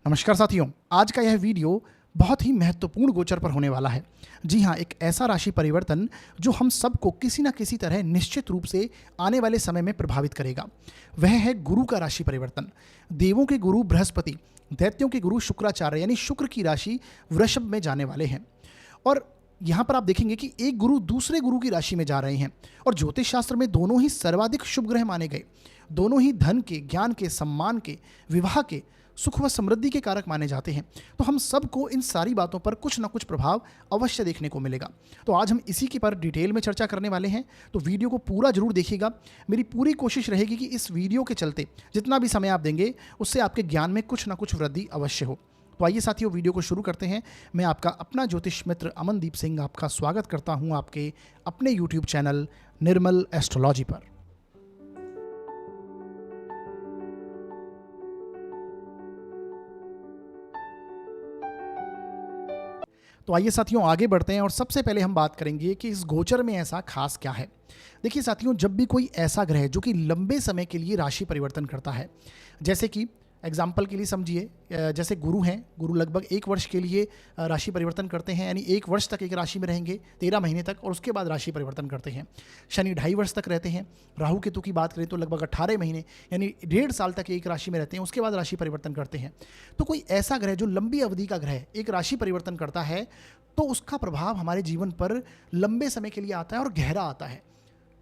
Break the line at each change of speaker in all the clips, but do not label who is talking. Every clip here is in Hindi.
नमस्कार साथियों, आज का यह वीडियो बहुत ही महत्वपूर्ण गोचर पर होने वाला है। जी हाँ, एक ऐसा राशि परिवर्तन जो हम सबको किसी न किसी तरह निश्चित रूप से आने वाले समय में प्रभावित करेगा। वह है गुरु का राशि परिवर्तन। देवों के गुरु बृहस्पति, दैत्यों के गुरु शुक्राचार्य यानी शुक्र की राशि वृषभ में जाने वाले हैं। और यहाँ पर आप देखेंगे कि एक गुरु दूसरे गुरु की राशि में जा रहे हैं और ज्योतिष शास्त्र में दोनों ही सर्वाधिक शुभ ग्रह माने गए। दोनों ही धन के, ज्ञान के, सम्मान के, विवाह के, सुख व समृद्धि के कारक माने जाते हैं। तो हम सबको इन सारी बातों पर कुछ ना कुछ प्रभाव अवश्य देखने को मिलेगा। तो आज हम इसी के पर डिटेल में चर्चा करने वाले हैं, तो वीडियो को पूरा जरूर देखिएगा। मेरी पूरी कोशिश रहेगी कि इस वीडियो के चलते जितना भी समय आप देंगे उससे आपके ज्ञान में कुछ ना कुछ वृद्धि अवश्य हो। तो आइए साथियों, वीडियो को शुरू करते हैं। मैं आपका अपना ज्योतिष मित्र अमनदीप सिंह आपका स्वागत करता हूं आपके अपने यूट्यूब चैनल निर्मल एस्ट्रोलॉजी पर। तो आइए साथियों, आगे बढ़ते हैं और सबसे पहले हम बात करेंगे कि इस गोचर में ऐसा खास क्या है। देखिए साथियों, जब भी कोई ऐसा ग्रह जो कि लंबे समय के लिए राशि परिवर्तन करता है, जैसे कि एग्जाम्पल के लिए समझिए, जैसे गुरु हैं, गुरु लगभग 1 वर्ष के लिए राशि परिवर्तन करते हैं, यानी 1 वर्ष तक एक राशि में रहेंगे 13 महीने तक, और उसके बाद राशि परिवर्तन करते हैं। शनि 2.5 वर्ष तक रहते हैं। राहु केतु की बात करें तो लगभग 18 महीने यानी 1.5 साल तक एक राशि में रहते हैं, उसके बाद राशि परिवर्तन करते हैं। तो कोई ऐसा ग्रह जो लंबी अवधि का ग्रह एक राशि परिवर्तन करता है तो उसका प्रभाव हमारे जीवन पर लंबे समय के लिए आता है और गहरा आता है।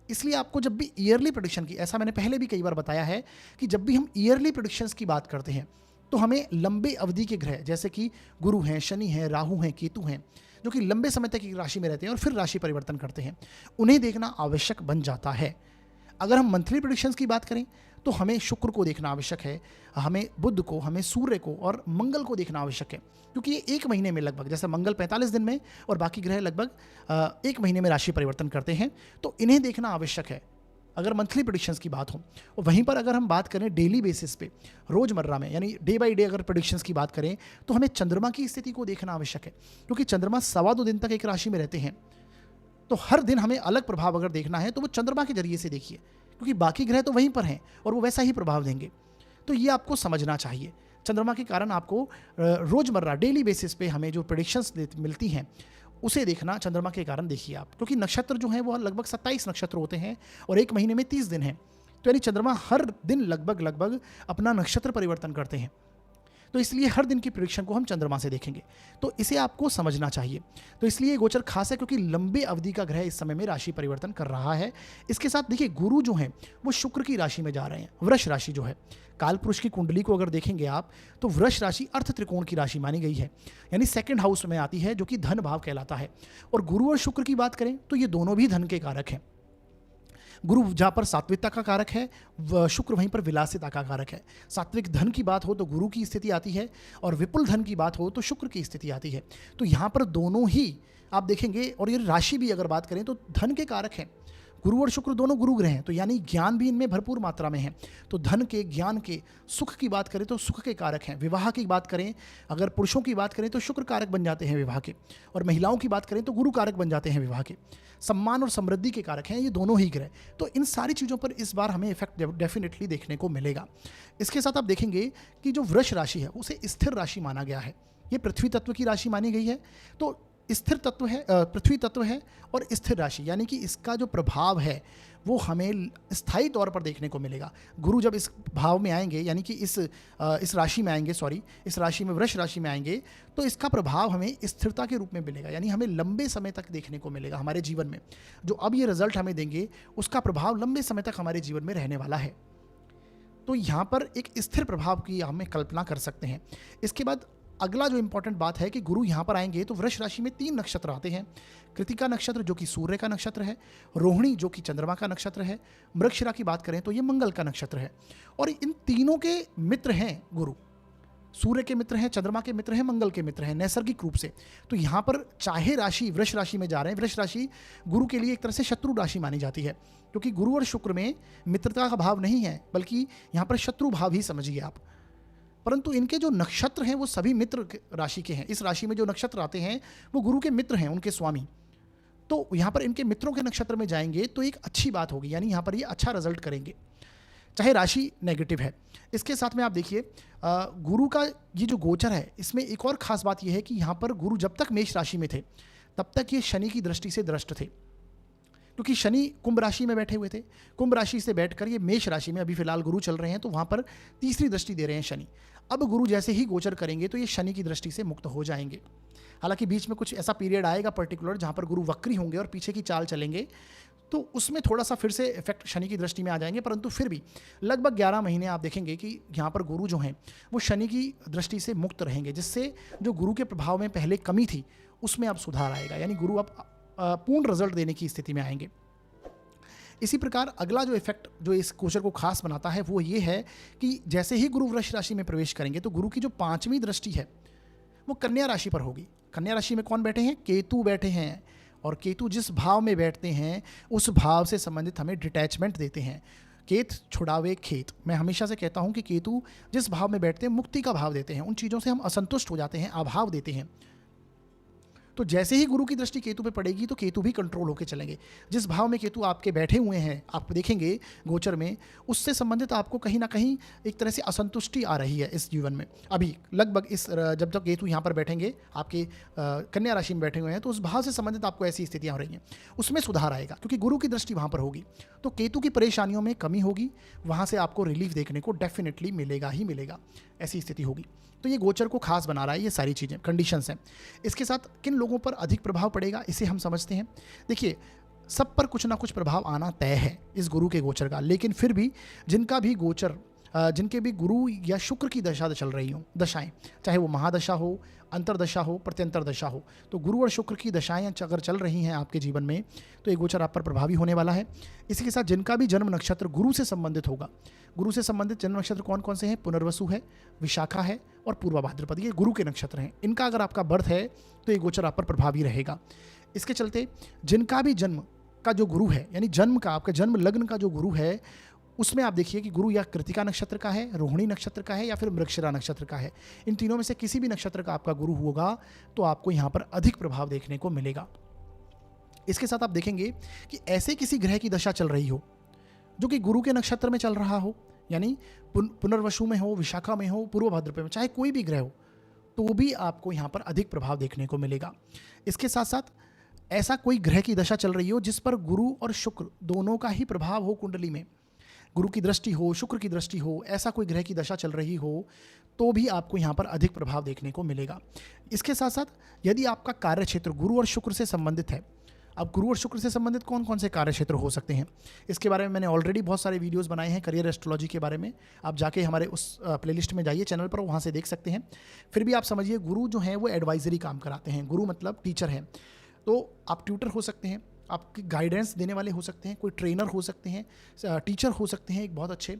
इसलिए आपको जब भी ईयरली प्रेडिक्शन की, ऐसा मैंने पहले भी कई बार बताया है कि जब भी हम ईयरली प्रेडिक्शंस की बात करते हैं तो हमें लंबे अवधि के ग्रह जैसे कि गुरु हैं, शनि हैं, राहु हैं, केतु हैं, जो कि लंबे समय तक एक राशि में रहते हैं और फिर राशि परिवर्तन करते हैं, उन्हें देखना आवश्यक बन जाता है। अगर हम मंथली प्रेडिक्शंस की बात करें तो हमें शुक्र को देखना आवश्यक है, हमें बुध को, हमें सूर्य को और मंगल को देखना आवश्यक है, क्योंकि ये 1 महीने में लगभग, जैसे मंगल 45 दिन में और बाकी ग्रह लगभग 1 महीने में राशि परिवर्तन करते हैं, तो इन्हें देखना आवश्यक है अगर मंथली प्रेडिक्शंस की बात हो। और वहीं पर अगर हम बात करें डेली बेसिस पे, रोजमर्रा में, यानी डे बाई डे अगर प्रेडिक्शंस की बात करें तो हमें चंद्रमा की स्थिति को देखना आवश्यक है, क्योंकि चंद्रमा 2.25 दिन तक एक राशि में रहते हैं। तो हर दिन हमें अलग प्रभाव अगर देखना है तो वो चंद्रमा के जरिए से देखिए, क्योंकि बाकी ग्रह तो वहीं पर हैं और वो वैसा ही प्रभाव देंगे। तो ये आपको समझना चाहिए। चंद्रमा के कारण आपको रोजमर्रा डेली बेसिस पे हमें जो प्रेडिक्शंस मिलती हैं उसे देखना चंद्रमा के कारण देखिए आप, क्योंकि नक्षत्र जो है वो लगभग 27 नक्षत्र होते हैं और 1 महीने में 30 दिन हैं। तो यानी चंद्रमा हर दिन लगभग अपना नक्षत्र परिवर्तन करते हैं, तो इसलिए हर दिन की प्रेडिक्शन को हम चंद्रमा से देखेंगे। तो इसे आपको समझना चाहिए। तो इसलिए गोचर खास है क्योंकि लंबे अवधि का ग्रह इस समय में राशि परिवर्तन कर रहा है। इसके साथ देखिए, गुरु जो हैं वो शुक्र की राशि में जा रहे हैं। वृष राशि जो है, काल पुरुष की कुंडली को अगर देखेंगे आप तो वृष राशि अर्थ त्रिकोण की राशि मानी गई है, यानी 2nd हाउस में आती है, जो कि धन भाव कहलाता है। और गुरु और शुक्र की बात करें तो ये दोनों भी धन के कारक हैं। गुरु जहाँ पर सात्विकता का कारक है, शुक्र वहीं पर विलासिता का कारक है। सात्विक धन की बात हो तो गुरु की स्थिति आती है और विपुल धन की बात हो तो शुक्र की स्थिति आती है। तो यहाँ पर दोनों ही आप देखेंगे, और ये राशि भी अगर बात करें तो धन के कारक हैं। गुरु और शुक्र दोनों गुरु ग्रह हैं, तो यानी ज्ञान भी इनमें भरपूर मात्रा में है। तो धन के, ज्ञान के, सुख की बात करें तो सुख के कारक हैं। विवाह की बात करें, अगर पुरुषों की बात करें तो शुक्र कारक बन जाते हैं विवाह के, और महिलाओं की बात करें तो गुरु कारक बन जाते हैं विवाह के। सम्मान और समृद्धि के कारक हैं ये दोनों ही ग्रह। तो इन सारी चीज़ों पर इस बार हमें इफेक्ट डेफिनेटली देखने को मिलेगा। इसके साथ आप देखेंगे कि जो वृष राशि है उसे स्थिर राशि माना गया है। ये पृथ्वी तत्व की राशि मानी गई है, तो स्थिर तत्व है, पृथ्वी तत्व है और स्थिर राशि, यानी कि इसका जो प्रभाव है वो हमें स्थायी तौर पर देखने को मिलेगा। गुरु जब इस भाव में आएंगे, यानी कि इस राशि में आएंगे, इस राशि में, वृष राशि में आएंगे, तो इसका प्रभाव हमें स्थिरता के रूप में मिलेगा, यानी हमें लंबे समय तक देखने को मिलेगा हमारे जीवन में। जो अब ये रिजल्ट हमें देंगे उसका प्रभाव लंबे समय तक हमारे जीवन में रहने वाला है। तो यहाँ पर एक स्थिर प्रभाव की हमें कल्पना कर सकते हैं। इसके बाद अगला जो इंपॉर्टेंट बात है कि गुरु यहाँ पर आएंगे तो वृष राशि में 3 नक्षत्र आते हैं। कृतिका नक्षत्र जो कि सूर्य का नक्षत्र है, रोहिणी जो कि चंद्रमा का नक्षत्र है, मृगशिरा की बात करें तो ये मंगल का नक्षत्र है। और इन तीनों के मित्र हैं गुरु, सूर्य के मित्र हैं, चंद्रमा के मित्र हैं, मंगल के मित्र हैं नैसर्गिक रूप से। तो यहाँ पर चाहे राशि वृष राशि में जा रहे हैं, वृष राशि गुरु के लिए एक तरह से शत्रु राशि मानी जाती है, क्योंकि गुरु और शुक्र में मित्रता का भाव नहीं है, बल्कि यहाँ पर शत्रु भाव ही समझिए आप। परंतु इनके जो नक्षत्र हैं वो सभी मित्र राशि के हैं। इस राशि में जो नक्षत्र आते हैं वो गुरु के मित्र हैं, उनके स्वामी। तो यहाँ पर इनके मित्रों के नक्षत्र में जाएंगे तो एक अच्छी बात होगी, यानी यहाँ पर ये अच्छा रिजल्ट करेंगे। चाहे राशि नेगेटिव है। इसके साथ में आप देखिए गुरु का ये जो गोचर है, इसमें एक और खास बात यह है कि यहाँ पर गुरु जब तक मेष राशि में थे तब तक ये शनि की दृष्टि से दृष्ट थे, क्योंकि शनि कुंभ राशि में बैठे हुए थे। कुंभ राशि से बैठकर ये मेष राशि में अभी फिलहाल गुरु चल रहे हैं, तो वहाँ पर तीसरी दृष्टि दे रहे हैं शनि। अब गुरु जैसे ही गोचर करेंगे तो ये शनि की दृष्टि से मुक्त हो जाएंगे। हालांकि बीच में कुछ ऐसा पीरियड आएगा पर्टिकुलर जहाँ पर गुरु वक्री होंगे और पीछे की चाल चलेंगे, तो उसमें थोड़ा सा फिर से इफेक्ट शनि की दृष्टि में आ जाएंगे, परंतु फिर भी लगभग 11 महीने आप देखेंगे कि यहाँ पर गुरु जो हैं वो शनि की दृष्टि से मुक्त रहेंगे, जिससे जो गुरु के प्रभाव में पहले कमी थी उसमें अब सुधार आएगा, यानी गुरु अब पूर्ण रिजल्ट देने की स्थिति में आएंगे। इसी प्रकार अगला जो इफेक्ट जो इस गोचर को खास बनाता है वो ये है कि जैसे ही गुरु वृष राशि में प्रवेश करेंगे तो गुरु की जो 5वीं दृष्टि है वो कन्या राशि पर होगी। कन्या राशि में कौन बैठे हैं? केतु बैठे हैं, और केतु जिस भाव में बैठते हैं उस भाव से संबंधित हमें डिटैचमेंट देते हैं। केत छुड़ावे खेत, मैं हमेशा से कहता हूं कि केतु जिस भाव में बैठते हैं मुक्ति का भाव देते हैं, उन चीज़ों से हम असंतुष्ट हो जाते हैं, अभाव देते हैं। तो जैसे ही गुरु की दृष्टि केतु पे पड़ेगी तो केतु भी कंट्रोल होकर चलेंगे। जिस भाव में केतु आपके बैठे हुए हैं आप देखेंगे गोचर में, उससे संबंधित आपको कहीं ना कहीं एक तरह से असंतुष्टि आ रही है इस जीवन में। अभी लगभग इस जब जब केतु यहाँ पर बैठेंगे आपके कन्या राशि में बैठे हुए हैं, तो उस भाव से संबंधित आपको ऐसी स्थितियाँ हो रही हैं, उसमें सुधार आएगा क्योंकि गुरु की दृष्टि वहाँ पर होगी। तो केतु की परेशानियों में कमी होगी, वहाँ से आपको रिलीफ देखने को डेफिनेटली मिलेगा ही मिलेगा, ऐसी स्थिति होगी। तो ये गोचर को खास बना रहा है, ये सारी चीज़ें कंडीशंस हैं। इसके साथ किन लोगों पर अधिक प्रभाव पड़ेगा इसे हम समझते हैं। देखिए सब पर कुछ ना कुछ प्रभाव आना तय है इस गुरु के गोचर का, लेकिन फिर भी जिनका भी गोचर जिनके भी गुरु या शुक्र की दशा चल रही हो, दशाएं, चाहे वो महादशा हो, अंतरदशा हो, प्रत्यंतर दशा हो, तो गुरु और शुक्र की दशाएं अगर चल रही हैं आपके जीवन में तो ये गोचर आप पर प्रभावी होने वाला है। इसी के साथ जिनका भी जन्म नक्षत्र गुरु से संबंधित होगा, गुरु से संबंधित जन्म नक्षत्र कौन कौन से हैं? पुनर्वसु है, विशाखा है और पूर्वा भाद्रपद, ये गुरु के नक्षत्र हैं। इनका अगर आपका बर्थ है तो ये गोचर आप पर प्रभावी रहेगा। इसके चलते जिनका भी जन्म का जो गुरु है, यानी जन्म का आपका जन्म लग्न का जो गुरु है, उसमें आप देखिए कि गुरु या कृतिका नक्षत्र का है, रोहिणी नक्षत्र का है या फिर मृगशिरा नक्षत्र का है। इन तीनों में से किसी भी नक्षत्र का आपका गुरु होगा तो आपको यहाँ पर अधिक प्रभाव देखने को मिलेगा। इसके साथ आप देखेंगे कि ऐसे किसी ग्रह की दशा चल रही हो जो कि गुरु के नक्षत्र में चल रहा हो, यानी पुनर्वसु में हो, विशाखा में हो, पूर्व भाद्रपद में, चाहे कोई भी ग्रह हो, तो भी आपको यहाँ पर अधिक प्रभाव देखने को मिलेगा। इसके साथ साथ ऐसा कोई ग्रह की दशा चल रही हो जिस पर गुरु और शुक्र दोनों का ही प्रभाव हो, कुंडली में गुरु की दृष्टि हो, शुक्र की दृष्टि हो, ऐसा कोई ग्रह की दशा चल रही हो तो भी आपको यहाँ पर अधिक प्रभाव देखने को मिलेगा। इसके साथ साथ यदि आपका कार्य क्षेत्र गुरु और शुक्र से संबंधित है, अब गुरु और शुक्र से संबंधित कौन कौन से कार्य क्षेत्र हो सकते हैं इसके बारे में मैंने ऑलरेडी बहुत सारे वीडियोस बनाए हैं करियर एस्ट्रोलॉजी के बारे में। आप जाके हमारे उस प्लेलिस्ट में जाइए चैनल पर, वहाँ से देख सकते हैं। फिर भी आप समझिए गुरु जो हैं वो एडवाइजरी काम कराते हैं। गुरु मतलब टीचर हैं, तो आप ट्यूटर हो सकते हैं, आपकी गाइडेंस देने वाले हो सकते हैं, कोई ट्रेनर हो सकते हैं, टीचर हो सकते हैं एक बहुत अच्छे,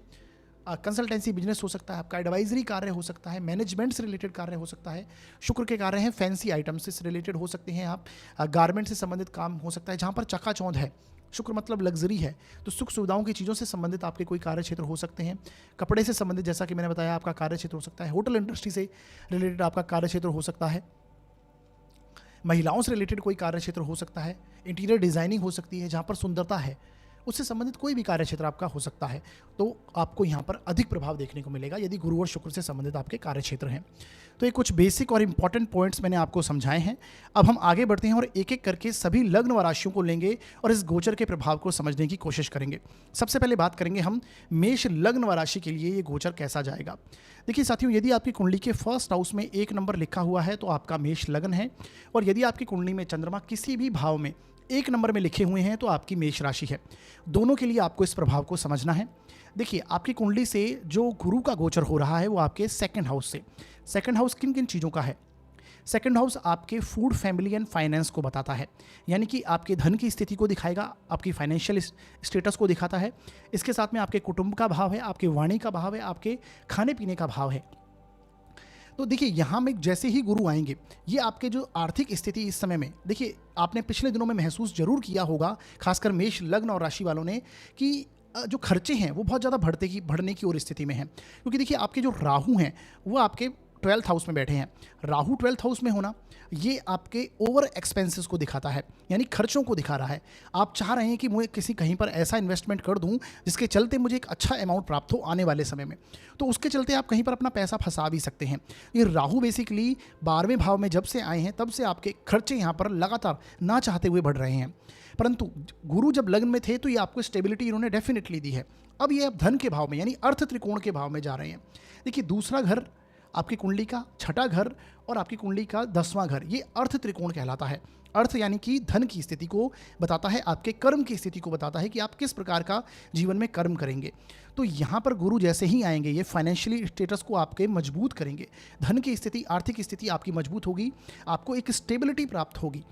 कंसल्टेंसी बिजनेस हो सकता है, आपका एडवाइजरी कार्य हो सकता है, मैनेजमेंट से रिलेटेड कार्य हो सकता है। शुक्र के कार्य हैं फैंसी आइटम्स से रिलेटेड हो सकते हैं, आप गारमेंट से संबंधित काम हो सकता है जहाँ पर चकाचौंध है। शुक्र मतलब लग्जरी है, तो सुख सुविधाओं की चीज़ों से संबंधित आपके कोई कार्य क्षेत्र हो सकते हैं। कपड़े से संबंधित जैसा कि मैंने बताया आपका कार्य क्षेत्र हो सकता है। होटल इंडस्ट्री से रिलेटेड आपका कार्य क्षेत्र हो सकता है। महिलाओं से रिलेटेड कोई कार्य क्षेत्र हो सकता है। इंटीरियर डिज़ाइनिंग हो सकती है, जहाँ पर सुंदरता है उससे संबंधित कोई भी कार्य क्षेत्र आपका हो सकता है। तो आपको यहाँ पर अधिक प्रभाव देखने को मिलेगा यदि गुरु और शुक्र से संबंधित आपके कार्य क्षेत्र हैं। तो ये कुछ बेसिक और इंपॉर्टेंट पॉइंट्स मैंने आपको समझाए हैं। अब हम आगे बढ़ते हैं और एक एक करके सभी लग्न व राशियों को लेंगे और इस गोचर के प्रभाव को समझने की कोशिश करेंगे। सबसे पहले बात करेंगे हम मेष लग्न व राशि के लिए ये गोचर कैसा जाएगा। देखिए साथियों, यदि आपकी कुंडली के फर्स्ट हाउस में 1 नंबर लिखा हुआ है तो आपका मेष लग्न है, और यदि आपकी कुंडली में चंद्रमा किसी भी भाव में 1 नंबर में लिखे हुए हैं तो आपकी मेष राशि है। दोनों के लिए आपको इस प्रभाव को समझना है। देखिए आपकी कुंडली से जो गुरु का गोचर हो रहा है वो आपके सेकंड हाउस से। सेकंड हाउस किन किन चीज़ों का है? सेकंड हाउस आपके फूड, फैमिली एंड फाइनेंस को बताता है, यानी कि आपके धन की स्थिति को दिखाएगा, आपकी फाइनेंशियल स्टेटस को दिखाता है। इसके साथ में आपके कुटुंब का भाव है, आपके वाणी का भाव है, आपके खाने पीने का भाव है। तो देखिए यहाँ में जैसे ही गुरु आएंगे ये आपके जो आर्थिक स्थिति इस समय में, देखिए आपने पिछले दिनों में महसूस जरूर किया होगा, खासकर मेष लग्न और राशि वालों ने, कि जो खर्चे हैं वो बहुत ज़्यादा बढ़ने की ओर स्थिति में हैं। क्योंकि देखिए आपके जो राहु हैं वो आपके 12th हाउस में बैठे हैं। राहु 12th हाउस में होना ये आपके ओवर एक्सपेंसेस को दिखाता है, यानी खर्चों को दिखा रहा है। आप चाह रहे हैं कि मैं किसी कहीं पर ऐसा इन्वेस्टमेंट कर दूं जिसके चलते मुझे एक अच्छा अमाउंट प्राप्त हो आने वाले समय में, तो उसके चलते आप कहीं पर अपना पैसा फंसा भी सकते हैं। ये राहु बेसिकली 12वें भाव में जब से आए हैं तब से आपके खर्चे यहाँ पर लगातार ना चाहते हुए बढ़ रहे हैं। परंतु गुरु जब लग्न में थे तो ये आपको स्टेबिलिटी इन्होंने डेफिनेटली दी है। अब ये आप धन के भाव में यानी अर्थ त्रिकोण के भाव में जा रहे हैं। देखिए, दूसरा घर आपकी कुंडली का, छठा घर और आपकी कुंडली का 10वां घर, ये अर्थ त्रिकोण कहलाता है। अर्थ यानी कि धन की स्थिति को बताता है, आपके कर्म की स्थिति को बताता है कि आप किस प्रकार का जीवन में कर्म करेंगे। तो यहाँ पर गुरु जैसे ही आएंगे ये फाइनेंशियली स्टेटस को आपके मजबूत करेंगे। धन की स्थिति, आर्थिक स्थिति आपकी मजबूत होगी, आपको एक स्टेबिलिटी प्राप्त होगी,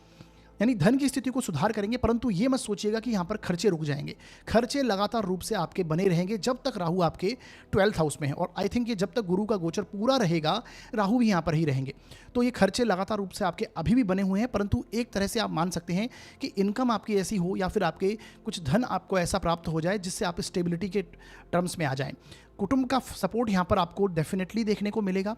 यानी धन की स्थिति को सुधार करेंगे। परंतु ये मत सोचिएगा कि यहाँ पर खर्चे रुक जाएंगे। खर्चे लगातार रूप से आपके बने रहेंगे जब तक राहु आपके 12th हाउस में है, और आई थिंक ये जब तक गुरु का गोचर पूरा रहेगा राहु भी यहाँ पर ही रहेंगे। तो ये खर्चे लगातार रूप से आपके अभी भी बने हुए हैं, परंतु एक तरह से आप मान सकते हैं कि इनकम आपकी ऐसी हो या फिर आपके कुछ धन आपको ऐसा प्राप्त हो जाए जिससे आप स्टेबिलिटी के टर्म्स में आ जाएं। कुटुंब का सपोर्ट यहाँ पर आपको डेफिनेटली देखने को मिलेगा।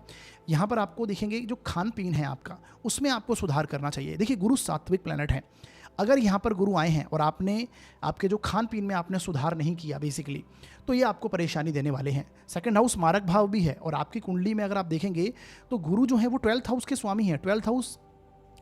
यहाँ पर आपको देखेंगे जो खान पीन है आपका, उसमें आपको सुधार करना चाहिए। देखिए, गुरु सात्विक प्लैनेट है। अगर यहाँ पर गुरु आए हैं और आपने आपके जो खान पीन में आपने सुधार नहीं किया बेसिकली, तो ये आपको परेशानी देने वाले हैं। सेकंड हाउस मारक भाव भी है, और आपकी कुंडली में अगर आप देखेंगे तो गुरु जो है वो 12th हाउस के स्वामी हैं। 12th हाउस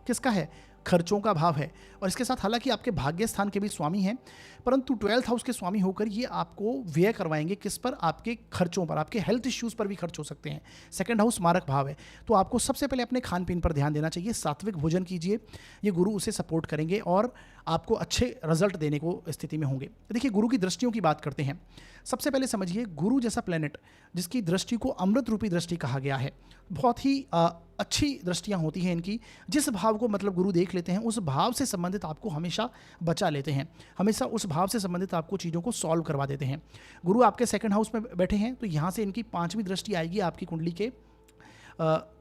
किसका है? खर्चों का भाव है, और इसके साथ हालांकि आपके भाग्य स्थान के भी स्वामी हैं, परंतु 12th हाउस के स्वामी होकर ये आपको व्यय करवाएंगे किस पर? आपके खर्चों पर, आपके हेल्थ इश्यूज पर भी खर्च हो सकते हैं। सेकंड हाउस मारक भाव है, तो आपको सबसे पहले अपने खान पीन पर ध्यान देना चाहिए। सात्विक भोजन कीजिए, ये गुरु उसे सपोर्ट करेंगे और आपको अच्छे रिजल्ट देने को स्थिति में होंगे। देखिए, गुरु की दृष्टियों की बात करते हैं। सबसे पहले समझिए, गुरु जैसा प्लेनेट जिसकी दृष्टि को अमृत रूपी दृष्टि कहा गया है, बहुत ही अच्छी दृष्टियां होती हैं इनकी। जिस भाव को मतलब गुरु देख लेते हैं उस भाव से संबंधित आपको हमेशा बचा लेते हैं, हमेशा उस भाव से संबंधित आपको चीज़ों को सॉल्व करवा देते हैं। गुरु आपके सेकंड हाउस में बैठे हैं, तो यहाँ से इनकी 5वीं दृष्टि आएगी आपकी कुंडली के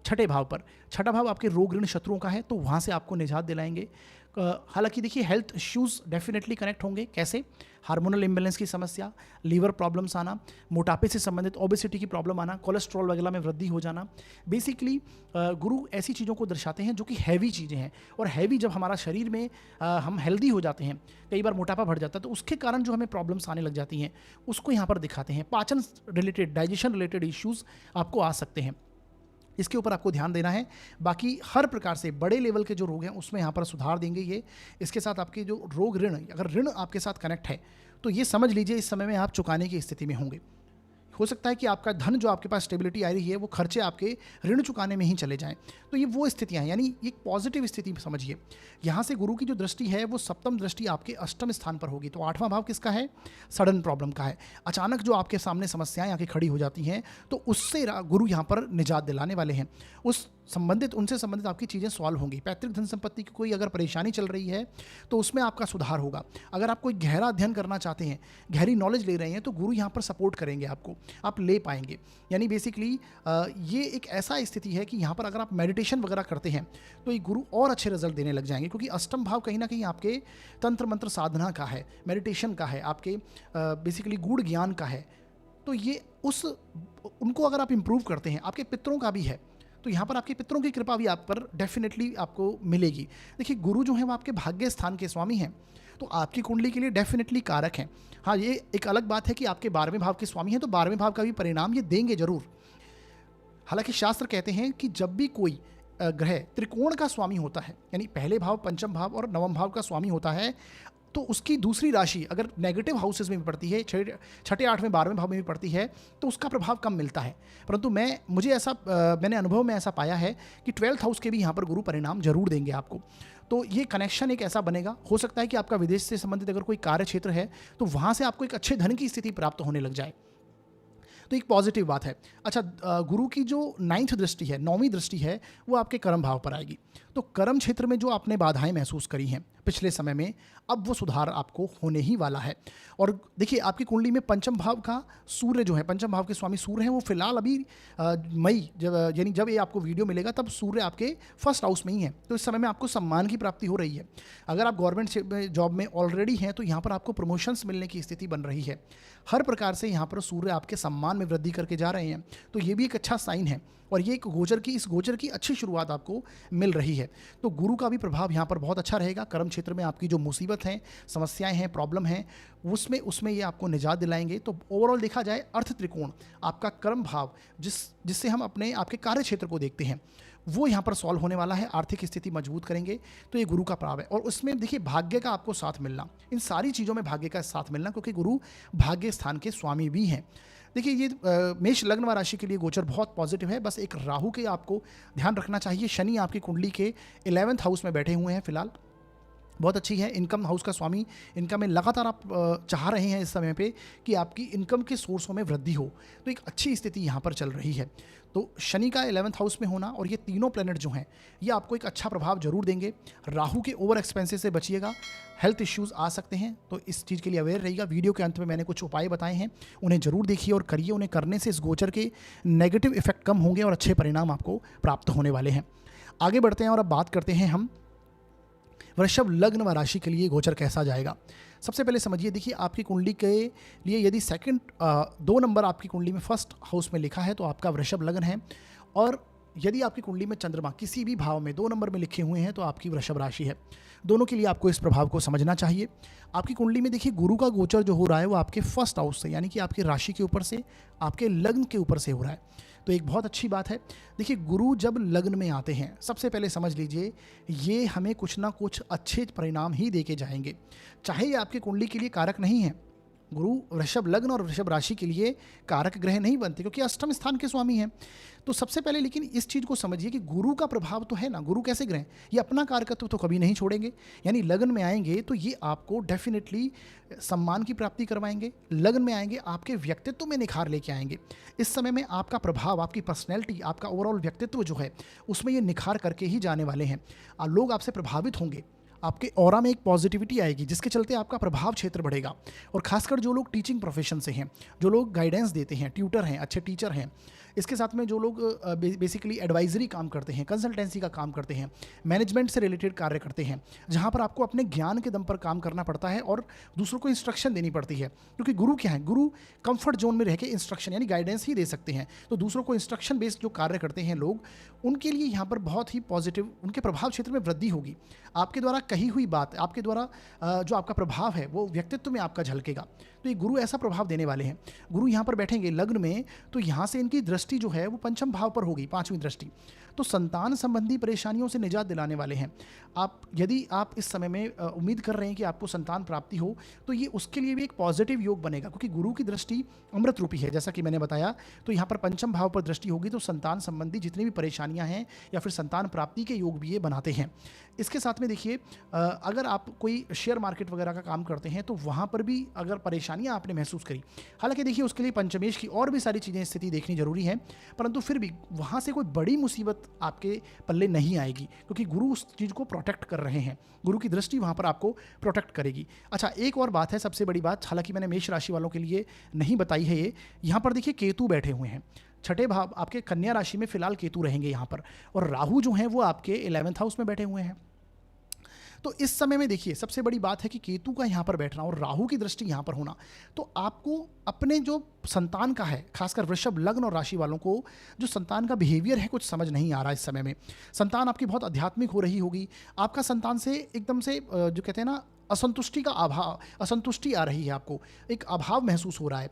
छठे भाव पर। छठा भाव आपके रोग ऋण शत्रुओं का है, तो वहाँ से आपको निजात दिलाएंगे। हालांकि देखिए, हेल्थ इश्यूज डेफिनेटली कनेक्ट होंगे। कैसे? हार्मोनल इम्बेलेंस की समस्या, लीवर प्रॉब्लम्स आना, मोटापे से संबंधित ओबेसिटी की प्रॉब्लम आना, कोलेस्ट्रॉल वगैरह में वृद्धि हो जाना। बेसिकली गुरु ऐसी चीज़ों को दर्शाते हैं जो कि हैवी चीज़ें हैं, और हैवी जब हमारा शरीर में हम हेल्दी हो जाते हैं, कई बार मोटापा बढ़ जाता है, तो उसके कारण जो हमें प्रॉब्लम्स आने लग जाती हैं उसको यहाँ पर दिखाते हैं। पाचन रिलेटेड, डाइजेशन रिलेटेड इश्यूज़ आपको आ सकते हैं, इसके ऊपर आपको ध्यान देना है। बाकी हर प्रकार से बड़े लेवल के जो रोग हैं उसमें यहाँ पर सुधार देंगे ये। इसके साथ आपके जो रोग ऋण, अगर ऋण आपके साथ कनेक्ट है तो ये समझ लीजिए इस समय में आप चुकाने की स्थिति में होंगे। हो सकता है कि आपका धन जो आपके पास स्टेबिलिटी आ रही है वो खर्चे आपके ऋण चुकाने में ही चले जाएं, तो ये वो स्थितियां हैं, यानी एक पॉजिटिव स्थिति समझिए। यहाँ से गुरु की जो दृष्टि है वो सप्तम दृष्टि आपके अष्टम स्थान पर होगी। तो 8वां भाव किसका है? सडन प्रॉब्लम का है। अचानक जो आपके सामने समस्याएं आके खड़ी हो जाती हैं तो उससे गुरु यहाँ पर निजात दिलाने वाले हैं। उनसे संबंधित आपकी चीज़ें सॉल्व होंगी। पैतृक धन संपत्ति की कोई अगर परेशानी चल रही है तो उसमें आपका सुधार होगा। अगर आप कोई गहरा अध्ययन करना चाहते हैं, गहरी नॉलेज ले रहे हैं, तो गुरु यहाँ पर सपोर्ट करेंगे आपको, आप ले पाएंगे। यानी बेसिकली ये एक ऐसा स्थिति है कि यहाँ पर अगर आप मेडिटेशन वगैरह करते हैं तो ये गुरु और अच्छे रिजल्ट देने लग जाएंगे, क्योंकि अष्टम भाव कहीं ना कहीं आपके तंत्र मंत्र साधना का है, मेडिटेशन का है, आपके बेसिकली गूढ़ ज्ञान का है। तो ये उनको अगर आप इम्प्रूव करते हैं, आपके पितरों का भी है, तो यहाँ पर आपके पितरों की कृपा भी आप पर डेफिनेटली आपको मिलेगी। देखिए, गुरु जो है वो आपके भाग्य स्थान के स्वामी हैं, तो आपकी कुंडली के लिए डेफिनेटली कारक हैं। हाँ, ये एक अलग बात है कि आपके 12वें भाव के स्वामी हैं, तो 12वें भाव का भी परिणाम ये देंगे जरूर। हालांकि शास्त्र कहते हैं कि जब भी कोई ग्रह त्रिकोण का स्वामी होता है, यानी पहले भाव, पंचम भाव और नवम भाव का स्वामी होता है, तो उसकी दूसरी राशि अगर नेगेटिव हाउसेस में भी पड़ती है, छठे 8वें 12वें भाव में भी पड़ती है, तो उसका प्रभाव कम मिलता है। परंतु मैंने अनुभव में ऐसा पाया है कि 12th हाउस के भी यहाँ पर गुरु परिणाम जरूर देंगे आपको। तो ये कनेक्शन एक ऐसा बनेगा, हो सकता है कि आपका विदेश से संबंधित अगर कोई कार्य क्षेत्र है तो वहाँ से आपको एक अच्छे धन की स्थिति प्राप्त होने लग जाए, तो एक पॉजिटिव बात है। अच्छा, गुरु की जो 9th दृष्टि है, 9वीं दृष्टि है, वो आपके कर्म भाव पर आएगी। तो कर्म क्षेत्र में जो आपने बाधाएं महसूस करी हैं पिछले समय में, अब वो सुधार आपको होने ही वाला है। और देखिए, आपकी कुंडली में पंचम भाव का सूर्य जो है, पंचम भाव के स्वामी सूर्य हैं, वो फिलहाल अभी मई यानी जब ये आपको वीडियो मिलेगा तब सूर्य आपके फर्स्ट हाउस में ही है। तो इस समय में आपको सम्मान की प्राप्ति हो रही है। अगर आप गवर्नमेंट जॉब में ऑलरेडी हैं तो यहाँ पर आपको प्रमोशंस मिलने की स्थिति बन रही है। हर प्रकार से यहाँ पर सूर्य आपके सम्मान में वृद्धि करके जा रहे हैं, तो ये भी एक अच्छा साइन है। और ये एक इस गोचर की अच्छी शुरुआत आपको मिल रही है। तो गुरु का भी प्रभाव यहाँ पर बहुत अच्छा रहेगा। कर्म क्षेत्र में आपकी जो मुसीबत हैं, समस्याएं हैं, प्रॉब्लम हैं, उसमें ये आपको निजात दिलाएंगे। तो ओवरऑल देखा जाए अर्थ त्रिकोण, आपका कर्म भाव जिससे हम आपके कार्य क्षेत्र को देखते हैं, वो यहाँ पर सॉल्व होने वाला है। आर्थिक स्थिति मजबूत करेंगे, तो ये गुरु का प्रभाव है। और उसमें देखिए भाग्य का आपको साथ मिलना, इन सारी चीज़ों में भाग्य का साथ मिलना, क्योंकि गुरु भाग्य स्थान के स्वामी भी हैं। देखिए ये मेष लग्न व राशि के लिए गोचर बहुत पॉजिटिव है। बस एक राहु के आपको ध्यान रखना चाहिए। शनि आपकी कुंडली के 11th हाउस में बैठे हुए हैं फिलहाल, बहुत अच्छी है। इनकम हाउस का स्वामी, इनकम में लगातार आप चाह रहे हैं इस समय पे कि आपकी इनकम के सोर्सों में वृद्धि हो, तो एक अच्छी स्थिति यहाँ पर चल रही है। तो शनि का 11th हाउस में होना और ये तीनों प्लैनेट जो हैं, ये आपको एक अच्छा प्रभाव जरूर देंगे। राहु के ओवर एक्सपेंसेस से बचिएगा, हेल्थ इश्यूज आ सकते हैं, तो इस चीज़ के लिए अवेयर रहिएगा। वीडियो के अंत में मैंने कुछ उपाय बताए हैं, उन्हें जरूर देखिए और करिए। उन्हें करने से इस गोचर के नेगेटिव इफेक्ट कम होंगे और अच्छे परिणाम आपको प्राप्त होने वाले हैं। आगे बढ़ते हैं और अब बात करते हैं हम वृषभ लग्न व राशि के लिए गोचर कैसा जाएगा। सबसे पहले समझिए, देखिए आपकी कुंडली के लिए यदि 2 नंबर आपकी कुंडली में फर्स्ट हाउस में लिखा है तो आपका वृषभ लग्न है, और यदि आपकी कुंडली में चंद्रमा किसी भी भाव में 2 नंबर में लिखे हुए हैं तो आपकी वृषभ राशि है। दोनों के लिए आपको इस प्रभाव को समझना चाहिए। आपकी कुंडली में देखिए गुरु का गोचर जो हो रहा है वो आपके फर्स्ट हाउस से, यानी कि आपकी राशि के ऊपर से, आपके लग्न के ऊपर से हो रहा है, तो एक बहुत अच्छी बात है। देखिए गुरु जब लग्न में आते हैं, सबसे पहले समझ लीजिए ये हमें कुछ ना कुछ अच्छे परिणाम ही दे के जाएंगे, चाहे ये आपकी कुंडली के लिए कारक नहीं है। गुरु वृषभ लग्न और वृषभ राशि के लिए कारक ग्रह नहीं बनते, क्योंकि अष्टम स्थान के स्वामी हैं। तो सबसे पहले लेकिन इस चीज़ को समझिए कि गुरु का प्रभाव तो है ना, गुरु कैसे ग्रह, ये अपना कारकत्व तो कभी नहीं छोड़ेंगे। यानी लग्न में आएंगे तो ये आपको डेफिनेटली सम्मान की प्राप्ति करवाएंगे। लग्न में आएंगे आपके व्यक्तित्व में निखार लेके आएंगे। इस समय में आपका प्रभाव, आपकी पर्सनैलिटी, आपका ओवरऑल व्यक्तित्व जो है उसमें ये निखार करके ही जाने वाले हैं। लोग आपसे प्रभावित होंगे, आपके ऑरा में एक पॉजिटिविटी आएगी, जिसके चलते आपका प्रभाव क्षेत्र बढ़ेगा। और खासकर जो लोग टीचिंग प्रोफेशन से हैं, जो लोग गाइडेंस देते हैं, ट्यूटर हैं, अच्छे टीचर हैं, इसके साथ में जो लोग बेसिकली एडवाइजरी काम करते हैं, कंसल्टेंसी का काम करते हैं, मैनेजमेंट से रिलेटेड कार्य करते हैं, जहाँ पर आपको अपने ज्ञान के दम पर काम करना पड़ता है और दूसरों को इंस्ट्रक्शन देनी पड़ती है। क्योंकि गुरु क्या है, गुरु कंफर्ट जोन में रह के इंस्ट्रक्शन यानी गाइडेंस ही दे सकते हैं। तो दूसरों को इंस्ट्रक्शन बेस्ड जो कार्य करते हैं लोग, उनके लिए यहाँ पर बहुत ही पॉजिटिव, उनके प्रभाव क्षेत्र में वृद्धि होगी। आपके द्वारा कही हुई बात, आपके द्वारा जो आपका प्रभाव है वो व्यक्तित्व में आपका झलकेगा। तो ये गुरु ऐसा प्रभाव देने वाले हैं। गुरु यहाँ पर बैठेंगे लग्न में, तो यहाँ से इनकी दृष्टि जो है वो पंचम भाव पर होगी, 5वीं दृष्टि। तो संतान संबंधी परेशानियों से निजात दिलाने वाले हैं। यदि आप इस समय में उम्मीद कर रहे हैं कि आपको संतान प्राप्ति हो, तो ये उसके लिए भी एक पॉजिटिव योग बनेगा, क्योंकि गुरु की दृष्टि अमृत रूपी है, जैसा कि मैंने बताया। तो यहाँ पर पंचम भाव पर दृष्टि होगी, तो संतान संबंधी जितनी भी परेशानियां हैं या फिर संतान प्राप्ति के योग भी ये बनाते हैं। इसके साथ में देखिए, अगर आप कोई शेयर मार्केट वगैरह का काम करते हैं तो वहाँ पर भी अगर परेशानियाँ आपने महसूस करी, हालांकि देखिए उसके लिए पंचमेश की और भी सारी चीज़ें, स्थिति देखनी जरूरी है, परंतु फिर भी वहाँ से कोई बड़ी मुसीबत आपके पल्ले नहीं आएगी, क्योंकि गुरु उस चीज़ को प्रोटेक्ट कर रहे हैं। गुरु की दृष्टि वहाँ पर आपको प्रोटेक्ट करेगी। अच्छा, एक और बात है, सबसे बड़ी बात, हालांकि मैंने मेष राशि वालों के लिए नहीं बताई है ये, यहाँ पर देखिए केतु बैठे हुए हैं। छठे भाव आपके कन्या राशि में फिलहाल केतु रहेंगे यहाँ पर, और राहु जो हैं वो आपके 11th हाउस में बैठे हुए हैं। तो इस समय में देखिए सबसे बड़ी बात है कि केतु का यहाँ पर बैठना और राहु की दृष्टि यहाँ पर होना, तो आपको अपने जो संतान का है, खासकर वृषभ लग्न और राशि वालों को जो संतान का बिहेवियर है कुछ समझ नहीं आ रहा इस समय में। संतान आपकी बहुत आध्यात्मिक हो रही होगी, आपका संतान से एकदम से जो कहते हैं ना असंतुष्टि आ रही है, आपको एक अभाव महसूस हो रहा है,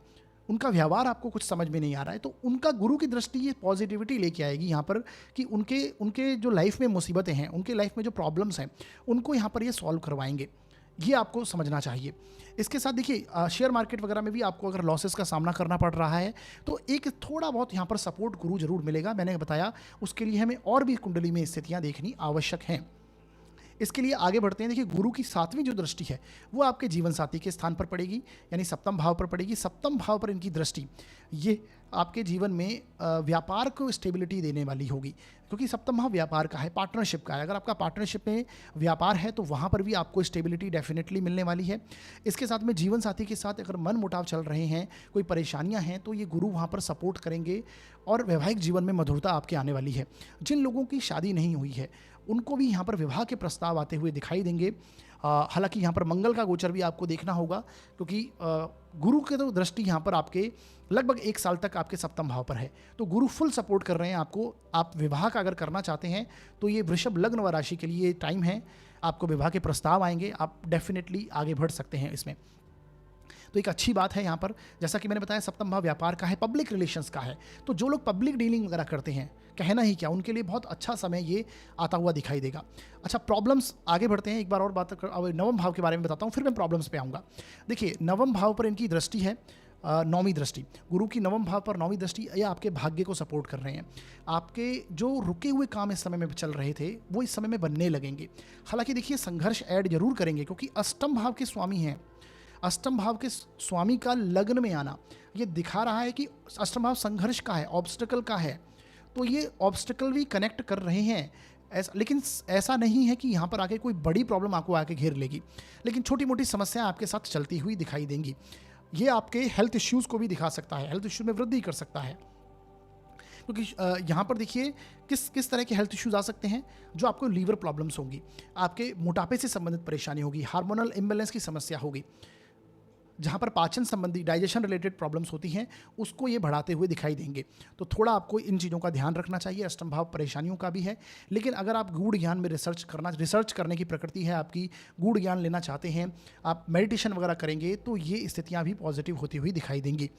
उनका व्यवहार आपको कुछ समझ में नहीं आ रहा है। तो उनका गुरु की दृष्टि ये पॉजिटिविटी लेके आएगी यहाँ पर कि उनके जो लाइफ में मुसीबतें हैं, उनके लाइफ में जो प्रॉब्लम्स हैं, उनको यहाँ पर ये सॉल्व करवाएंगे। ये आपको समझना चाहिए। इसके साथ देखिए शेयर मार्केट वगैरह में भी आपको अगर लॉसेस का सामना करना पड़ रहा है तो एक थोड़ा बहुत यहाँ पर सपोर्ट गुरु जरूर मिलेगा। मैंने बताया उसके लिए हमें और भी कुंडली में स्थितियाँ देखनी आवश्यक हैं। इसके लिए आगे बढ़ते हैं। देखिए गुरु की 7वीं जो दृष्टि है वो आपके जीवन साथी के स्थान पर पड़ेगी, यानी सप्तम भाव पर पड़ेगी। सप्तम भाव पर इनकी दृष्टि ये आपके जीवन में व्यापार को स्टेबिलिटी देने वाली होगी, क्योंकि सप्तम भाव व्यापार का है, पार्टनरशिप का है। अगर आपका पार्टनरशिप में व्यापार है तो वहाँ पर भी आपको स्टेबिलिटी डेफिनेटली मिलने वाली है। इसके साथ में जीवन साथी के साथ अगर मन मुटाव चल रहे हैं, कोई परेशानियाँ हैं, तो ये गुरु वहाँ पर सपोर्ट करेंगे और वैवाहिक जीवन में मधुरता आपके आने वाली है। जिन लोगों की शादी नहीं हुई है उनको भी यहाँ पर विवाह के प्रस्ताव आते हुए दिखाई देंगे। हालांकि यहाँ पर मंगल का गोचर भी आपको देखना होगा, क्योंकि गुरु के तो दृष्टि यहाँ पर आपके लगभग 1 साल तक आपके सप्तम भाव पर है, तो गुरु फुल सपोर्ट कर रहे हैं आपको। आप विवाह का अगर करना चाहते हैं तो ये वृषभ लग्न व राशि के लिए टाइम है, आपको विवाह के प्रस्ताव आएंगे, आप डेफिनेटली आगे बढ़ सकते हैं इसमें। तो एक अच्छी बात है यहाँ पर। जैसा कि मैंने बताया, सप्तम भाव व्यापार का है, पब्लिक रिलेशंस का है, तो जो लोग पब्लिक डीलिंग वगैरह करते हैं, कहना ही क्या, उनके लिए बहुत अच्छा समय ये आता हुआ दिखाई देगा। अच्छा, प्रॉब्लम्स, आगे बढ़ते हैं, एक बार और बात कर, अब नवम भाव के बारे में बताता हूँ, फिर मैं प्रॉब्लम्स पे आऊँगा। देखिए, नवम भाव पर इनकी दृष्टि है, नौवीं दृष्टि, गुरु की नवम भाव पर नौवीं दृष्टि, ये आपके भाग्य को सपोर्ट कर रहे हैं। आपके जो रुके हुए काम इस समय में चल रहे थे वो इस समय में बनने लगेंगे। हालांकि देखिए, संघर्ष ऐड जरूर करेंगे, क्योंकि अष्टम भाव के स्वामी हैं। अष्टम भाव के स्वामी का लग्न में आना ये दिखा रहा है कि अष्टम भाव संघर्ष का है, ऑब्स्टिकल का है, तो ये ऑब्स्टिकल भी कनेक्ट कर रहे हैं। लेकिन ऐसा नहीं है कि यहाँ पर आके कोई बड़ी प्रॉब्लम आपको आके घेर लेगी, लेकिन छोटी मोटी समस्याएं आपके साथ चलती हुई दिखाई देंगी। ये आपके हेल्थ इश्यूज़ को भी दिखा सकता है, हेल्थ इश्यूज में वृद्धि कर सकता है, क्योंकि यहाँ पर देखिए किस तरह के हेल्थ इश्यूज आ सकते हैं। जो आपको लीवर प्रॉब्लम्स होंगी, आपके मोटापे से संबंधित परेशानी होगी, हार्मोनल इम्बैलेंस की समस्या होगी, जहाँ पर पाचन संबंधी डाइजेशन रिलेटेड प्रॉब्लम्स होती हैं, उसको ये बढ़ाते हुए दिखाई देंगे। तो थोड़ा आपको इन चीज़ों का ध्यान रखना चाहिए। अष्टम भाव परेशानियों का भी है, लेकिन अगर आप गूढ़ ज्ञान में रिसर्च करने की प्रकृति है आपकी, गूढ़ ज्ञान लेना चाहते हैं, आप मेडिटेशन वगैरह करेंगे, तो ये स्थितियाँ भी पॉजिटिव होती हुई दिखाई देंगी।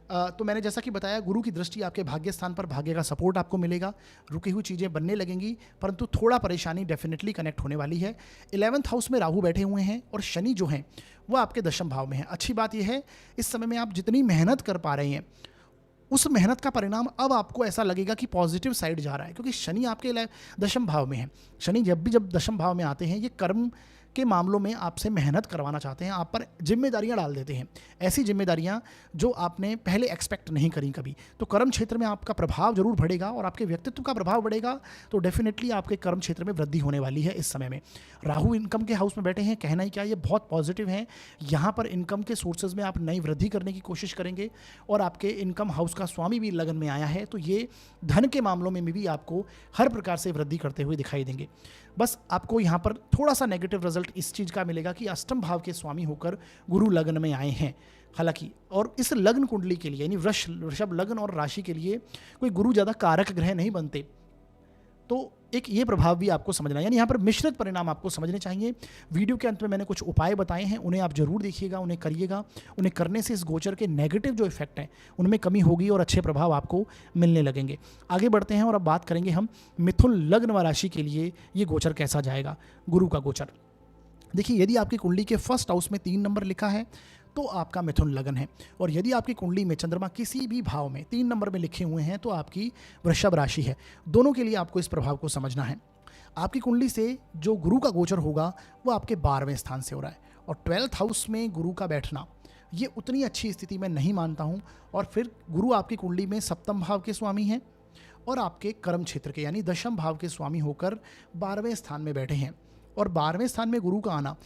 तो मैंने जैसा कि बताया, गुरु की दृष्टि आपके भाग्य स्थान पर, भाग्य का सपोर्ट आपको मिलेगा, रुकी हुई चीज़ें बनने लगेंगी, परंतु थोड़ा परेशानी डेफिनेटली कनेक्ट होने वाली है। 11th हाउस में राहु बैठे हुए हैं और शनि जो हैं वो आपके दशम भाव में है। अच्छी बात यह है, इस समय में आप जितनी मेहनत कर पा रहे हैं, उस मेहनत का परिणाम अब आपको ऐसा लगेगा कि पॉजिटिव साइड जा रहा है, क्योंकि शनि आपके दशम भाव में है। शनि जब दशम भाव में आते हैं, ये कर्म के मामलों में आपसे मेहनत करवाना चाहते हैं, आप पर जिम्मेदारियां डाल देते हैं, ऐसी जिम्मेदारियां जो आपने पहले एक्सपेक्ट नहीं करी कभी। तो कर्म क्षेत्र में आपका प्रभाव जरूर बढ़ेगा और आपके व्यक्तित्व का प्रभाव बढ़ेगा, तो डेफिनेटली आपके कर्म क्षेत्र में वृद्धि होने वाली है इस समय में। राहु इनकम के हाउस में बैठे हैं, कहना ही क्या, ये बहुत पॉजिटिव हैं। यहाँ पर इनकम के सोर्सेज में आप नई वृद्धि करने की कोशिश करेंगे, और आपके इनकम हाउस का स्वामी भी लगन में आया है, तो ये धन के मामलों में भी आपको हर प्रकार से वृद्धि करते हुए दिखाई देंगे। बस आपको यहाँ पर थोड़ा सा नेगेटिव रिजल्ट इस चीज़ का मिलेगा कि अष्टम भाव के स्वामी होकर गुरु लग्न में आए हैं। हालांकि और इस लग्न कुंडली के लिए, यानी वृषभ लग्न और राशि के लिए कोई गुरु ज़्यादा कारक ग्रह नहीं बनते, तो एक ये प्रभाव भी आपको समझना है, यानी यहाँ पर मिश्रित परिणाम आपको समझने चाहिए। वीडियो के अंत में मैंने कुछ उपाय बताए हैं, उन्हें आप जरूर देखिएगा, उन्हें करिएगा। उन्हें करने से इस गोचर के नेगेटिव जो इफेक्ट हैं उनमें कमी होगी और अच्छे प्रभाव आपको मिलने लगेंगे। आगे बढ़ते हैं और अब बात करेंगे हम मिथुन लग्न व राशि के लिए ये गोचर कैसा जाएगा, गुरु का गोचर। देखिए, यदि आपकी कुंडली के फर्स्ट हाउस में 3 नंबर लिखा है तो आपका मिथुन लगन है, और यदि आपकी कुंडली में चंद्रमा किसी भी भाव में 3 नंबर में लिखे हुए हैं तो आपकी वृषभ राशि है। दोनों के लिए आपको इस प्रभाव को समझना है। आपकी कुंडली से जो गुरु का गोचर होगा वो आपके 12वें स्थान से हो रहा है, और 12th हाउस में गुरु का बैठना ये उतनी अच्छी स्थिति मैं नहीं मानता हूँ। और फिर गुरु आपकी कुंडली में सप्तम भाव के स्वामी हैं और आपके कर्म क्षेत्र के यानी दशम भाव के स्वामी होकर 12वें स्थान में बैठे हैं, और 12वें स्थान में गुरु का आना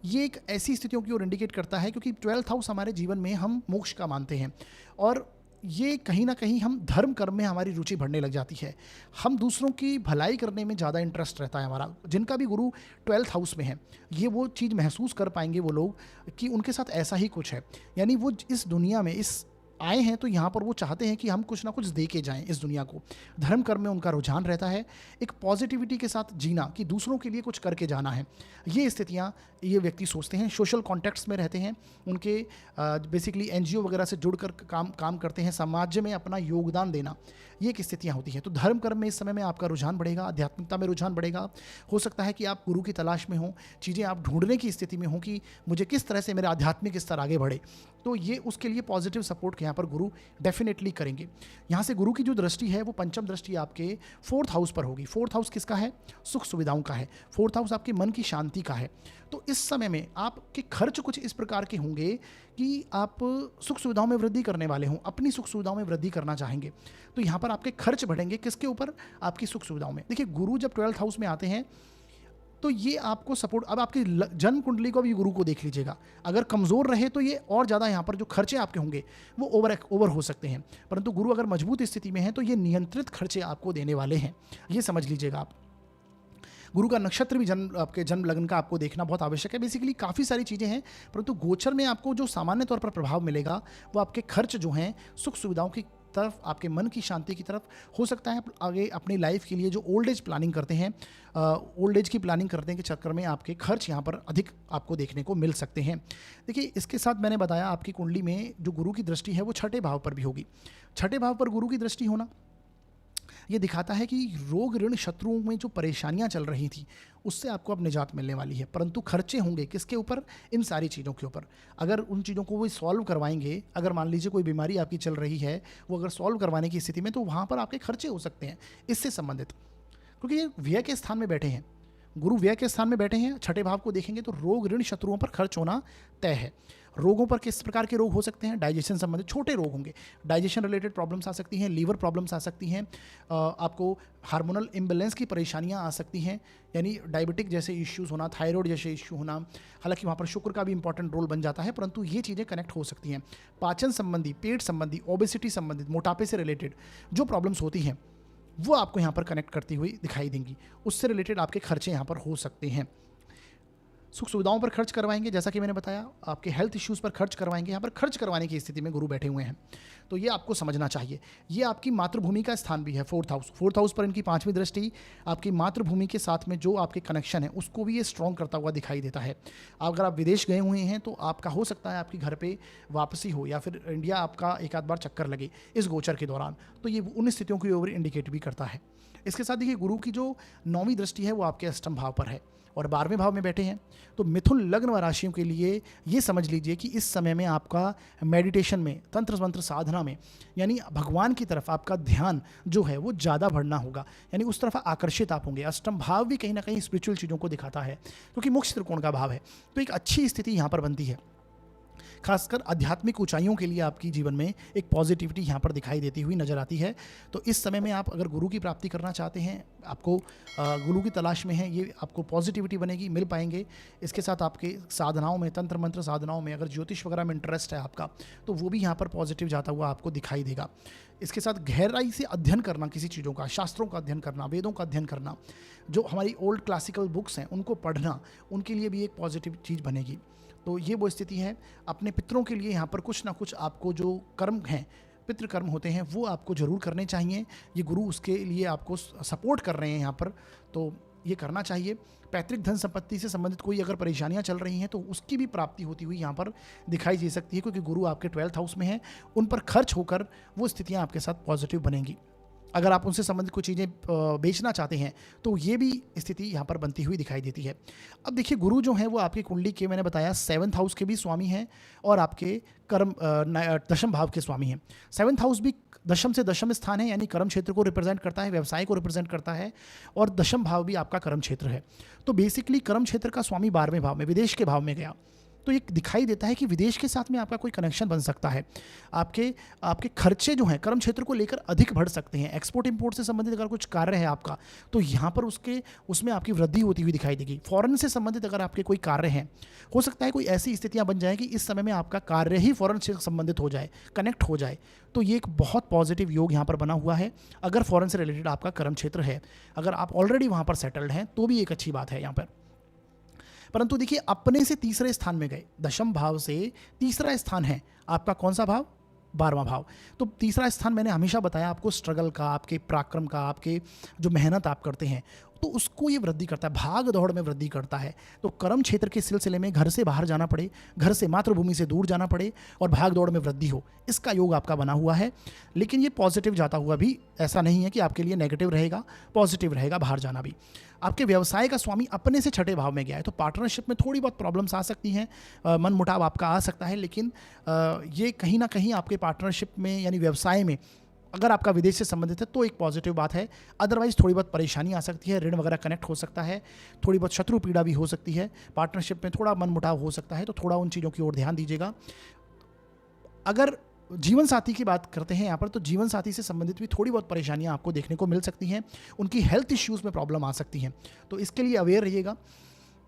ये एक ऐसी स्थितियों की ओर इंडिकेट करता है, क्योंकि 12th हाउस हमारे जीवन में हम मोक्ष का मानते हैं, और ये कहीं ना कहीं हम धर्म कर्म में हमारी रुचि बढ़ने लग जाती है। हम दूसरों की भलाई करने में ज़्यादा इंटरेस्ट रहता है हमारा। जिनका भी गुरु 12th हाउस में है, ये वो चीज़ महसूस कर पाएंगे वो लोग कि उनके साथ ऐसा ही कुछ है, यानी वो इस दुनिया में इस आए हैं तो यहाँ पर वो चाहते हैं कि हम कुछ ना कुछ दे के जाएं इस दुनिया को। धर्म कर्म में उनका रुझान रहता है, एक पॉजिटिविटी के साथ जीना, कि दूसरों के लिए कुछ करके जाना है। ये स्थितियाँ ये व्यक्ति सोचते हैं। सोशल कॉन्टेक्ट्स में रहते हैं, उनके बेसिकली एनजीओ वगैरह से जुड़कर काम करते हैं, समाज में अपना योगदान देना, ये एक स्थितियाँ होती हैं। तो धर्म कर्म में इस समय में आपका रुझान बढ़ेगा, आध्यात्मिकता में रुझान बढ़ेगा। हो सकता है कि आप गुरु की तलाश में हों, चीज़ें आप ढूंढने की स्थिति में हों कि मुझे किस तरह से मेरा आध्यात्मिक स्तर आगे बढ़े, तो ये उसके लिए पॉजिटिव सपोर्ट यहाँ पर गुरु डेफिनेटली करेंगे। यहाँ से गुरु की जो दृष्टि है वो पंचम दृष्टि आपके 4th हाउस पर होगी। 4th हाउस किसका है? सुख सुविधाओं का है। 4th हाउस आपके मन की शांति का है। तो इस समय में आपके खर्च कुछ इस प्रकार के होंगे कि आप सुख सुविधाओं में वृद्धि करने वाले हों, अपनी सुख सुविधाओं में वृद्धि करना चाहेंगे, तो यहाँ पर आपके खर्च बढ़ेंगे। किसके ऊपर? आपकी सुख सुविधाओं में। देखिए, गुरु जब 12th हाउस में आते हैं तो ये आपको सपोर्ट, अब आपकी जन्म कुंडली को भी गुरु को देख लीजिएगा, अगर कमज़ोर रहे तो ये और ज़्यादा यहाँ पर जो खर्चे आपके होंगे वो ओवर हो सकते हैं, परंतु गुरु अगर मजबूत स्थिति में है तो ये नियंत्रित खर्चे आपको देने वाले हैं, ये समझ लीजिएगा आप। गुरु का नक्षत्र भी जन्म आपके जन्म लग्न का आपको देखना बहुत आवश्यक है। बेसिकली काफ़ी सारी चीज़ें हैं, परंतु गोचर में आपको जो सामान्य तौर पर प्रभाव मिलेगा वो आपके खर्च जो हैं सुख सुविधाओं की तरफ, आपके मन की शांति की तरफ हो सकता है। आगे अपनी लाइफ के लिए जो ओल्ड एज प्लानिंग करते हैं, ओल्ड एज की प्लानिंग करने के चक्कर में आपके खर्च यहाँ पर अधिक आपको देखने को मिल सकते हैं। देखिए, इसके साथ मैंने बताया आपकी कुंडली में जो गुरु की दृष्टि है वो छठे भाव पर भी होगी। छठे भाव पर गुरु की दृष्टि होना ये दिखाता है कि रोग ऋण शत्रुओं में जो परेशानियां चल रही थी उससे आपको अब निजात मिलने वाली है, परंतु खर्चे होंगे किसके ऊपर? इन सारी चीज़ों के ऊपर। अगर उन चीज़ों को वो सॉल्व करवाएंगे, अगर मान लीजिए कोई बीमारी आपकी चल रही है, वो अगर सॉल्व करवाने की स्थिति में, तो वहाँ पर आपके खर्चे हो सकते हैं इससे संबंधित, क्योंकि ये व्यय के स्थान में बैठे हैं। गुरु व्यय के स्थान में बैठे हैं, छठे भाव को देखेंगे तो रोग ऋण शत्रुओं पर खर्च होना तय है। रोगों पर किस प्रकार के रोग हो सकते हैं? डाइजेशन संबंधित छोटे रोग होंगे, डाइजेशन रिलेटेड प्रॉब्लम्स आ सकती हैं, लीवर प्रॉब्लम्स आ सकती हैं, आपको हार्मोनल इम्बैलेंस की परेशानियां आ सकती हैं, यानी डायबिटिक जैसे इश्यूज़ होना, थायराइड जैसे इश्यू होना। हालांकि वहाँ पर शुक्र का भी इंपॉर्टेंट रोल बन जाता है, परंतु ये चीज़ें कनेक्ट हो सकती हैं। पाचन संबंधी, पेट संबंधी, ओबेसिटी संबंधित, मोटापे से रिलेटेड जो प्रॉब्लम्स होती हैं वो आपको यहाँ पर कनेक्ट करती हुई दिखाई देंगी, उससे रिलेटेड आपके खर्चे यहाँ पर हो सकते हैं। सुख सुविधाओं पर खर्च करवाएंगे, जैसा कि मैंने बताया, आपके हेल्थ इश्यूज़ पर खर्च करवाएंगे। यहाँ पर खर्च करवाने की स्थिति में गुरु बैठे हुए हैं, तो ये आपको समझना चाहिए। ये आपकी मातृभूमि का स्थान भी है, फोर्थ हाउस पर इनकी पांचवी दृष्टि आपकी मातृभूमि के साथ में जो आपके कनेक्शन है उसको भी ये स्ट्रॉन्ग करता हुआ दिखाई देता है। अगर आप विदेश गए हुए हैं तो आपका हो सकता है आपकी घर पर वापसी हो, या फिर इंडिया आपका एक आध बार चक्कर लगे इस गोचर के दौरान, तो ये उन स्थितियों की ओर इंडिकेट भी करता है। इसके साथ देखिए, गुरु की जो 9वीं दृष्टि है वो आपके अष्टम भाव पर है और 12वें भाव में बैठे हैं, तो मिथुन लग्न व राशियों के लिए ये समझ लीजिए कि इस समय में आपका मेडिटेशन में, तंत्र मंत्र साधना में, यानी भगवान की तरफ आपका ध्यान जो है वो ज़्यादा बढ़ना होगा, यानी उस तरफ आकर्षित आप होंगे। अष्टम भाव भी कहीं ना कहीं स्पिरिचुअल चीज़ों को दिखाता है, क्योंकि मोक्ष त्रिकोण का भाव है, तो एक अच्छी स्थिति यहाँ पर बनती है। खासकर आध्यात्मिक ऊंचाइयों के लिए आपकी जीवन में एक पॉजिटिविटी यहाँ पर दिखाई देती हुई नजर आती है। तो इस समय में आप अगर गुरु की प्राप्ति करना चाहते हैं, आपको गुरु की तलाश में है, ये आपको पॉजिटिविटी बनेगी, मिल पाएंगे। इसके साथ आपके साधनाओं में, तंत्र मंत्र साधनाओं में अगर ज्योतिष वगैरह में इंटरेस्ट है आपका, तो वो भी यहाँ पर पॉजिटिव जाता हुआ आपको दिखाई देगा। इसके साथ गहराई से अध्ययन करना, किसी चीज़ों का, शास्त्रों का अध्ययन करना, वेदों का अध्ययन करना, जो हमारी ओल्ड क्लासिकल बुक्स हैं उनको पढ़ना, उनके लिए भी एक पॉजिटिव चीज़ बनेगी। तो ये वो स्थिति है। अपने पितरों के लिए यहाँ पर कुछ ना कुछ आपको जो कर्म हैं, पितृ कर्म होते हैं, वो आपको ज़रूर करने चाहिए। ये गुरु उसके लिए आपको सपोर्ट कर रहे हैं यहाँ पर, तो ये करना चाहिए। पैतृक धन संपत्ति से संबंधित कोई अगर परेशानियाँ चल रही हैं तो उसकी भी प्राप्ति होती हुई यहाँ पर दिखाई दे सकती है, क्योंकि गुरु आपके 12th हाउस में है, उन पर खर्च होकर वो स्थितियाँ आपके साथ पॉजिटिव बनेंगी। अगर आप उनसे संबंधित कुछ चीज़ें बेचना चाहते हैं तो ये भी स्थिति यहाँ पर बनती हुई दिखाई देती है। अब देखिए, गुरु जो है वो आपकी कुंडली के, मैंने बताया, 7th हाउस के भी स्वामी हैं और आपके कर्म दशम भाव के स्वामी हैं। 7th हाउस भी दशम से दशम स्थान है, यानी कर्म क्षेत्र को रिप्रेजेंट करता है, व्यवसाय को रिप्रेजेंट करता है, और दशम भाव भी आपका कर्म क्षेत्र है। तो बेसिकली कर्म क्षेत्र का स्वामी 12वें भाव में, विदेश के भाव में गया, तो ये दिखाई देता है कि विदेश के साथ में आपका कोई कनेक्शन बन सकता है। आपके खर्चे जो हैं कर्म क्षेत्र को लेकर अधिक बढ़ सकते हैं। एक्सपोर्ट इंपोर्ट से संबंधित अगर कुछ कार्य है आपका, तो यहाँ पर उसमें आपकी वृद्धि होती हुई दिखाई देगी। फॉरेन से संबंधित अगर आपके कोई कार्य हैं, हो सकता है कोई ऐसी स्थितियाँ बन जाए कि इस समय में आपका कार्य ही फॉरेन से संबंधित हो जाए, कनेक्ट हो जाए, तो ये एक बहुत पॉजिटिव योग यहाँ पर बना हुआ है। अगर फॉरेन से रिलेटेड आपका कर्म क्षेत्र है, अगर आप ऑलरेडी वहाँ पर सेटल्ड हैं, तो भी एक अच्छी बात है यहाँ पर। परंतु देखिए, अपने से तीसरे स्थान में गए, दशम भाव से तीसरा स्थान है आपका कौन सा भाव? 12वां भाव। तो तीसरा स्थान मैंने हमेशा बताया आपको स्ट्रगल का, आपके पराक्रम का, आपके जो मेहनत आप करते हैं, तो उसको ये वृद्धि करता है, भाग दौड़ में वृद्धि करता है। तो कर्म क्षेत्र के सिलसिले में घर से बाहर जाना पड़े, घर से मातृभूमि से दूर जाना पड़े और भाग दौड़ में वृद्धि हो, इसका योग आपका बना हुआ है। लेकिन ये पॉजिटिव जाता हुआ भी ऐसा नहीं है कि आपके लिए नेगेटिव रहेगा, पॉजिटिव रहेगा बाहर जाना भी। आपके व्यवसाय का स्वामी अपने से छठे भाव में गया है, तो पार्टनरशिप में थोड़ी बहुत प्रॉब्लम्स आ सकती हैं, मन मुटाव आपका आ सकता है, लेकिन ये कहीं ना कहीं आपके पार्टनरशिप में यानी व्यवसाय में अगर आपका विदेश से संबंधित है तो एक पॉजिटिव बात है। अदरवाइज थोड़ी बहुत परेशानी आ सकती है, ऋण वगैरह कनेक्ट हो सकता है, थोड़ी बहुत शत्रु पीड़ा भी हो सकती है, पार्टनरशिप में थोड़ा मन मुटाव हो सकता है, तो थोड़ा उन चीज़ों की ओर ध्यान दीजिएगा। अगर जीवन साथी की बात करते हैं यहाँ पर, तो जीवन साथी से संबंधित भी थोड़ी बहुत परेशानियाँ आपको देखने को मिल सकती हैं, उनकी हेल्थ इश्यूज़ में प्रॉब्लम आ सकती हैं, तो इसके लिए अवेयर रहिएगा।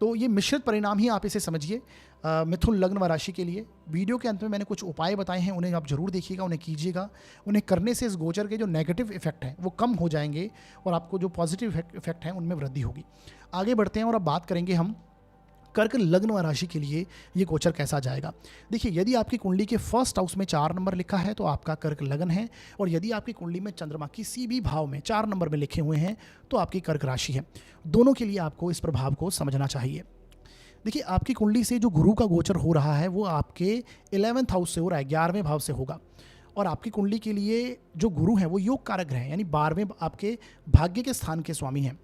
तो ये मिश्रित परिणाम ही आप इसे समझिए मिथुन लग्न व राशि के लिए। वीडियो के अंत में मैंने कुछ उपाय बताए हैं, उन्हें आप जरूर देखिएगा, उन्हें कीजिएगा। उन्हें करने से इस गोचर के जो नेगेटिव इफेक्ट हैं वो कम हो जाएंगे और आपको जो पॉजिटिव इफेक्ट हैं उनमें वृद्धि होगी। आगे बढ़ते हैं और अब बात करेंगे हम कर्क लग्न व राशि के लिए ये गोचर कैसा जाएगा। देखिए, यदि आपकी कुंडली के फर्स्ट हाउस में 4 नंबर लिखा है तो आपका कर्क लग्न है, और यदि आपकी कुंडली में चंद्रमा किसी भी भाव में 4 नंबर में लिखे हुए हैं तो आपकी कर्क राशि है। दोनों के लिए आपको इस प्रभाव को समझना चाहिए। देखिए, आपकी कुंडली से जो गुरु का गोचर हो रहा है वो आपके 11th हाउस से हो रहा है, 11वें भाव से होगा। और आपकी कुंडली के लिए जो गुरु हैं वो योग कारक ग्रह हैं, यानी 12वें आपके भाग्य के स्थान के स्वामी हैं।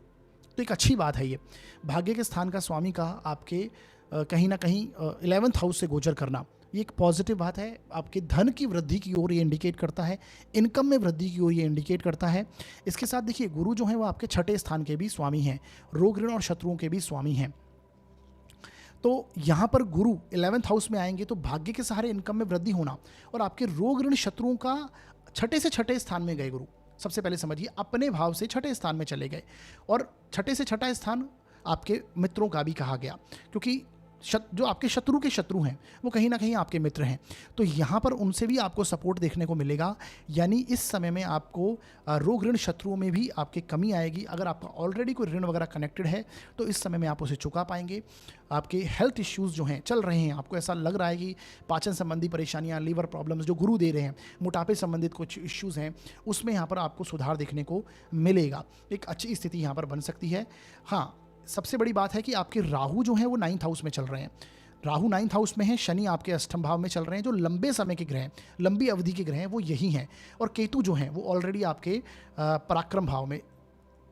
तो एक अच्छी बात है ये, भाग्य के स्थान का स्वामी का आपके कहीं ना कहीं 11th हाउस से गोचर करना, ये एक पॉजिटिव बात है। आपके धन की वृद्धि की ओर ये इंडिकेट करता है, इनकम में वृद्धि की ओर ये इंडिकेट करता है। इसके साथ देखिए, गुरु जो है वो आपके 6ठे स्थान के भी स्वामी हैं, रोग ऋण और शत्रुओं के भी स्वामी हैं। तो यहाँ पर गुरु 11th हाउस में आएंगे तो भाग्य के सहारे इनकम में वृद्धि होना, और आपके रोग ऋण शत्रुओं का 6ठे से 6ठे स्थान में गए गुरु। सबसे पहले समझिए, अपने भाव से 6ठे स्थान में चले गए, और 6ठे से 6ठा स्थान आपके मित्रों का भी कहा गया, क्योंकि जो आपके शत्रु के शत्रु हैं वो कहीं ना कहीं आपके मित्र हैं। तो यहाँ पर उनसे भी आपको सपोर्ट देखने को मिलेगा, यानी इस समय में आपको रोग ऋण शत्रुओं में भी आपकी कमी आएगी। अगर आपका ऑलरेडी कोई ऋण वगैरह कनेक्टेड है तो इस समय में आप उसे चुका पाएंगे। आपके हेल्थ इश्यूज़ जो हैं चल रहे हैं, आपको ऐसा लग रहा है कि पाचन संबंधी परेशानियाँ, लीवर प्रॉब्लम्स जो गुरु दे रहे हैं, मोटापे संबंधित कुछ इश्यूज़ हैं, उसमें यहाँ पर आपको सुधार देखने को मिलेगा। एक अच्छी स्थिति यहाँ पर बन सकती है। हाँ, सबसे बड़ी बात है कि आपके राहु जो है वो 9th हाउस में चल रहे हैं। राहु 9th हाउस में है, शनि आपके अष्टम भाव में चल रहे हैं। जो लंबे समय के ग्रह हैं, लंबी अवधि के ग्रह हैं, वो यही हैं। और केतु जो हैं वो ऑलरेडी आपके पराक्रम भाव में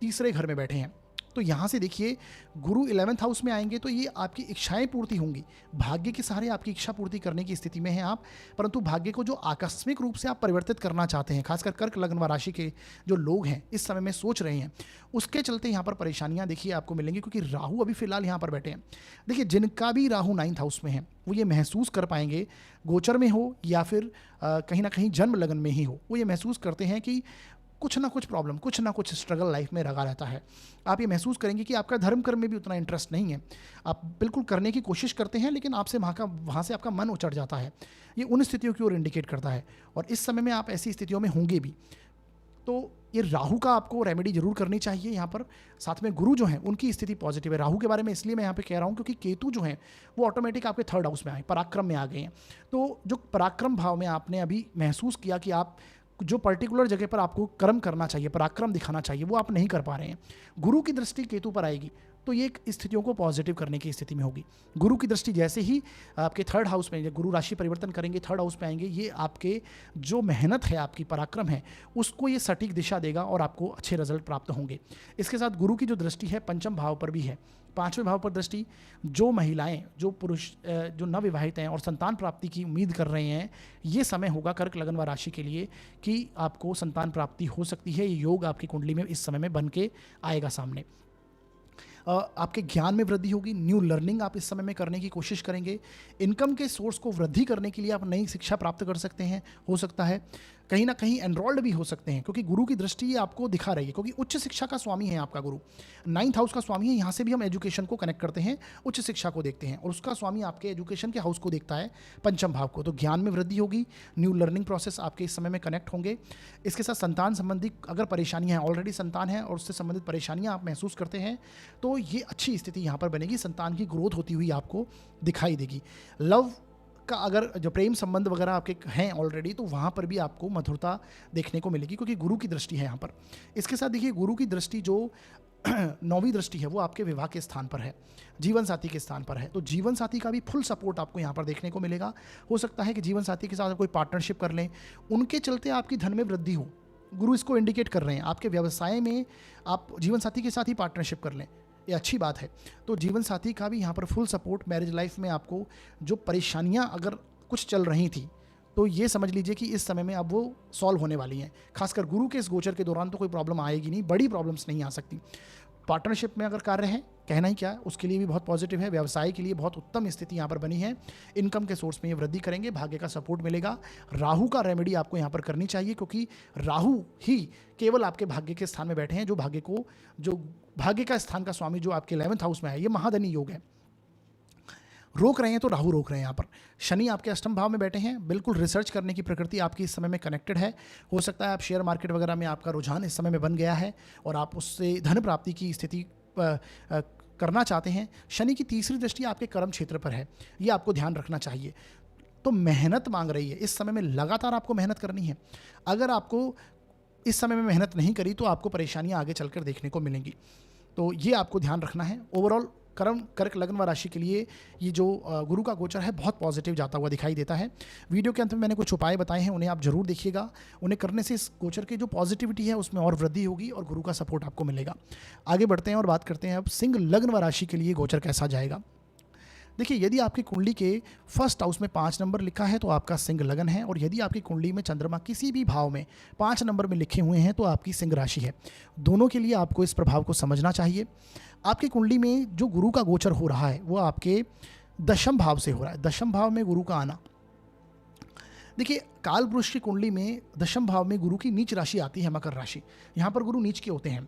3रे घर में बैठे हैं। तो यहाँ से देखिए, गुरु 11th हाउस में आएंगे तो ये आपकी इच्छाएं पूर्ति होंगी। भाग्य के सहारे आपकी इच्छा पूर्ति करने की स्थिति में हैं आप, परंतु भाग्य को जो आकस्मिक रूप से आप परिवर्तित करना चाहते हैं, खासकर कर्क लग्न व राशि के जो लोग हैं इस समय में सोच रहे हैं, उसके चलते यहाँ पर परेशानियाँ देखिए आपको मिलेंगी, क्योंकि राहु अभी फिलहाल यहाँ पर बैठे हैं। देखिए, जिनका भी राहु 9th हाउस में है वो ये महसूस कर पाएंगे, गोचर में हो या फिर कहीं ना कहीं जन्म लगन में ही हो, वो ये महसूस करते हैं कि कुछ ना कुछ प्रॉब्लम, कुछ ना कुछ स्ट्रगल लाइफ में लगा रहता है। आप ये महसूस करेंगे कि आपका धर्म कर्म में भी उतना इंटरेस्ट नहीं है, आप बिल्कुल करने की कोशिश करते हैं लेकिन आपसे वहाँ से आपका मन उचट जाता है। ये उन स्थितियों की ओर इंडिकेट करता है, और इस समय में आप ऐसी स्थितियों में होंगे भी। तो ये राहु का आपको रेमेडी जरूर करनी चाहिए। यहाँ पर साथ में गुरु जो हैं उनकी स्थिति पॉजिटिव है। राहु के बारे में इसलिए मैं यहाँ पे कह रहा हूँ क्योंकि केतु जो हैं वो ऑटोमेटिक आपके 3rd हाउस में आए, पराक्रम में आ गए हैं। तो जो पराक्रम भाव में आपने अभी महसूस किया कि आप जो पर्टिकुलर जगह पर आपको कर्म करना चाहिए, पराक्रम दिखाना चाहिए, वो आप नहीं कर पा रहे हैं। गुरु की दृष्टि केतु पर आएगी तो ये स्थितियों को पॉजिटिव करने की स्थिति में होगी। गुरु की दृष्टि जैसे ही आपके 3rd हाउस में, गुरु राशि परिवर्तन करेंगे, 3rd हाउस पे आएंगे, ये आपके जो मेहनत है, आपकी पराक्रम है, उसको ये सटीक दिशा देगा और आपको अच्छे रिजल्ट प्राप्त होंगे। इसके साथ गुरु की जो दृष्टि है 5वें भाव पर भी है। 5वें भाव पर दृष्टि, जो महिलाएं, जो पुरुष जो नवविवाहित हैं और संतान प्राप्ति की उम्मीद कर रहे हैं, ये समय होगा कर्क लग्न व राशि के लिए कि आपको संतान प्राप्ति हो सकती है। ये योग आपकी कुंडली में इस समय में बन के आएगा सामने। आपके ज्ञान में वृद्धि होगी, न्यू लर्निंग आप इस समय में करने की कोशिश करेंगे। इनकम के सोर्स को वृद्धि करने के लिए आप नई शिक्षा प्राप्त कर सकते हैं, हो सकता है कहीं ना कहीं एनरोल्ड भी हो सकते हैं, क्योंकि गुरु की दृष्टि ये आपको दिखा रही है, क्योंकि उच्च शिक्षा का स्वामी है आपका गुरु, 9th हाउस का स्वामी है। यहाँ से भी हम एजुकेशन को कनेक्ट करते हैं, उच्च शिक्षा को देखते हैं, और उसका स्वामी आपके एजुकेशन के हाउस को देखता है, 5म भाव को। तो ज्ञान में वृद्धि होगी, न्यू लर्निंग प्रोसेस आपके इस समय में कनेक्ट होंगे। इसके साथ संतान संबंधी अगर परेशानियाँ हैं, ऑलरेडी संतान है और उससे संबंधित परेशानियाँ आप महसूस करते हैं, तो ये अच्छी स्थिति यहाँ पर बनेगी, संतान की ग्रोथ होती हुई आपको दिखाई देगी। लव का अगर जो प्रेम संबंध वगैरह आपके हैं ऑलरेडी, तो वहाँ पर भी आपको मधुरता देखने को मिलेगी, क्योंकि गुरु की दृष्टि है यहाँ पर। इसके साथ देखिए, गुरु की दृष्टि जो 9वीं दृष्टि है वो आपके विवाह के स्थान पर है, जीवन साथी के स्थान पर है। तो जीवन साथी का भी फुल सपोर्ट आपको यहाँ पर देखने को मिलेगा। हो सकता है कि जीवन साथी के साथ कोई पार्टनरशिप कर लें, उनके चलते आपकी धन में वृद्धि हो। गुरु इसको इंडिकेट कर रहे हैं, आपके व्यवसाय में आप जीवन साथी के साथ ही पार्टनरशिप कर लें, ये अच्छी बात है। तो जीवन साथी का भी यहाँ पर फुल सपोर्ट। मैरिज लाइफ में आपको जो परेशानियाँ अगर कुछ चल रही थी, तो ये समझ लीजिए कि इस समय में अब वो सॉल्व होने वाली हैं। खासकर गुरु के इस गोचर के दौरान तो कोई प्रॉब्लम आएगी नहीं, बड़ी प्रॉब्लम्स नहीं आ सकती। पार्टनरशिप में अगर कार्य है, कहना ही क्या है, उसके लिए भी बहुत पॉजिटिव है। व्यवसाय के लिए बहुत उत्तम स्थिति यहाँ पर बनी है। इनकम के सोर्स में ये वृद्धि करेंगे, भाग्य का सपोर्ट मिलेगा। राहु का रेमेडी आपको यहाँ पर करनी चाहिए, क्योंकि राहु ही केवल आपके भाग्य के स्थान में बैठे हैं, जो भाग्य का स्थान का स्वामी जो आपके 11th हाउस में है, ये महाधनी योग है। रोक रहे हैं तो राहु रोक रहे हैं यहाँ पर। शनि आपके अष्टम भाव में बैठे हैं। बिल्कुल रिसर्च करने की प्रकृति आपकी इस समय में कनेक्टेड है। हो सकता है आप शेयर मार्केट वगैरह में आपका रुझान इस समय में बन गया है और आप उससे धन प्राप्ति की स्थिति करना चाहते हैं। शनि की तीसरी दृष्टि आपके कर्म क्षेत्र पर है, ये आपको ध्यान रखना चाहिए। तो मेहनत मांग रही है इस समय में, लगातार आपको मेहनत करनी है। अगर आपको इस समय में मेहनत नहीं करी तो आपको परेशानियां आगे चलकर देखने को मिलेंगी। तो ये आपको ध्यान रखना है। ओवरऑल कर्क लग्न व राशि के लिए ये जो गुरु का गोचर है बहुत पॉजिटिव जाता हुआ दिखाई देता है। वीडियो के अंत में मैंने कुछ उपाय बताए हैं, उन्हें आप जरूर देखिएगा। उन्हें करने से इस गोचर की जो पॉजिटिविटी है उसमें और वृद्धि होगी और गुरु का सपोर्ट आपको मिलेगा। आगे बढ़ते हैं और बात करते हैं अब सिंह लग्न व राशि के लिए गोचर कैसा जाएगा। देखिए, यदि आपकी कुंडली के फर्स्ट हाउस में 5 नंबर लिखा है तो आपका सिंह लगन है, और यदि आपकी कुंडली में चंद्रमा किसी भी भाव में 5 नंबर में लिखे हुए हैं तो आपकी सिंह राशि है। दोनों के लिए आपको इस प्रभाव को समझना चाहिए। आपकी कुंडली में जो गुरु का गोचर हो रहा है वो आपके दशम भाव से हो रहा है। दशम भाव में गुरु का आना, देखिए काल पुरुष की कुंडली में दशम भाव में गुरु की नीच राशि आती है, मकर राशि। यहाँ पर गुरु नीच के होते हैं,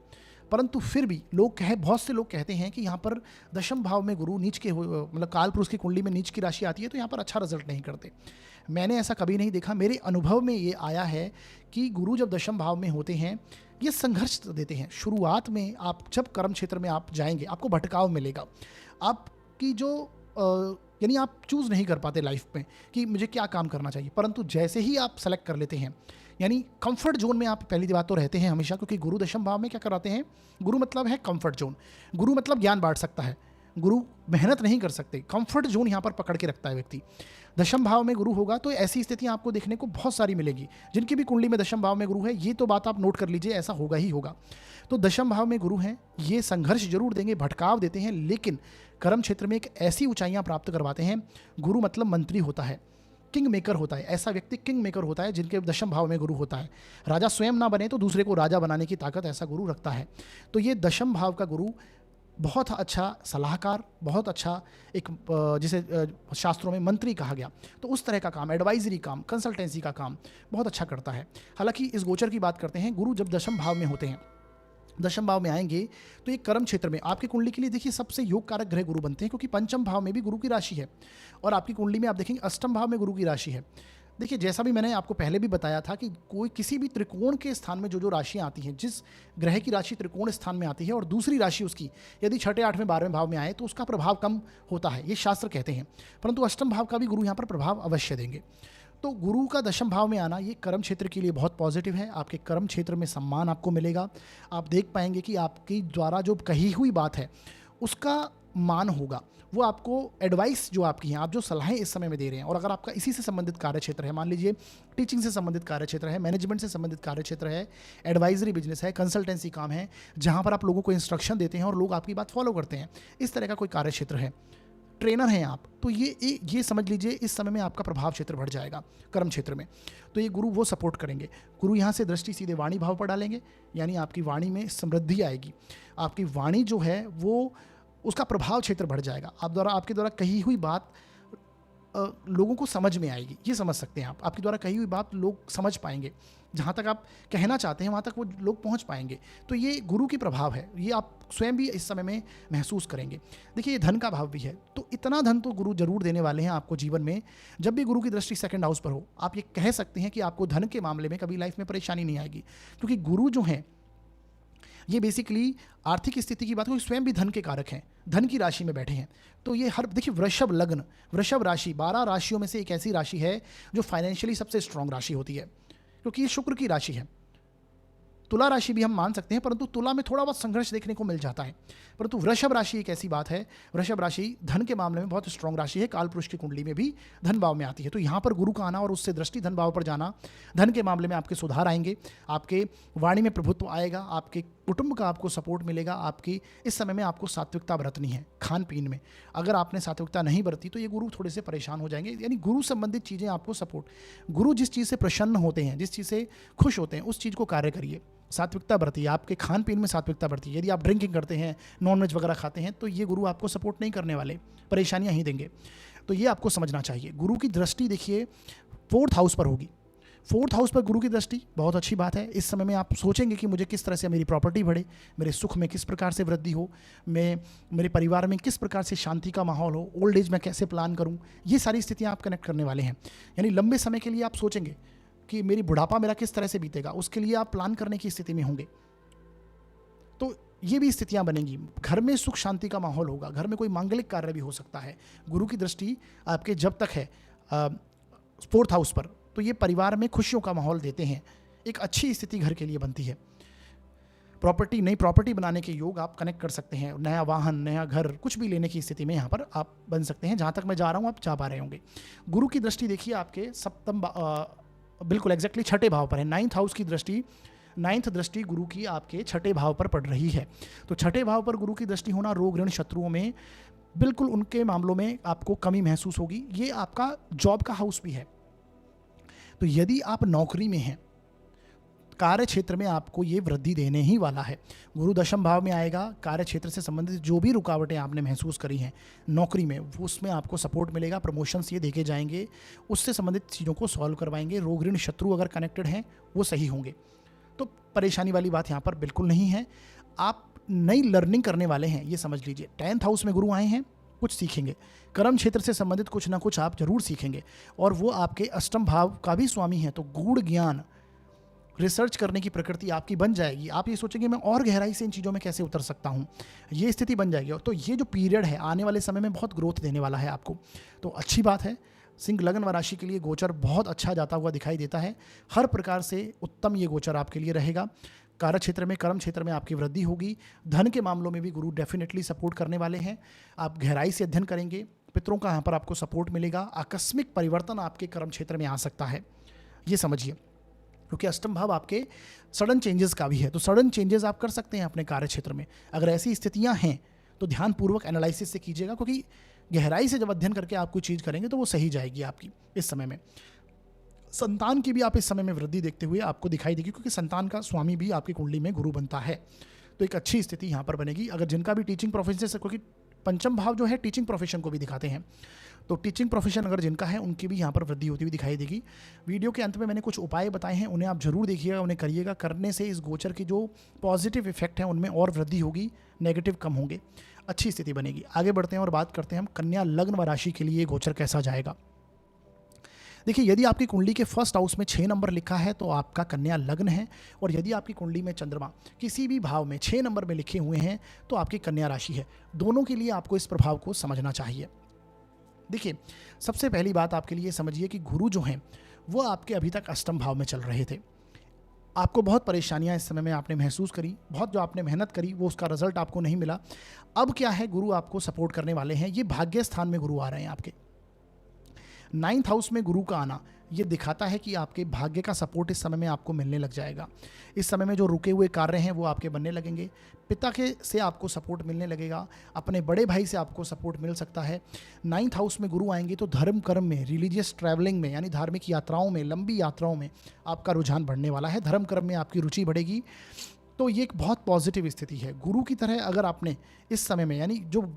परंतु फिर भी बहुत से लोग कहते हैं कि यहाँ पर दशम भाव में गुरु नीच के मतलब काल पुरुष की कुंडली में नीच की राशि आती है तो यहाँ पर अच्छा रिजल्ट नहीं करते। मैंने ऐसा कभी नहीं देखा। मेरे अनुभव में ये आया है कि गुरु जब दशम भाव में होते हैं ये संघर्ष देते हैं। शुरुआत में आप जब कर्म क्षेत्र में आप जाएंगे आपको भटकाव मिलेगा। आपकी जो यानी आप चूज़ नहीं कर पाते लाइफ में कि मुझे क्या काम करना चाहिए, परंतु जैसे ही आप सेलेक्ट कर लेते हैं, यानी कंफर्ट जोन में आप पहली बात तो रहते हैं हमेशा, क्योंकि गुरु दशम भाव में क्या कराते हैं, गुरु मतलब है कंफर्ट जोन। गुरु मतलब ज्ञान बांट सकता है, गुरु मेहनत नहीं कर सकते, कंफर्ट जोन यहाँ पर पकड़ के रखता है व्यक्ति। दशम भाव में गुरु होगा तो ऐसी स्थितियाँ आपको देखने को बहुत सारी मिलेगी। जिनकी भी कुंडली में दशम भाव में गुरु है, ये तो बात आप नोट कर लीजिए, ऐसा होगा ही होगा। तो दशम भाव में गुरु हैं, ये संघर्ष जरूर देंगे, भटकाव देते हैं, लेकिन कर्म क्षेत्र में एक ऐसी ऊंचाइयां प्राप्त करवाते हैं। गुरु मतलब मंत्री होता है, किंग मेकर होता है। ऐसा व्यक्ति किंग मेकर होता है जिनके दशम भाव में गुरु होता है। राजा स्वयं ना बने तो दूसरे को राजा बनाने की ताकत ऐसा गुरु रखता है। तो ये दशम भाव का गुरु बहुत अच्छा सलाहकार, बहुत अच्छा एक जिसे शास्त्रों में मंत्री कहा गया, तो उस तरह का काम, एडवाइजरी काम, कंसल्टेंसी का काम बहुत अच्छा करता है। हालांकि इस गोचर की बात करते हैं, गुरु जब दशम भाव में होते हैं, दशम भाव में आएंगे तो ये कर्म क्षेत्र में आपकी कुंडली के लिए देखिए सबसे योग कारक ग्रह गुरु बनते हैं, क्योंकि पंचम भाव में भी गुरु की राशि है और आपकी कुंडली में आप देखेंगे अष्टम भाव में गुरु की राशि है। देखिए, जैसा भी मैंने आपको पहले भी बताया था कि कोई किसी भी त्रिकोण के स्थान में जो राशियां आती हैं, जिस ग्रह की राशि त्रिकोण स्थान में आती है और दूसरी राशि उसकी यदि 6, 8वें, 12वें भाव में आए तो उसका प्रभाव कम होता है, ये शास्त्र कहते हैं। परंतु अष्टम भाव का भी गुरु यहाँ पर प्रभाव अवश्य देंगे। तो गुरु का दशम भाव में आना ये कर्म क्षेत्र के लिए बहुत पॉजिटिव है। आपके कर्म क्षेत्र में सम्मान आपको मिलेगा। आप देख पाएंगे कि आपकी द्वारा जो कही हुई बात है उसका मान होगा। वो आपको एडवाइस जो आपकी हैं, आप जो सलाहें इस समय में दे रहे हैं, और अगर आपका इसी से संबंधित कार्य क्षेत्र है, मान लीजिए टीचिंग से संबंधित कार्य क्षेत्र है, मैनेजमेंट से संबंधित कार्य क्षेत्र है, एडवाइजरी बिजनेस है, कंसल्टेंसी काम है, जहाँ पर आप लोगों को इंस्ट्रक्शन देते हैं और लोग आपकी बात फॉलो करते हैं, इस तरह का कोई कार्य क्षेत्र है, ट्रेनर हैं आप, तो ये समझ लीजिए इस समय में आपका प्रभाव क्षेत्र बढ़ जाएगा कर्म क्षेत्र में। तो ये गुरु वो सपोर्ट करेंगे। गुरु यहाँ से दृष्टि सीधे वाणी भाव पर डालेंगे, यानी आपकी वाणी में समृद्धि आएगी। आपकी वाणी जो है वो उसका प्रभाव क्षेत्र बढ़ जाएगा। आपके द्वारा कही हुई बात लोगों को समझ में आएगी, ये समझ सकते हैं आप। आपकी द्वारा कही हुई बात लोग समझ पाएंगे, जहाँ तक आप कहना चाहते हैं वहाँ तक वो लोग पहुँच पाएंगे। तो ये गुरु की प्रभाव है, ये आप स्वयं भी इस समय में महसूस करेंगे। देखिए, ये धन का भाव भी है, तो इतना धन तो गुरु जरूर देने वाले हैं आपको जीवन में। जब भी गुरु की दृष्टि सेकंड हाउस पर हो, आप ये कह सकते हैं कि आपको धन के मामले में कभी लाइफ में परेशानी नहीं आएगी, क्योंकि गुरु जो हैं ये बेसिकली आर्थिक स्थिति की बात हो, स्वयं भी धन के कारक हैं, धन की राशि में बैठे हैं। तो ये देखिए वृषभ लग्न, वृषभ राशि 12 राशियों में से एक ऐसी राशि है जो फाइनेंशियली सबसे स्ट्रांग राशि होती है, क्योंकि ये शुक्र की राशि है। तुला राशि भी हम मान सकते हैं, परंतु तुला में थोड़ा बहुत संघर्ष देखने को मिल जाता है। परंतु वृषभ राशि एक ऐसी बात है, वृषभ राशि धन के मामले में बहुत स्ट्रांग राशि है, काल पुरुष की कुंडली में भी धन भाव में आती है। तो यहाँ पर गुरु का आना और उससे दृष्टि धन भाव पर जाना, धन के मामले में आपके सुधार आएंगे, आपके वाणी में प्रभुत्व आएगा, आपके कुटुंब का आपको सपोर्ट मिलेगा। आपकी इस समय में आपको सात्विकता बरतनी है खान पीन में। अगर आपने सात्विकता नहीं बरती तो ये गुरु थोड़े से परेशान हो जाएंगे। यानी गुरु संबंधित चीज़ें आपको सपोर्ट, गुरु जिस चीज़ से प्रसन्न होते हैं, जिस चीज़ से खुश होते हैं, उस चीज़ को कार्य करिए। सात्विकता बढ़ती है, आपके खान पीन में सात्विकता बढ़ती है। यदि आप ड्रिंकिंग करते हैं, नॉन वेज वगैरह खाते हैं, तो ये गुरु आपको सपोर्ट नहीं करने वाले, परेशानियां ही देंगे। तो ये आपको समझना चाहिए। गुरु की दृष्टि देखिए 4th हाउस पर होगी। 4th हाउस पर गुरु की दृष्टि बहुत अच्छी बात है। इस समय में आप सोचेंगे कि मुझे किस तरह से मेरी प्रॉपर्टी बढ़े, मेरे सुख में किस प्रकार से वृद्धि हो, मेरे परिवार में किस प्रकार से शांति का माहौल हो, ओल्ड एज में कैसे प्लान करूं। ये सारी स्थितियां आप कनेक्ट करने वाले हैं। यानी लंबे समय के लिए आप सोचेंगे कि मेरी बुढ़ापा मेरा किस तरह से बीतेगा, उसके लिए आप प्लान करने की स्थिति में होंगे। तो ये भी स्थितियां बनेंगी। घर में सुख शांति का माहौल होगा, घर में कोई मांगलिक कार्य भी हो सकता है। गुरु की दृष्टि आपके जब तक है 4th हाउस पर, तो ये परिवार में खुशियों का माहौल देते हैं। एक अच्छी स्थिति घर के लिए बनती है। नई प्रॉपर्टी बनाने के योग आप कनेक्ट कर सकते हैं। नया वाहन, नया घर, कुछ भी लेने की स्थिति में यहाँ पर आप बन सकते हैं। जहाँ तक मैं जा रहा हूँ आप जा पा रहे होंगे। गुरु की दृष्टि देखिए आपके बिल्कुल एग्जैक्टली 6ठे भाव पर है। 9th हाउस की दृष्टि, 9th दृष्टि गुरु की आपके 6ठे भाव पर पड़ रही है। तो 6ठे भाव पर गुरु की दृष्टि होना रोग ऋण शत्रुओं में बिल्कुल उनके मामलों में आपको कमी महसूस होगी। ये आपका जॉब का हाउस भी है। तो यदि आप नौकरी में हैं, कार्य क्षेत्र में आपको ये वृद्धि देने ही वाला है। गुरु 10th भाव में आएगा। कार्य क्षेत्र से संबंधित जो भी रुकावटें आपने महसूस करी हैं नौकरी में, वो उसमें आपको सपोर्ट मिलेगा। प्रमोशंस ये देके जाएंगे, उससे संबंधित चीज़ों को सॉल्व करवाएंगे। रोग ऋण शत्रु अगर कनेक्टेड हैं वो सही होंगे। तो परेशानी वाली बात यहाँ पर बिल्कुल नहीं है। आप नई लर्निंग करने वाले हैं, ये समझ लीजिए। 10th हाउस में गुरु आए हैं, कुछ सीखेंगे। कर्म क्षेत्र से संबंधित कुछ ना कुछ आप जरूर सीखेंगे। और वो आपके 8th भाव का भी स्वामी है। तो गूढ़ ज्ञान, रिसर्च करने की प्रकृति आपकी बन जाएगी। आप ये सोचेंगे मैं और गहराई से इन चीज़ों में कैसे उतर सकता हूँ, ये स्थिति बन जाएगी। तो ये जो पीरियड है आने वाले समय में बहुत ग्रोथ देने वाला है आपको। तो अच्छी बात है। सिंह लग्न व राशि के लिए गोचर बहुत अच्छा जाता हुआ दिखाई देता है। हर प्रकार से उत्तम ये गोचर आपके लिए रहेगा। कार्य क्षेत्र में, कर्म क्षेत्र में आपकी वृद्धि होगी। धन के मामलों में भी गुरु डेफिनेटली सपोर्ट करने वाले हैं। आप गहराई से अध्ययन करेंगे, पितरों का यहाँ पर आपको सपोर्ट मिलेगा। आकस्मिक परिवर्तन आपके कर्म क्षेत्र में आ सकता है, ये समझिए। क्योंकि 8th भाव आपके सडन चेंजेस का भी है। तो सडन चेंजेस आप कर सकते हैं अपने कार्य क्षेत्र में। अगर ऐसी स्थितियां हैं तो ध्यानपूर्वक एनालिसिस से कीजिएगा, क्योंकि गहराई से जब अध्ययन करके आप कोई चीज़ करेंगे तो वो सही जाएगी आपकी इस समय में। संतान की भी आप इस समय में वृद्धि देखते हुए आपको दिखाई देगी, क्योंकि संतान का स्वामी भी आपकी कुंडली में गुरु बनता है। तो एक अच्छी स्थिति यहाँ पर बनेगी। अगर जिनका भी टीचिंग प्रोफेशन से, क्योंकि 5th भाव जो है टीचिंग प्रोफेशन को भी दिखाते हैं, तो टीचिंग प्रोफेशन अगर जिनका है उनकी भी यहाँ पर वृद्धि होती हुई दिखाई देगी। वीडियो के अंत में मैंने कुछ उपाय बताए हैं, उन्हें आप जरूर देखिएगा, उन्हें करिएगा। करने से इस गोचर की जो पॉजिटिव इफेक्ट है उनमें और वृद्धि होगी, नेगेटिव कम होंगे, अच्छी स्थिति बनेगी। आगे बढ़ते हैं और बात करते हैं हम कन्या लग्न व राशि के लिए गोचर कैसा जाएगा। देखिए, यदि आपकी कुंडली के 1st हाउस में 6 नंबर लिखा है तो आपका कन्या लग्न है। और यदि आपकी कुंडली में चंद्रमा किसी भी भाव में 6 नंबर में लिखे हुए हैं तो आपकी कन्या राशि है। दोनों के लिए आपको इस प्रभाव को समझना चाहिए। देखिए, सबसे पहली बात आपके लिए समझिए कि गुरु जो हैं वो आपके अभी तक 8th भाव में चल रहे थे। आपको बहुत परेशानियां इस समय में आपने महसूस करी, बहुत जो आपने मेहनत करी वो उसका रिजल्ट आपको नहीं मिला। अब क्या है, गुरु आपको सपोर्ट करने वाले हैं। ये भाग्य स्थान में गुरु आ रहे हैं आपके। 9th हाउस में गुरु का आना ये दिखाता है कि आपके भाग्य का सपोर्ट इस समय में आपको मिलने लग जाएगा। इस समय में जो रुके हुए कार्य हैं वो आपके बनने लगेंगे। पिता के से आपको सपोर्ट मिलने लगेगा। अपने बड़े भाई से आपको सपोर्ट मिल सकता है। 9th हाउस में गुरु आएंगे तो धर्म कर्म में, रिलीजियस ट्रैवलिंग में, यानी धार्मिक यात्राओं में, लंबी यात्राओं में आपका रुझान बढ़ने वाला है। धर्म कर्म में आपकी रुचि बढ़ेगी। तो ये एक बहुत पॉजिटिव स्थिति है। गुरु की तरह अगर आपने इस समय में, यानी जो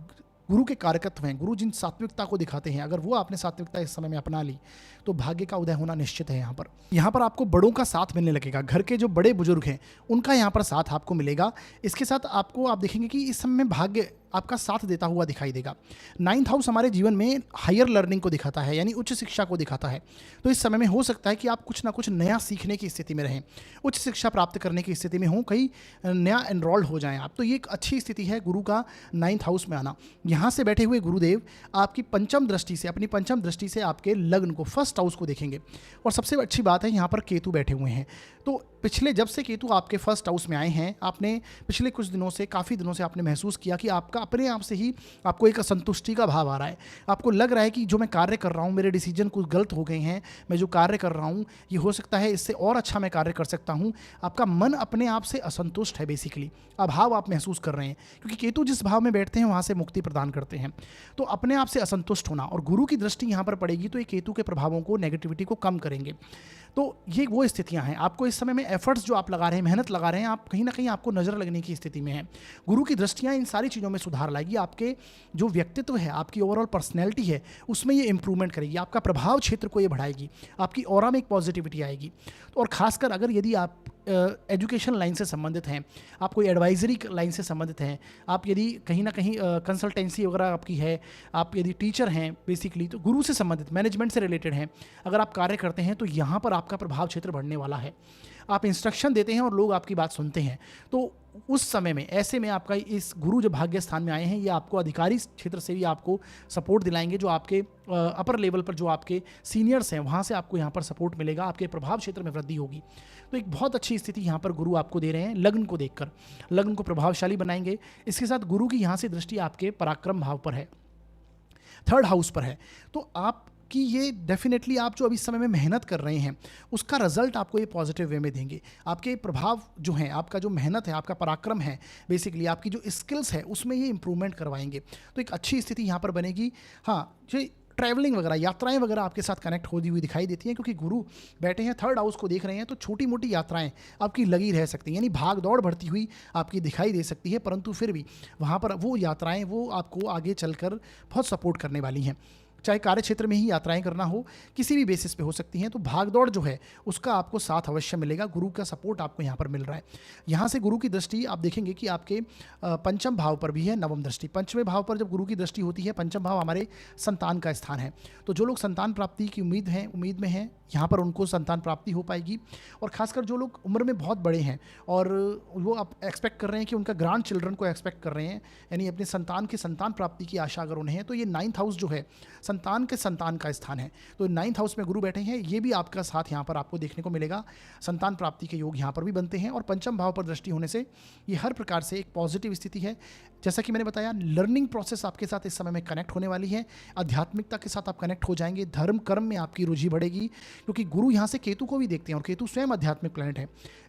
गुरु के कारकत्व हैं, गुरु जिन सात्विकता को दिखाते हैं, अगर वो आपने सात्विकता इस समय में अपना ली तो भाग्य का उदय होना निश्चित है। यहाँ पर आपको बड़ों का साथ मिलने लगेगा। घर के जो बड़े बुजुर्ग हैं उनका यहाँ पर साथ आपको मिलेगा। इसके साथ आपको आप देखेंगे कि इस समय में भाग्य आपका साथ देता हुआ दिखाई देगा। 9th हाउस हमारे जीवन में हायर लर्निंग को दिखाता है, यानी उच्च शिक्षा को दिखाता है। तो इस समय में हो सकता है कि आप कुछ ना कुछ नया सीखने की स्थिति में रहें, उच्च शिक्षा प्राप्त करने की स्थिति में हों, कहीं नया एनरोल्ड हो जाएं आप। तो ये एक अच्छी स्थिति है गुरु का 9th हाउस में आना। यहाँ से बैठे हुए गुरुदेव आपकी पंचम दृष्टि से, अपनी पंचम दृष्टि से आपके लग्न को, 1st हाउस को देखेंगे। और सबसे अच्छी बात है, यहाँ पर केतु बैठे हुए हैं। तो पिछले जब से केतु आपके 1st हाउस में आए हैं, आपने पिछले कुछ दिनों से, काफ़ी दिनों से आपने महसूस किया कि आपका अपने आप से ही आपको एक असंतुष्टि का भाव आ रहा है। आपको लग रहा है कि जो मैं कार्य कर रहा हूँ, मेरे डिसीजन कुछ गलत हो गए हैं, मैं जो कार्य कर रहा हूँ ये हो सकता है इससे और अच्छा मैं कार्य कर सकता हूँ। आपका मन अपने आप से असंतुष्ट है, बेसिकली अभाव आप महसूस कर रहे हैं, क्योंकि केतु जिस भाव में बैठते हैं वहाँ से मुक्ति प्रदान करते हैं। तो अपने आप से असंतुष्ट होना, और गुरु की दृष्टि यहाँ पर पड़ेगी तो ये केतु के प्रभावों को, नेगेटिविटी को कम करेंगे। तो ये वो स्थितियां हैं। आपको इस समय में एफर्ट्स जो आप लगा रहे हैं, मेहनत लगा रहे हैं, आप कहीं ना कहीं आपको नज़र लगने की स्थिति में है। गुरु की दृष्टियां इन सारी चीज़ों में सुधार लाएगी। आपके जो व्यक्तित्व है, आपकी ओवरऑल पर्सनैलिटी है, उसमें ये इंप्रूवमेंट करेगी। आपका प्रभाव क्षेत्र को ये बढ़ाएगी, आपकी ऑरा में एक पॉजिटिविटी आएगी। तो और खासकर अगर यदि आप एजुकेशन लाइन से संबंधित हैं, आप कोई एडवाइजरी लाइन से संबंधित हैं, आप यदि कहीं ना कहीं कंसल्टेंसी वगैरह आपकी है, आप यदि टीचर हैं बेसिकली, तो गुरु से संबंधित, मैनेजमेंट से रिलेटेड हैं, अगर आप कार्य करते हैं तो यहाँ पर आपका प्रभाव क्षेत्र बढ़ने वाला है। आप इंस्ट्रक्शन देते हैं और लोग आपकी बात सुनते हैं। तो उस समय में, ऐसे में आपका इस गुरु जब भाग्य स्थान में आए हैं, ये आपको अधिकारी क्षेत्र से भी आपको सपोर्ट दिलाएंगे। जो आपके अपर लेवल पर जो आपके सीनियर्स हैं, वहाँ से आपको यहाँ पर सपोर्ट मिलेगा, आपके प्रभाव क्षेत्र में वृद्धि होगी। तो एक बहुत अच्छी स्थिति यहाँ पर गुरु आपको दे रहे हैं। लग्न को देखकर लग्न को प्रभावशाली बनाएंगे। इसके साथ गुरु की यहाँ से दृष्टि आपके पराक्रम भाव पर है, 3rd हाउस पर है। तो आप कि ये डेफिनेटली आप जो अभी इस समय में मेहनत कर रहे हैं उसका रिजल्ट आपको ये पॉजिटिव वे में देंगे। आपके प्रभाव जो हैं, आपका जो मेहनत है, आपका पराक्रम है, बेसिकली आपकी जो स्किल्स है, उसमें ये इंप्रूवमेंट करवाएंगे। तो एक अच्छी स्थिति यहाँ पर बनेगी। हाँ, जो ट्रैवलिंग वगैरह, यात्राएं वगैरह आपके साथ कनेक्ट होती हुई दिखाई देती हैं, क्योंकि गुरु बैठे हैं 3rd हाउस को देख रहे हैं। तो छोटी मोटी यात्राएं आपकी लगी रह सकती हैं, यानी भाग दौड़ बढ़ती हुई आपकी दिखाई दे सकती है, परंतु फिर भी वहाँ पर वो यात्राएं वो आपको आगे चलकर बहुत सपोर्ट करने वाली हैं। चाहे कार्य क्षेत्र में ही यात्राएं करना हो, किसी भी बेसिस पे हो सकती हैं। तो भागदौड़ जो है उसका आपको साथ अवश्य मिलेगा। गुरु का सपोर्ट आपको यहाँ पर मिल रहा है। यहाँ से गुरु की दृष्टि आप देखेंगे कि आपके पंचम भाव पर भी है नवम दृष्टि। पंचवें भाव पर जब गुरु की दृष्टि होती है, पंचम भाव हमारे संतान का स्थान है। तो जो लोग संतान प्राप्ति की उम्मीद में हैं, यहाँ पर उनको संतान प्राप्ति हो पाएगी। और खासकर जो लोग उम्र में बहुत बड़े हैं और वो आप एक्सपेक्ट कर रहे हैं कि उनका ग्रैंड चिल्ड्रन को एक्सपेक्ट कर रहे हैं, यानी अपने संतान की संतान प्राप्ति की आशा अगर उन्हें है, तो ये 9th हाउस जो है संतान का स्थान है। तो 9th हाउस में गुरु बैठे हैं, ये भी आपका साथ यहाँ पर आपको देखने को मिलेगा। संतान प्राप्ति के योग यहाँ पर भी बनते हैं। और पंचम भाव पर दृष्टि होने से ये हर प्रकार से एक पॉजिटिव स्थिति है। जैसा कि मैंने बताया, लर्निंग प्रोसेस आपके साथ इस समय में कनेक्ट होने वाली है। आध्यात्मिकता के साथ आप कनेक्ट हो जाएंगे। धर्म कर्म में आपकी रुचि बढ़ेगी, क्योंकि गुरु यहाँ से केतु को भी देखते हैं और केतु स्वयं आध्यात्मिक प्लैनेट है।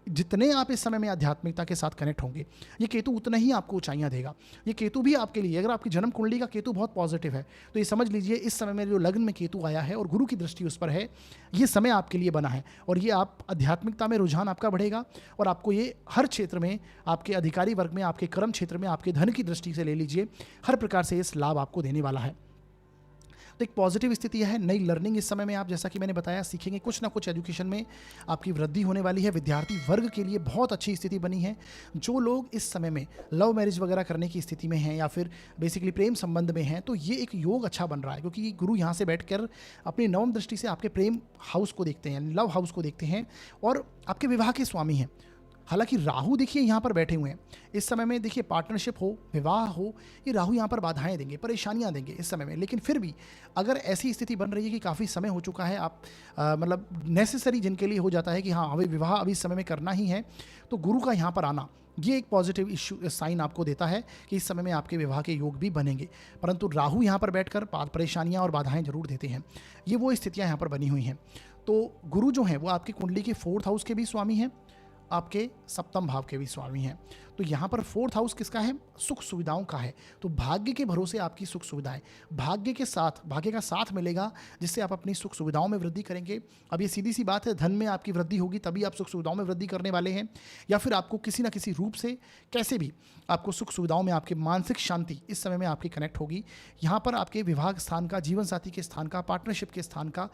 जितने आप इस समय में आध्यात्मिकता के साथ कनेक्ट होंगे, ये केतु उतना ही आपको ऊंचाइयाँ देगा। ये केतु भी आपके लिए, अगर आपकी जन्म कुंडली का केतु बहुत पॉजिटिव है, तो ये समझ लीजिए इस समय में जो लग्न में केतु आया है और गुरु की दृष्टि उस पर है, ये समय आपके लिए बना है। और ये आप आध्यात्मिकता में रुझान आपका बढ़ेगा और आपको ये हर क्षेत्र में, आपके अधिकारी वर्ग में, आपके कर्म क्षेत्र में, आपके धन की दृष्टि से ले लीजिए, हर प्रकार से इस लाभ आपको देने वाला है। तो एक पॉजिटिव स्थिति है। नई लर्निंग इस समय में आप, जैसा कि मैंने बताया, सीखेंगे। कुछ ना कुछ एजुकेशन में आपकी वृद्धि होने वाली है। विद्यार्थी वर्ग के लिए बहुत अच्छी स्थिति बनी है। जो लोग इस समय में लव मैरिज वगैरह करने की स्थिति में हैं या फिर बेसिकली प्रेम संबंध में हैं, तो ये एक योग अच्छा बन रहा है, क्योंकि गुरु यहाँ से बैठकर अपनी नवम दृष्टि से आपके प्रेम हाउस को देखते हैं, लव हाउस को देखते हैं और आपके विवाह के स्वामी हैं। हालांकि राहु देखिए यहाँ पर बैठे हुए हैं। इस समय में देखिए पार्टनरशिप हो, विवाह हो, ये राहु यहाँ पर बाधाएं देंगे, परेशानियाँ देंगे इस समय में। लेकिन फिर भी अगर ऐसी स्थिति बन रही है कि काफ़ी समय हो चुका है, आप मतलब नेसेसरी जिनके लिए हो जाता है कि हाँ अभी विवाह अभी इस समय में करना ही है, तो गुरु का यहाँ पर आना ये एक पॉजिटिव साइन आपको देता है कि इस समय में आपके विवाह के योग भी बनेंगे। परंतु राहु यहाँ पर बैठकर परेशानियाँ और बाधाएँ जरूर देते हैं। ये वो स्थितियाँ यहाँ पर बनी हुई हैं। तो गुरु जो हैं वो आपकी कुंडली के 4th हाउस के भी स्वामी हैं, आपके 7th भाव के भी स्वामी हैं। तो यहाँ पर 4th हाउस किसका है? सुख सुविधाओं का है। तो भाग्य के भरोसे आपकी सुख सुविधाएं, भाग्य का साथ मिलेगा, जिससे आप अपनी सुख सुविधाओं में वृद्धि करेंगे। अब ये सीधी सी बात है, धन में आपकी वृद्धि होगी तभी आप सुख सुविधाओं में वृद्धि करने वाले हैं, या फिर आपको किसी ना किसी रूप से कैसे भी आपको सुख सुविधाओं में, आपकी मानसिक शांति इस समय में आपकी कनेक्ट होगी। यहाँ पर आपके विवाह स्थान का, जीवन साथी के स्थान का, पार्टनरशिप के स्थान का,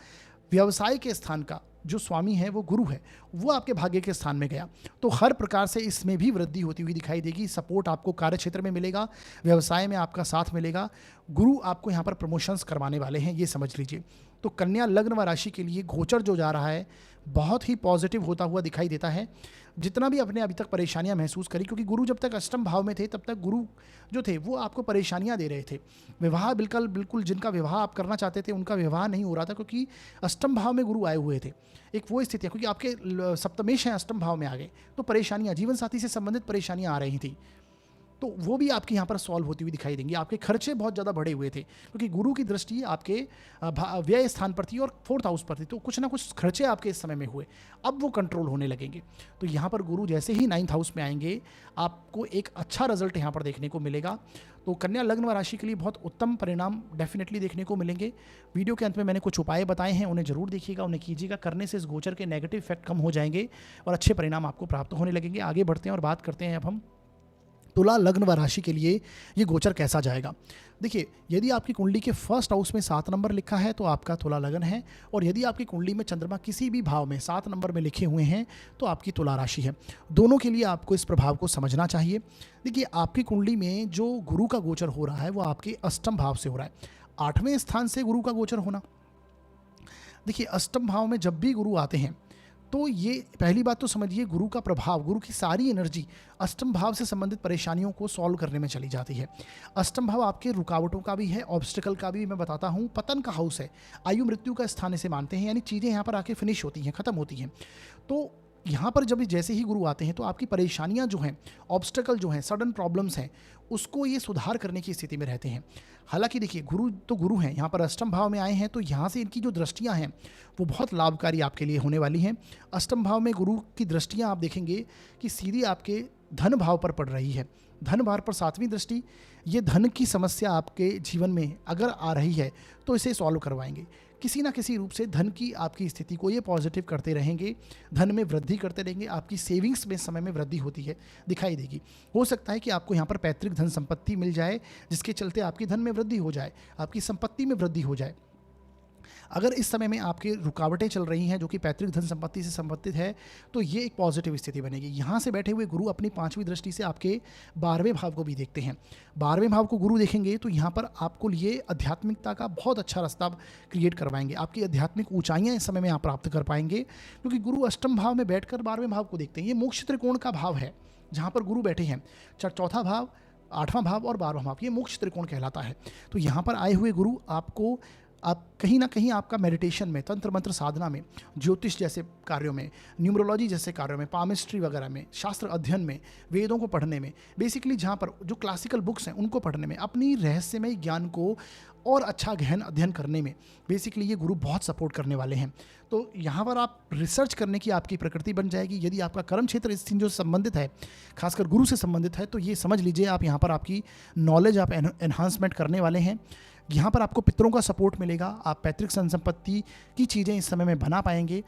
व्यवसाय के स्थान का जो स्वामी है वो गुरु है, वो आपके भाग्य के स्थान में गया। तो हर प्रकार से इसमें भी वृद्धि होती हुई दिखाई देगी। सपोर्ट आपको कार्य क्षेत्र में मिलेगा, व्यवसाय में आपका साथ मिलेगा। गुरु आपको यहाँ पर प्रमोशंस करवाने वाले हैं, ये समझ लीजिए। तो कन्या लग्न व राशि के लिए गोचर जो जा रहा है बहुत ही पॉजिटिव होता हुआ दिखाई देता है। जितना भी अपने अभी तक परेशानियां महसूस करी, क्योंकि गुरु जब तक अष्टम भाव में थे तब तक गुरु जो थे वो आपको परेशानियां दे रहे थे। विवाह बिल्कुल जिनका विवाह आप करना चाहते थे उनका विवाह नहीं हो रहा था, क्योंकि अष्टम भाव में गुरु आए हुए थे। एक वो स्थिति है, क्योंकि आपके सप्तमेश हैं अष्टम भाव में आ गए, तो परेशानियाँ, जीवन साथी से संबंधित परेशानियाँ आ रही थी। तो वो भी आपके यहाँ पर सॉल्व होती हुई दिखाई देंगी। आपके खर्चे बहुत ज़्यादा बढ़े हुए थे क्योंकि गुरु की दृष्टि आपके व्यय स्थान पर थी और 4th हाउस पर थी, तो कुछ ना कुछ खर्चे आपके इस समय में हुए, अब वो कंट्रोल होने लगेंगे। तो यहाँ पर गुरु जैसे ही 9th हाउस में आएंगे, आपको एक अच्छा रिजल्ट यहाँ पर देखने को मिलेगा। तो कन्या लग्न व राशि के लिए बहुत उत्तम परिणाम डेफिनेटली देखने को मिलेंगे। वीडियो के अंत में मैंने कुछ उपाय बताए हैं, उन्हें जरूर देखिएगा, उन्हें कीजिएगा। करने से इस गोचर के नेगेटिव इफेक्ट कम हो जाएंगे और अच्छे परिणाम आपको प्राप्त होने लगेंगे। आगे बढ़ते हैं और बात करते हैं अब हम तुला लग्न व राशि के लिए ये गोचर कैसा जाएगा। देखिए, यदि आपकी कुंडली के 1st हाउस में 7 नंबर लिखा है तो आपका तुला लग्न है, और यदि आपकी कुंडली में चंद्रमा किसी भी भाव में 7 नंबर में लिखे हुए हैं तो आपकी तुला राशि है। दोनों के लिए आपको इस प्रभाव को समझना चाहिए। देखिए, आपकी कुंडली में जो गुरु का गोचर हो रहा है वो आपके अष्टम भाव से हो रहा है। 8वें स्थान से गुरु का गोचर होना, देखिए अष्टम भाव में जब भी गुरु आते हैं तो ये पहली बात तो समझिए, गुरु का प्रभाव, गुरु की सारी एनर्जी अष्टम भाव से संबंधित परेशानियों को सॉल्व करने में चली जाती है। अष्टम भाव आपके रुकावटों का भी है, ऑब्स्टिकल का भी। मैं बताता हूँ, पतन का हाउस है, आयु मृत्यु का स्थान इसे मानते हैं, यानी चीज़ें यहाँ पर आके फिनिश होती हैं, खत्म होती हैं। तो यहाँ पर जब जैसे ही गुरु आते हैं तो आपकी परेशानियाँ जो हैं, ऑब्स्टिकल जो हैं, सडन प्रॉब्लम्स हैं, उसको ये सुधार करने की स्थिति में रहते हैं। हालांकि देखिए, गुरु तो गुरु हैं, यहाँ पर अष्टम भाव में आए हैं तो यहाँ से इनकी जो दृष्टियाँ हैं वो बहुत लाभकारी आपके लिए होने वाली हैं। अष्टम भाव में गुरु की दृष्टियाँ आप देखेंगे कि सीधी आपके धन भाव पर पड़ रही है। धन भाव पर 7वीं दृष्टि, ये धन की समस्या आपके जीवन में अगर आ रही है तो इसे सॉल्व करवाएंगे। किसी ना किसी रूप से धन की आपकी स्थिति को ये पॉजिटिव करते रहेंगे, धन में वृद्धि करते रहेंगे। आपकी सेविंग्स में समय में वृद्धि होती है, दिखाई देगी। हो सकता है कि आपको यहाँ पर पैतृक धन संपत्ति मिल जाए, जिसके चलते आपकी धन में वृद्धि हो जाए, आपकी संपत्ति में वृद्धि हो जाए। अगर इस समय में आपकी रुकावटें चल रही हैं जो कि पैतृक धन संपत्ति से संबंधित है तो ये एक पॉजिटिव स्थिति बनेगी। यहाँ से बैठे हुए गुरु अपनी 5वीं दृष्टि से आपके 12वें भाव को भी देखते हैं। 12वें भाव को गुरु देखेंगे तो यहाँ पर आपको लिए आध्यात्मिकता का बहुत अच्छा रास्ता क्रिएट करवाएंगे। आपकी आध्यात्मिक ऊंचाइयाँ इस समय में आप प्राप्त कर पाएंगे, क्योंकि गुरु अष्टम भाव में बैठकर 12वें भाव को देखते हैं। ये मोक्ष त्रिकोण का भाव है जहाँ पर गुरु बैठे हैं। 4था भाव, 8वां भाव और 12वां भाव, ये मोक्ष त्रिकोण कहलाता है। तो यहाँ पर आए हुए गुरु आपको, आप कहीं ना कहीं आपका मेडिटेशन में, तंत्र मंत्र साधना में, ज्योतिष जैसे कार्यों में, न्यूमरोलॉजी जैसे कार्यों में, पामिस्ट्री वगैरह में, शास्त्र अध्ययन में, वेदों को पढ़ने में, बेसिकली जहाँ पर जो क्लासिकल बुक्स हैं उनको पढ़ने में, अपनी रहस्यमय ज्ञान को और अच्छा गहन अध्ययन करने में बेसिकली ये गुरु बहुत सपोर्ट करने वाले हैं। तो यहाँ पर आप रिसर्च करने की आपकी प्रकृति बन जाएगी। यदि आपका कर्म क्षेत्र इससे जो संबंधित है, खासकर गुरु से संबंधित है, तो ये समझ लीजिए आप यहाँ पर आपकी नॉलेज आप एनहांसमेंट करने वाले हैं। यहाँ पर आपको पितरों का सपोर्ट मिलेगा, आप पैतृक संपत्ति की चीज़ें इस समय में बना पाएंगे।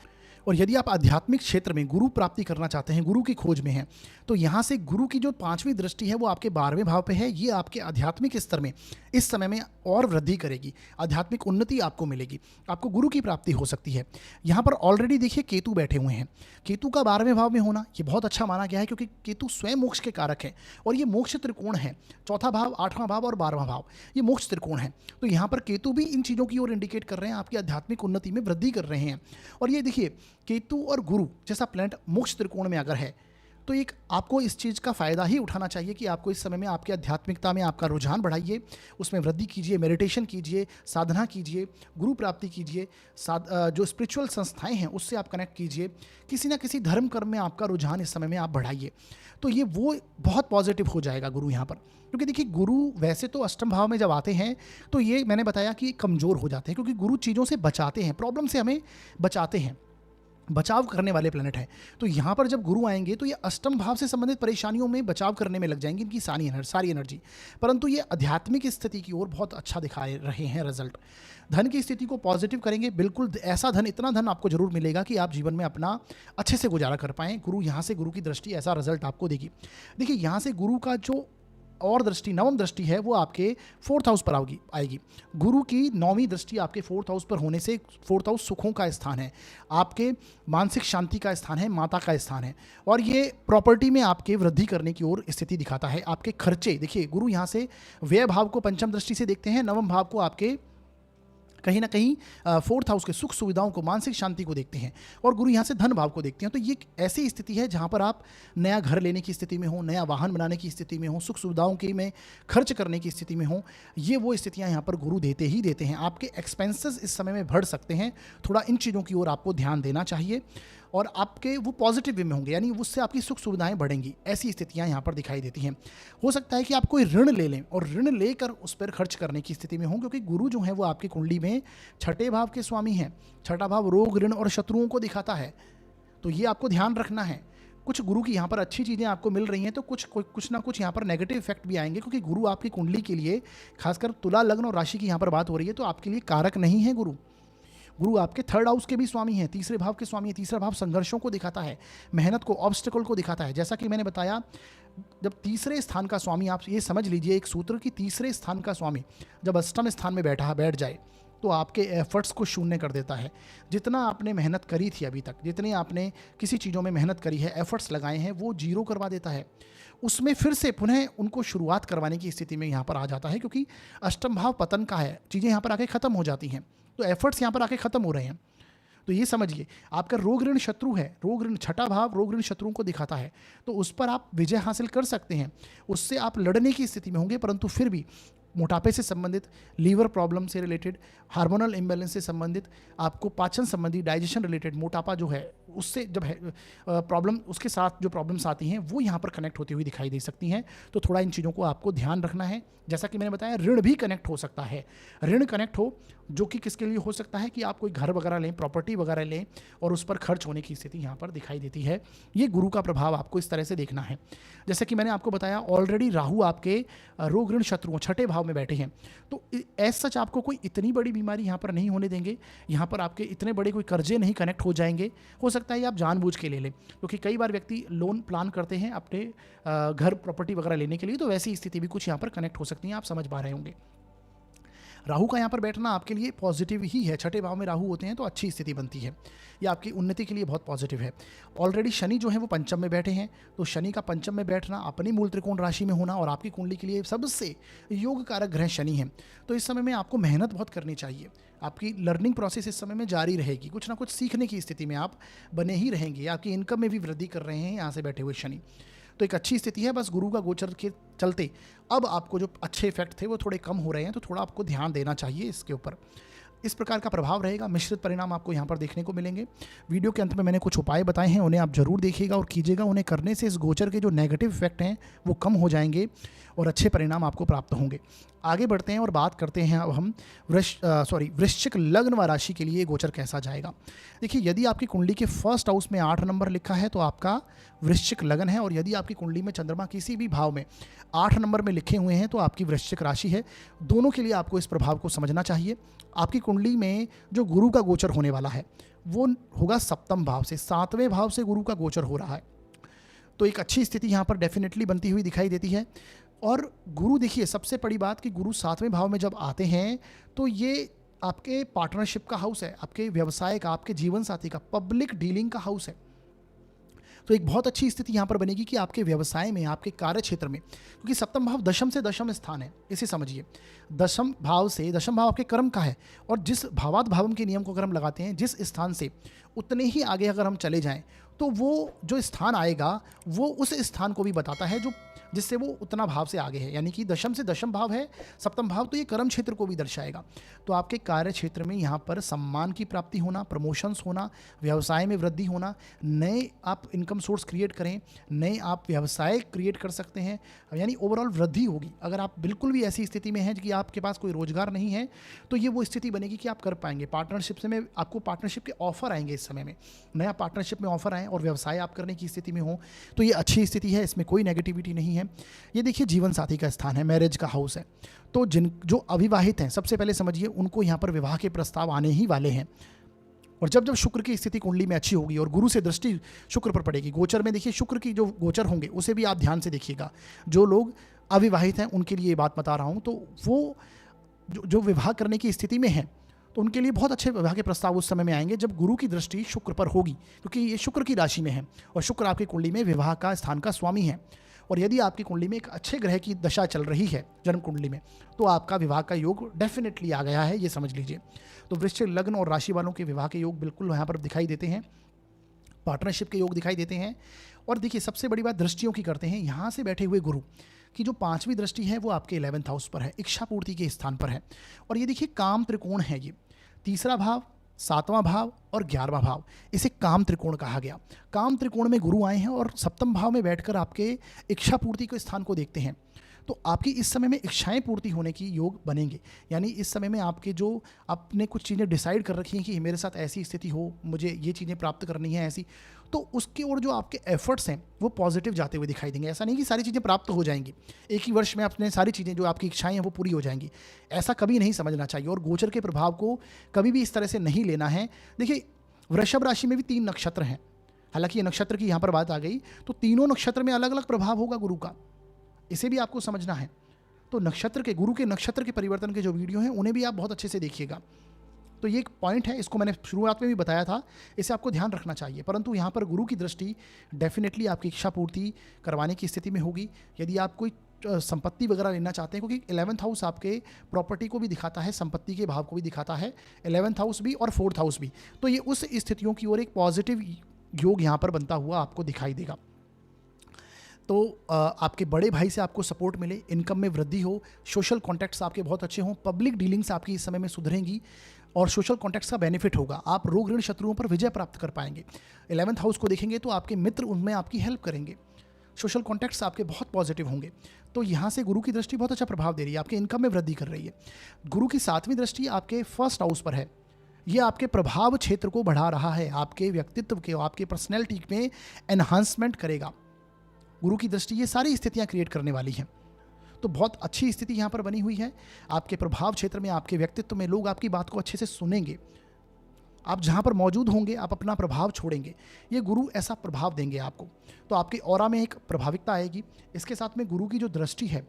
और यदि आप आध्यात्मिक क्षेत्र में गुरु प्राप्ति करना चाहते हैं, गुरु की खोज में हैं, तो यहाँ से गुरु की जो 5वीं दृष्टि है वो आपके 12वें भाव पे है। ये आपके आध्यात्मिक स्तर में इस समय में और वृद्धि करेगी, आध्यात्मिक उन्नति आपको मिलेगी, आपको गुरु की प्राप्ति हो सकती है। यहाँ पर ऑलरेडी देखिए केतु बैठे हुए हैं। केतु का 12वें भाव में होना ये बहुत अच्छा माना गया है, क्योंकि केतु स्वयं मोक्ष के कारक है और ये मोक्ष त्रिकोण है। 4था भाव, 8वां भाव और 12वां भाव ये मोक्ष त्रिकोण है। तो यहाँ पर केतु भी इन चीज़ों की ओर इंडिकेट कर रहे हैं, आपकी आध्यात्मिक उन्नति में वृद्धि कर रहे हैं। और ये देखिए, केतु और गुरु जैसा प्लैनेट मोक्ष त्रिकोण में अगर है तो एक आपको इस चीज़ का फ़ायदा ही उठाना चाहिए कि आपको इस समय में आपकी आध्यात्मिकता में आपका रुझान बढ़ाइए, उसमें वृद्धि कीजिए, मेडिटेशन कीजिए, साधना कीजिए, गुरु प्राप्ति कीजिए, जो स्पिरिचुअल संस्थाएं हैं उससे आप कनेक्ट कीजिए, किसी ना किसी धर्म कर्म में आपका रुझान इस समय में आप बढ़ाइए। तो ये वो बहुत पॉजिटिव हो जाएगा गुरु यहाँ पर। क्योंकि देखिए, गुरु वैसे तो अष्टम भाव में जब आते हैं तो ये मैंने बताया कि कमज़ोर हो जाते हैं, क्योंकि गुरु चीज़ों से बचाते हैं, प्रॉब्लम से हमें बचाते हैं, बचाव करने वाले प्लैनेट हैं। तो यहाँ पर जब गुरु आएंगे तो ये अष्टम भाव से संबंधित परेशानियों में बचाव करने में लग जाएंगी इनकी सारी एनर्जी। परंतु ये आध्यात्मिक स्थिति की ओर बहुत अच्छा दिखा रहे हैं रिजल्ट। धन की स्थिति को पॉजिटिव करेंगे, बिल्कुल ऐसा धन, इतना धन आपको जरूर मिलेगा कि आप जीवन में अपना अच्छे से गुजारा कर पाएँ। गुरु यहाँ से, गुरु की दृष्टि ऐसा रिजल्ट आपको देगी। देखिए, यहाँ से गुरु का जो और दृष्टि, 9वीं दृष्टि है, वो आपके 4th हाउस पर आएगी। गुरु की 9वीं दृष्टि आपके 4th हाउस पर होने से, 4th हाउस सुखों का स्थान है, आपके मानसिक शांति का स्थान है, माता का स्थान है, और ये प्रॉपर्टी में आपके वृद्धि करने की ओर स्थिति दिखाता है। आपके खर्चे देखिए, गुरु यहाँ से व्यय भाव को 5वीं दृष्टि से देखते हैं, 9वें भाव को आपके कहीं ना कहीं 4th हाउस के सुख सुविधाओं को, मानसिक शांति को देखते हैं, और गुरु यहाँ से धन भाव को देखते हैं। तो ये ऐसी स्थिति है जहाँ पर आप नया घर लेने की स्थिति में हो, नया वाहन बनाने की स्थिति में हो, सुख सुविधाओं की में खर्च करने की स्थिति में हो। ये वो स्थितियाँ यहाँ पर गुरु देते ही देते हैं। आपके एक्सपेंसेस इस समय में बढ़ सकते हैं, थोड़ा इन चीज़ों की ओर आपको ध्यान देना चाहिए। और आपके वो पॉजिटिव वे में होंगे, यानी उससे आपकी सुख सुविधाएं बढ़ेंगी। ऐसी स्थितियां यहाँ पर दिखाई देती हैं। हो सकता है कि आप कोई ऋण ले लें और ऋण लेकर उस पर खर्च करने की स्थिति में हों, क्योंकि गुरु जो है वो आपकी कुंडली में छठे भाव के स्वामी हैं। छठा भाव रोग, ऋण और शत्रुओं को दिखाता है, तो ये आपको ध्यान रखना है। कुछ गुरु की यहाँ पर अच्छी चीज़ें आपको मिल रही हैं, तो कुछ ना कुछ यहाँ पर नेगेटिव इफेक्ट भी आएंगे, क्योंकि गुरु आपकी कुंडली के लिए, खासकर तुला लग्न और राशि की यहाँ पर बात हो रही है, तो आपके लिए कारक नहीं है गुरु। गुरु आपके थर्ड हाउस के भी स्वामी हैं, तीसरे भाव के स्वामी हैं। तीसरा भाव संघर्षों को दिखाता है, मेहनत को, ऑब्स्टिकल को दिखाता है। जैसा कि मैंने बताया, जब तीसरे स्थान का स्वामी, आप ये समझ लीजिए एक सूत्र कि तीसरे स्थान का स्वामी जब अष्टम स्थान में बैठ जाए तो आपके एफर्ट्स को शून्य कर देता है। जितना आपने मेहनत करी थी अभी तक, जितने आपने किसी चीज़ों में मेहनत करी है, एफर्ट्स लगाए हैं, वो जीरो करवा देता है। उसमें फिर से पुनः उनको शुरुआत करवाने की स्थिति में यहाँ पर आ जाता है, क्योंकि अष्टम भाव पतन का है, चीज़ें यहाँ पर आके ख़त्म हो जाती हैं, तो एफर्ट्स यहाँ पर आके ख़त्म हो रहे हैं। तो ये समझिए आपका रोग ऋण शत्रु है, रोग ऋण छठा भाव रोग ऋण शत्रुओं को दिखाता है, तो उस पर आप विजय हासिल कर सकते हैं, उससे आप लड़ने की स्थिति में होंगे, परंतु फिर भी मोटापे से संबंधित, लीवर प्रॉब्लम से रिलेटेड, हार्मोनल इम्बैलेंस से संबंधित, आपको पाचन संबंधी, डाइजेशन रिलेटेड मोटापा जो है उससे जब है प्रॉब्लम, उसके साथ जो प्रॉब्लम्स आती हैं वो यहाँ पर कनेक्ट होती हुई दिखाई दे सकती हैं। तो थोड़ा इन चीज़ों को आपको ध्यान रखना है। जैसा कि मैंने बताया, ऋण भी कनेक्ट हो सकता है। ऋण कनेक्ट हो, जो कि किसके लिए हो सकता है कि आप कोई घर वगैरह लें, प्रॉपर्टी वगैरह लें और उस पर खर्च होने की स्थिति यहाँ पर दिखाई देती है। ये गुरु का प्रभाव आपको इस तरह से देखना है। जैसे कि मैंने आपको बताया, ऑलरेडी राहु आपके रोग ऋण शत्रुओं छठे भाव में बैठे हैं, तो एज सच आपको कोई इतनी बड़ी बीमारी यहाँ पर नहीं होने देंगे। यहाँ पर आपके इतने बड़े कोई कर्जे नहीं कनेक्ट हो जाएंगे। हो सकता है आप जानबूझ के ले लें, क्योंकि कई बार व्यक्ति लोन प्लान करते हैं अपने घर, प्रॉपर्टी वगैरह लेने के लिए, तो वैसी स्थिति भी कुछ यहाँ पर कनेक्ट हो सकती है, आप समझ पा रहे होंगे। राहु का यहाँ पर बैठना आपके लिए पॉजिटिव ही है। छठे भाव में राहु होते हैं तो अच्छी स्थिति बनती है, ये आपकी उन्नति के लिए बहुत पॉजिटिव है। ऑलरेडी शनि जो है वो पंचम में बैठे हैं, तो शनि का पंचम में बैठना, अपनी मूल त्रिकोण राशि में होना और आपकी कुंडली के लिए सबसे योग कारक ग्रह शनि है। तो इस समय में आपको मेहनत बहुत करनी चाहिए। आपकी लर्निंग प्रोसेस इस समय में जारी रहेगी, कुछ ना कुछ सीखने की स्थिति में आप बने ही रहेंगे। आपकी इनकम में भी वृद्धि कर रहे हैं यहाँ से बैठे हुए शनि, तो एक अच्छी स्थिति है। बस गुरु का गोचर के चलते अब आपको जो अच्छे इफेक्ट थे वो थोड़े कम हो रहे हैं, तो थोड़ा आपको ध्यान देना चाहिए इसके ऊपर। इस प्रकार का प्रभाव रहेगा, मिश्रित परिणाम आपको यहाँ पर देखने को मिलेंगे। वीडियो के अंत में मैंने कुछ उपाय बताए हैं, उन्हें आप जरूर देखिएगा और कीजिएगा। उन्हें करने से इस गोचर के जो नेगेटिव इफेक्ट हैं वो कम हो जाएंगे और अच्छे परिणाम आपको प्राप्त होंगे। आगे बढ़ते हैं और बात करते हैं अब हम वृश्चिक लग्न व राशि के लिए गोचर कैसा जाएगा। देखिए, यदि आपकी कुंडली के फर्स्ट हाउस में 8 नंबर लिखा है तो आपका वृश्चिक लग्न है, और यदि आपकी कुंडली में चंद्रमा किसी भी भाव में 8 नंबर में लिखे हुए हैं तो आपकी वृश्चिक राशि है। दोनों के लिए आपको इस प्रभाव को समझना चाहिए। आपकी कुंडली में जो गुरु का गोचर होने वाला है वो होगा सप्तम भाव से, 7वें भाव से गुरु का गोचर हो रहा है, तो एक अच्छी स्थिति यहाँ पर डेफिनेटली बनती हुई दिखाई देती है। और गुरु, देखिए सबसे बड़ी बात कि गुरु 7वें भाव में जब आते हैं तो ये आपके पार्टनरशिप का हाउस है, आपके व्यवसाय का, आपके जीवन साथी का, पब्लिक डीलिंग का हाउस है। तो एक बहुत अच्छी स्थिति यहाँ पर बनेगी कि आपके व्यवसाय में, आपके कार्य क्षेत्र में, क्योंकि सप्तम भाव दशम से दशम स्थान है, इसे समझिए। दशम भाव से, दशम भाव आपके कर्म का है, और जिस भावात भावम के नियम को अगर हम लगाते हैं, जिस स्थान से उतने ही आगे अगर हम चले जाएं तो वो जो स्थान आएगा वो उस स्थान को भी बताता है जो जिससे वो उतना भाव से आगे है। यानी कि दशम से दशम भाव है सप्तम भाव, तो ये कर्म क्षेत्र को भी दर्शाएगा। तो आपके कार्य क्षेत्र में यहाँ पर सम्मान की प्राप्ति होना, प्रमोशंस होना, व्यवसाय में वृद्धि होना, नए आप इनकम सोर्स क्रिएट करें, नए आप व्यवसाय क्रिएट कर सकते हैं, यानी ओवरऑल वृद्धि होगी। अगर आप बिल्कुल भी ऐसी स्थिति में हैं कि आपके पास कोई रोजगार नहीं है तो ये वो स्थिति बनेगी कि आप कर पाएंगे। पार्टनरशिप से में आपको पार्टनरशिप के ऑफर आएंगे इस समय में, नया पार्टनरशिप में ऑफर आए और व्यवसाय आप करने की स्थिति में हो, तो ये अच्छी स्थिति है, इसमें कोई नेगेटिविटी नहीं है। ये देखिए जीवन साथी का स्थान है, मैरिज का हाउस है, तो जो अविवाहित हैं सबसे पहले समझिए उनको यहाँ पर विवाह के प्रस्ताव आने ही वाले हैं। और जब शुक्र की स्थिति कुंडली में अच्छी होगी और गुरु से दृष्टि शुक्र पर पड़ेगी, गोचर में देखिए शुक्र की जो गोचर होंगे उसे भी आप ध्यान से देखिएगा। जो लोग अविवाहित हैं उनके लिए ये बात बता रहा हूँ, तो वो जो विवाह करने की स्थिति में है तो उनके लिए बहुत अच्छे विवाह के प्रस्ताव उस समय में आएंगे जब गुरु की दृष्टि शुक्र पर होगी, क्योंकि ये शुक्र की राशि में है और शुक्र आपकी कुंडली में विवाह का स्थान का स्वामी है। और यदि आपकी कुंडली में एक अच्छे ग्रह की दशा चल रही है जन्म कुंडली में, तो आपका विवाह का योग डेफिनेटली आ गया है, ये समझ लीजिए। तो वृश्चिक लग्न और राशि वालों के विवाह के योग बिल्कुल यहाँ पर दिखाई देते हैं, पार्टनरशिप के योग दिखाई देते हैं। और देखिए सबसे बड़ी बात दृष्टियों की करते हैं, यहाँ से बैठे हुए गुरु की जो 5वीं दृष्टि है वो आपके 11th हाउस पर है, इच्छा पूर्ति के स्थान पर है। और ये देखिए काम त्रिकोण है, ये तीसरा भाव 7वां भाव और 11वां भाव, इसे काम त्रिकोण कहा गया। काम त्रिकोण में गुरु आए हैं और सप्तम भाव में बैठकर आपके इच्छा पूर्ति के स्थान को देखते हैं। तो आपकी इस समय में इच्छाएं पूर्ति होने की योग बनेंगे। यानी इस समय में आपके जो आपने कुछ चीज़ें डिसाइड कर रखी हैं कि मेरे साथ ऐसी स्थिति हो, मुझे ये चीज़ें प्राप्त करनी है ऐसी, तो उसकी ओर जो आपके एफर्ट्स हैं वो पॉजिटिव जाते हुए दिखाई देंगे। ऐसा नहीं कि सारी चीज़ें प्राप्त हो जाएंगी, एक ही वर्ष में अपने सारी चीज़ें जो आपकी इच्छाएं हैं वो पूरी हो जाएंगी, ऐसा कभी नहीं समझना चाहिए। और गोचर के प्रभाव को कभी भी इस तरह से नहीं लेना है। देखिए, वृषभ राशि में भी 3 नक्षत्र हैं, हालांकि ये नक्षत्र की यहाँ पर बात आ गई, तो तीनों नक्षत्र में अलग अलग प्रभाव होगा गुरु का, इसे भी आपको समझना है। तो नक्षत्र के, गुरु के नक्षत्र के परिवर्तन के जो वीडियो हैं उन्हें भी आप बहुत अच्छे से देखिएगा। तो ये एक पॉइंट है, इसको मैंने शुरुआत में भी बताया था, इसे आपको ध्यान रखना चाहिए। परंतु यहाँ पर गुरु की दृष्टि डेफिनेटली आपकी इच्छा पूर्ति करवाने की स्थिति में होगी। यदि आप कोई संपत्ति वगैरह लेना चाहते हैं, क्योंकि 11th हाउस आपके प्रॉपर्टी को भी दिखाता है, संपत्ति के भाव को भी दिखाता है, 11th हाउस भी और 4th हाउस भी, तो ये उस स्थितियों की ओर एक पॉजिटिव योग यहाँ पर बनता हुआ आपको दिखाई देगा। तो आपके बड़े भाई से आपको सपोर्ट मिले, इनकम में वृद्धि हो, सोशल कॉन्टैक्ट्स आपके बहुत अच्छे हों, पब्लिक डीलिंग्स आपकी इस समय में सुधरेंगी और सोशल कॉन्टैक्ट्स का बेनिफिट होगा। आप रोग ऋण शत्रुओं पर विजय प्राप्त कर पाएंगे। 11th हाउस को देखेंगे तो आपके मित्र उनमें आपकी हेल्प करेंगे, सोशल कॉन्टैक्ट्स आपके बहुत पॉजिटिव होंगे। तो यहाँ से गुरु की दृष्टि बहुत अच्छा प्रभाव दे रही है, आपके इनकम में वृद्धि कर रही है। गुरु की 7वीं दृष्टि आपके 1st हाउस पर है, ये आपके प्रभाव क्षेत्र को बढ़ा रहा है, आपके व्यक्तित्व के, आपके पर्सनैलिटी में एनहांसमेंट करेगा। गुरु की दृष्टि ये सारी स्थितियां क्रिएट करने वाली हैं। तो बहुत अच्छी स्थिति यहाँ पर बनी हुई है। आपके प्रभाव क्षेत्र में, आपके व्यक्तित्व में लोग आपकी बात को अच्छे से सुनेंगे। आप जहाँ पर मौजूद होंगे आप अपना प्रभाव छोड़ेंगे, ये गुरु ऐसा प्रभाव देंगे आपको। तो आपके ऑरा में एक प्रभाविकता आएगी। इसके साथ में गुरु की जो दृष्टि है